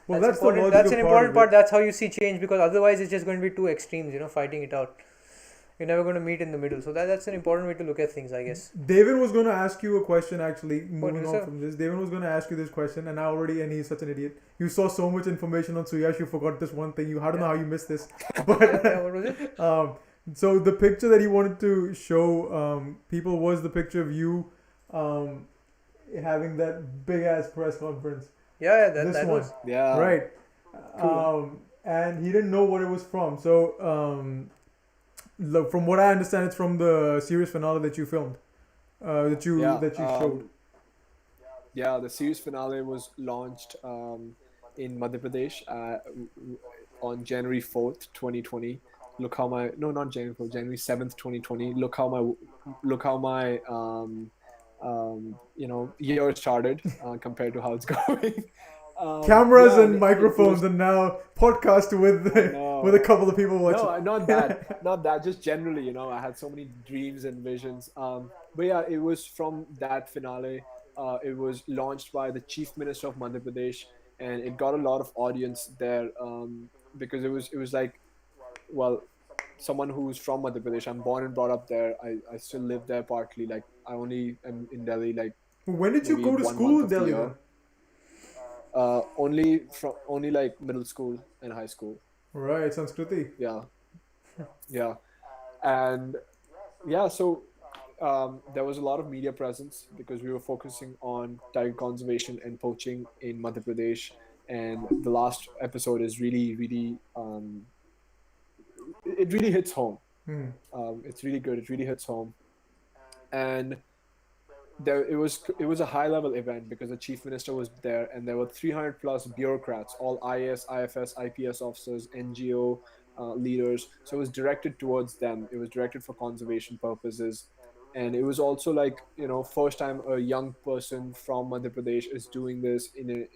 Well, that's that's the important. logical That's an part important of part. it. That's how you see change, because otherwise it's just going to be two extremes. Fighting it out. You're never going to meet in the middle. So that's an important way to look at things, I guess. David was going to ask you a question actually. Moving is on that? from this, David was going to ask you this question, and and he's such an idiot. You saw so much information on Suyash, you forgot this one thing. I don't know how you missed this, but Yeah, what was it? so the picture that he wanted to show people was the picture of you having that big ass press conference. Yeah, This that one. was. Yeah. Right. Cool. And he didn't know what it was from. So, look, from what I understand, it's from the series finale that you filmed, that you showed. Yeah, the series finale was launched in Madhya Pradesh on January 4th, 2020. look how my no, not January 4th, January 7th, 2020. Look how my year started compared to how it's going. Cameras Yeah, and it microphones, was. and now podcast with with a No, couple of people watching. no, not that. Not that. Just generally, I had so many dreams and visions. But yeah, it was from that finale. It was launched by the Chief Minister of Madhya Pradesh, and it got a lot of audience there because it was like, well, someone who's from Madhya Pradesh. I'm born and brought up there. I still live there partly. Like I only am in Delhi like When did you maybe go to one school month in of the Delhi year. then? Only like middle school and high school. Right, Sanskriti. Yeah, yeah, and yeah. So there was a lot of media presence because we were focusing on tiger conservation and poaching in Madhya Pradesh. And the last episode is really, really, it really hits home. Hmm. It's really good. It really hits home. And it was a high level event because the chief minister was there, and there were 300 plus bureaucrats, all IAS, IFS, IPS officers, NGO leaders. So it was directed towards them. It was directed for conservation purposes, and it was also like first time a young person from Madhya Pradesh is doing this in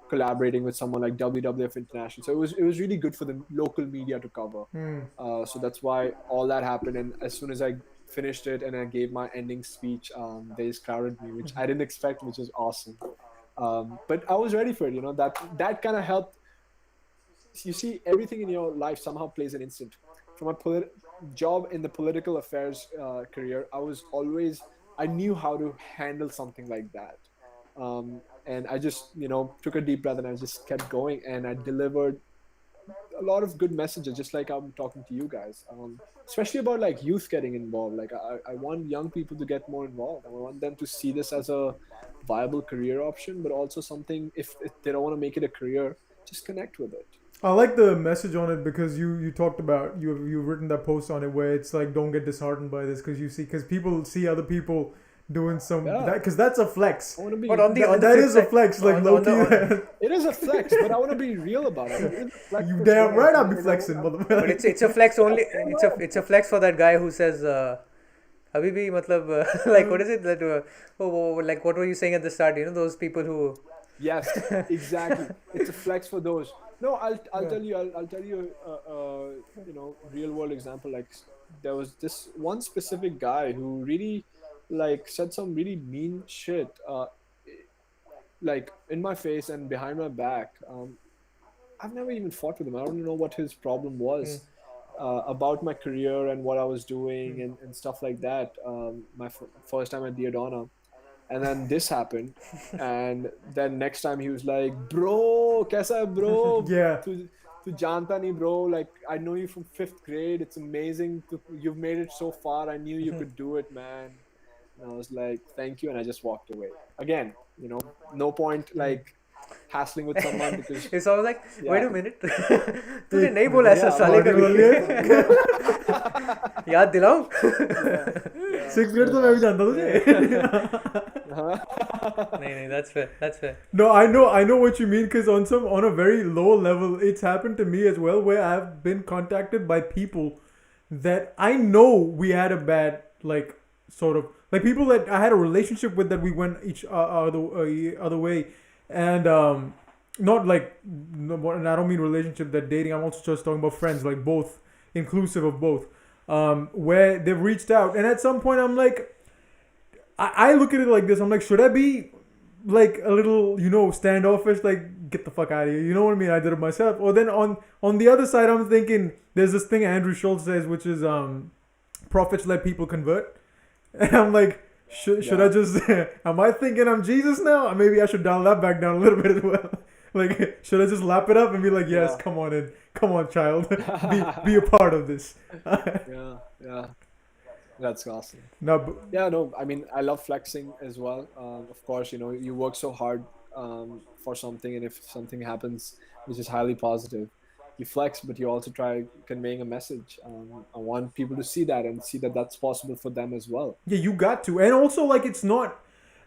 collaborating with someone like WWF International. So it was really good for the local media to cover. Hmm. So that's why all that happened. And as soon as I finished it and I gave my ending speech, they just crowded me, which I didn't expect, which was awesome. But I was ready for it. That kind of helped. You see, everything in your life somehow plays an instant. From my job in the political affairs career, I knew how to handle something like that. And I just, took a deep breath and I just kept going, and I delivered a lot of good messages, just like I'm talking to you guys, especially about like youth getting involved. Like I want young people to get more involved. I want them to see this as a viable career option, but also something, if they don't want to make it a career, just connect with it. I like the message on it because you talked about you've written that post on it where it's like, don't get disheartened by this because people see other people doing some Yeah. because that's a flex. I want to be. But on the That flip is a side- flex, like on- low on the- key. It is a flex, but I want to be real about it. It is a flex You for damn sure. right I'll be flexing, But motherfucker. it's a flex only. It's a flex for that guy who says, "Abhi bhi, matlab, like what is it that? Like what were you saying at the start? Those people who." Yes, exactly. It's a flex for those. No, I'll Yeah. tell you. I'll tell you. Real world example. Like there was this one specific guy who really, like, said some really mean shit, like in my face and behind my back. I've never even fought with him. I don't know what his problem was. About my career and what I was doing and stuff like that. My first time at the Adona, and then this happened, and then next time he was like, "Bro, kaisa hai, bro? Yeah. Tu janta nahi, bro. Like I know you from 5th grade. It's amazing. You've made it so far. I knew you could do it, man." And I was like, "Thank you," and I just walked away. Again, no point like hassling with someone because It's always like, wait a Yeah. minute, तूने नहीं बोला ऐसा Yeah, साले Martin कभी Vallier. याद दिलाऊं? yeah. 6th grade तो मैं भी जानता तुझे. नहीं, that's fair. No, I know what you mean because on a very low level, it's happened to me as well where I've been contacted by people that I know we had a bad like sort of like people that I had a relationship with that we went each other way, and not like no, and I don't mean relationship that dating. I'm also just talking about friends, like both inclusive of both, where they've reached out, and at some point I'm like. I look at it like this. I'm like, should I be like a little, standoffish, like get the fuck out of here? You know what I mean? I did it myself. Or then on the other side, I'm thinking there's this thing Andrew Schultz says, which is prophets let people convert, and I'm like, should I just? Am I thinking I'm Jesus now? Or maybe I should dial that back down a little bit as well. Like, should I just lap it up and be like, yes, Yeah. come on, child, be a part of this. Yeah. That's awesome. No, but, Yeah, no, I mean, I love flexing as well. Of course, you work so hard for something, and if something happens which is highly positive, you flex, but you also try conveying a message. I want people to see that and see that that's possible for them as well. yeah, you got to, and also like it's not.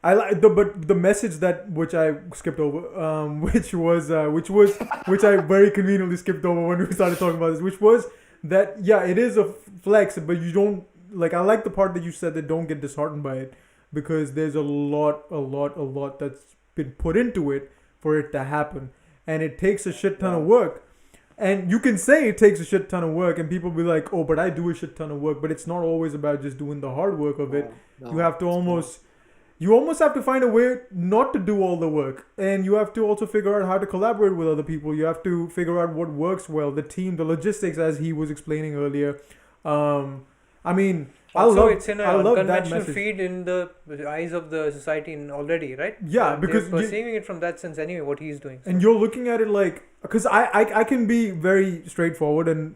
I like but the message that which I skipped over, which I very conveniently skipped over when we started talking about this, which was that it is a flex, but you don't like. I like the part that you said that don't get disheartened by it, because there's a lot that's been put into it for it to happen, and it takes a shit ton of work. And you can say it takes a shit ton of work, and people be like, "Oh, but I do a shit ton of work." But it's not always about just doing the hard work of it. You have to almost have to find a way not to do all the work, and you have to also figure out how to collaborate with other people. You have to figure out what works well, the team, the logistics, as he was explaining earlier. I mean, also, it's in an unconventional feed in the eyes of the society already, right? Yeah, because they're perceiving it from that sense anyway, what he's doing. So. And you're looking at it like, because I can be very straightforward and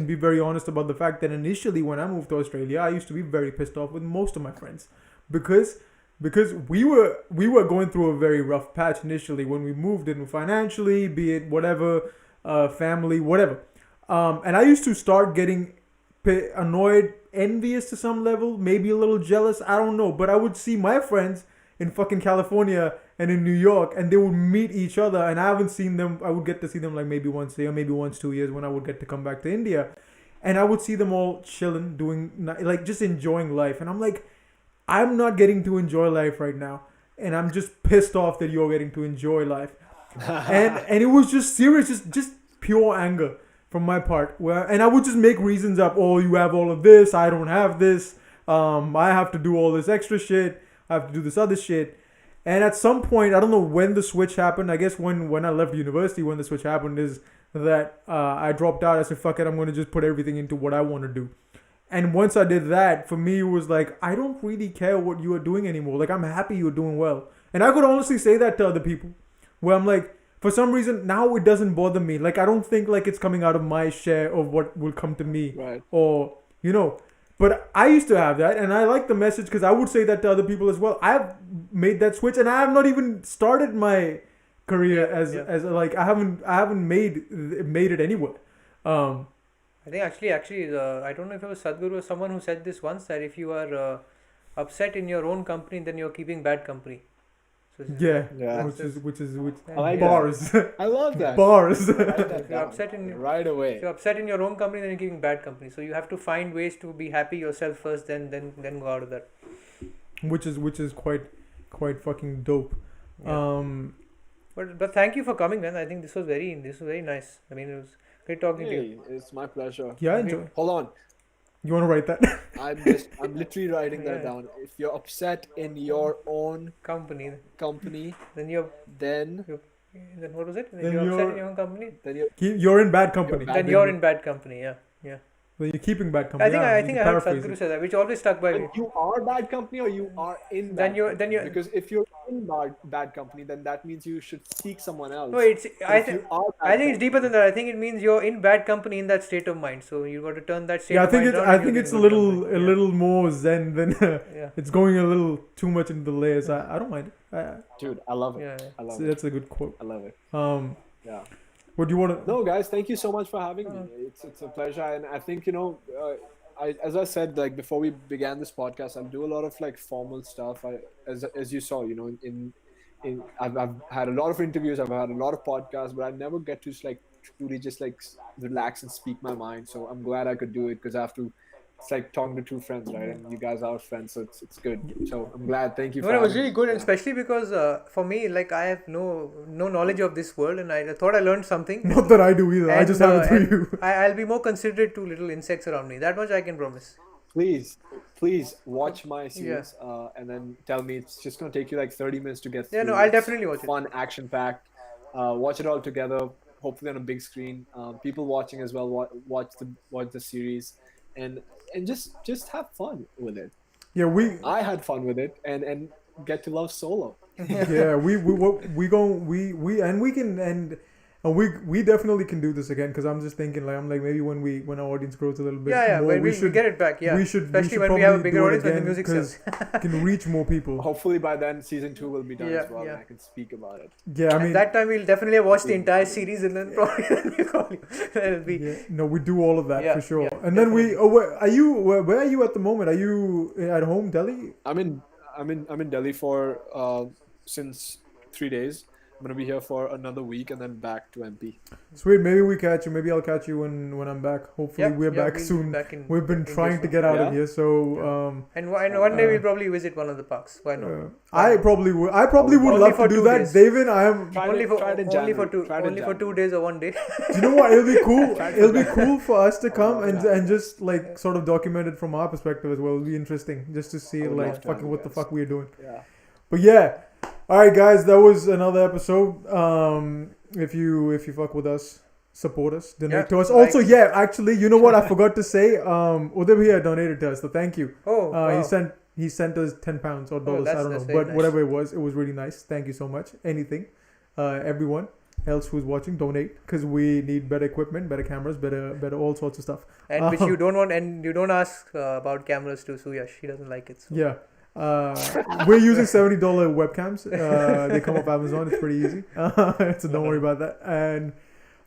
be very honest about the fact that initially when I moved to Australia, I used to be very pissed off with most of my friends, because we were going through a very rough patch initially when we moved in, financially, be it whatever, family, whatever. And I used to start getting annoyed, envious to some level, maybe a little jealous, I don't know, but I would see my friends in fucking California and in New York, and they would meet each other, and I haven't seen them. I would get to see them like maybe once a year, maybe once 2 years, when I would get to come back to India, and I would see them all chilling, doing like just enjoying life, and I'm like, I'm not getting to enjoy life right now, and I'm just pissed off that you're getting to enjoy life. and it was just serious, just pure anger from my part, and I would just make reasons up. Oh, you have all of this, I don't have this. I have to do all this extra shit. I have to do this other shit. And at some point, I don't know when the switch happened. I guess when I left university, when the switch happened is that I dropped out. I said, fuck it, I'm going to just put everything into what I want to do. And once I did that, for me, it was like, I don't really care what you are doing anymore. Like, I'm happy you're doing well. And I could honestly say that to other people, where I'm like, for some reason, now it doesn't bother me. Like, I don't think like it's coming out of my share of what will come to me. Right. Or, but I used to have that, and I like the message, because I would say that to other people as well. I've made that switch, and I have not even started my career as like, I haven't made it anywhere. I think actually, I don't know if it was Sadhguru or someone who said this once, that if you are upset in your own company, then you're keeping bad company. So which is like bars. I love that. Bars. If you're upset right away. If you're upset in your own company, then you're keeping bad company. So you have to find ways to be happy yourself first, then go out of that. Which is quite fucking dope. Yeah. But thank you for coming, man. I think this was very nice. I mean, it was great talking to you. It's my pleasure. Yeah, enjoy. Hold on. You want to write that? I'm literally writing that down. If you're upset in your own company, then what was it? Then you're upset in your own company. Then you're in bad company. Then you're in bad company. Yeah. So you're keeping bad company. I think I heard Sadhguru say that, which always stuck by me. You are bad company, or you are in bad company. Because if you're in bad company, then that means you should seek someone else. No, I think it's deeper than that. I think it means you're in bad company in that state of mind. So you got to turn that state of mind around. I think it's a little more zen than it's going a little too much into the layers. I don't mind it. Dude, I love it. Yeah. I love it. That's a good quote. I love it. Yeah. What do you want to? No, guys, thank you so much for having me. It's a pleasure, and I think as I said, like before we began this podcast, I do a lot of like formal stuff. As you saw, I've had a lot of interviews, I've had a lot of podcasts, but I never get to like truly just like relax and speak my mind. So I'm glad I could do it, because I have to. It's like talking to two friends, right? And you guys are friends, so it's good. So I'm glad. Thank you. It was really good, and especially because for me, like I have no knowledge of this world, and I thought I learned something. Not that I do either. I just have it through you. I'll be more considerate to little insects around me. That much I can promise. Please watch my series, and then tell me. It's just gonna take you like 30 minutes to get through. Yeah, no, I'll definitely watch it. Fun, action-packed. Watch it all together. Hopefully on a big screen. People watching as well. Watch the series, and just have fun with it. Yeah, I had fun with it, and get to love Solo. Yeah, we definitely can do this again, because I'm just thinking like maybe when our audience grows a little bit more, when we should get it back. Yeah, especially when we have a bigger audience when the music sells. Can reach more people. Hopefully by then season 2 will be done as well, and I can speak about it. Yeah, I mean, at that time we'll definitely watch the entire series, and then probably we'll call you. That'll be. Yeah, no, we do all of that for sure. And then where are you at the moment? Are you at home, Delhi? I'm I'm in Delhi for since 3 days. I'm gonna be here for another week and then back to MP. Sweet. Maybe we catch you. Maybe I'll catch you when I'm back. Hopefully we're back we'll be soon. back in, We've been in trying this to one. get out of Yeah. here, so And one day we'll probably visit one of the parks. Why not? I probably would. I probably would Only love for to do 2 that, days. David. I am. Try it- only for try it in only for January. two Try it in only for 2 January. days or one day. Do you know what? It'll be cool. Try it It'll be for cool for us to come love and that, and just like sort of document it from our perspective as well. It'll be interesting just to see I would like love to fucking have you what the guys. fuck we're doing. Yeah. But yeah, all right, guys, that was another episode. If you fuck with us, support us, donate Yeah, to us. like- Also, yeah, actually, you know what? I forgot to say. Udabhiya donated to us, so thank you. Oh, wow. He sent us £10 or dollars. I don't know, that's very but nice. whatever it was really nice. Thank you so much. Anything, everyone else who's watching, donate because we need better equipment, better cameras, better all sorts of stuff. And which you don't want, and you don't ask about cameras to Suyash. He doesn't like it. So. Yeah. We're using $70 webcams. They come off Amazon. It's pretty easy. So don't worry about that.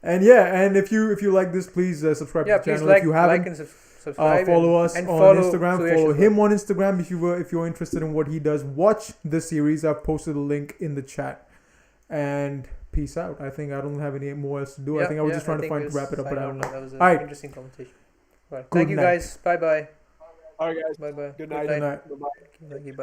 And yeah, and if you like this, please subscribe to the Please channel like, if you haven't. like and subscribe. Follow us and on follow Instagram. Suyash Follow as him well. on Instagram if you're interested in what he does. Watch the series. I've posted a link in the chat. And peace out. I think I don't have any more else to do. I think I was just trying to wrap it up, but I don't know. That was an Alright. interesting conversation. Right. Good Thank you night. guys. Bye bye. All right, guys. Bye bye. Good night. Good night. Bye-bye. Bye bye.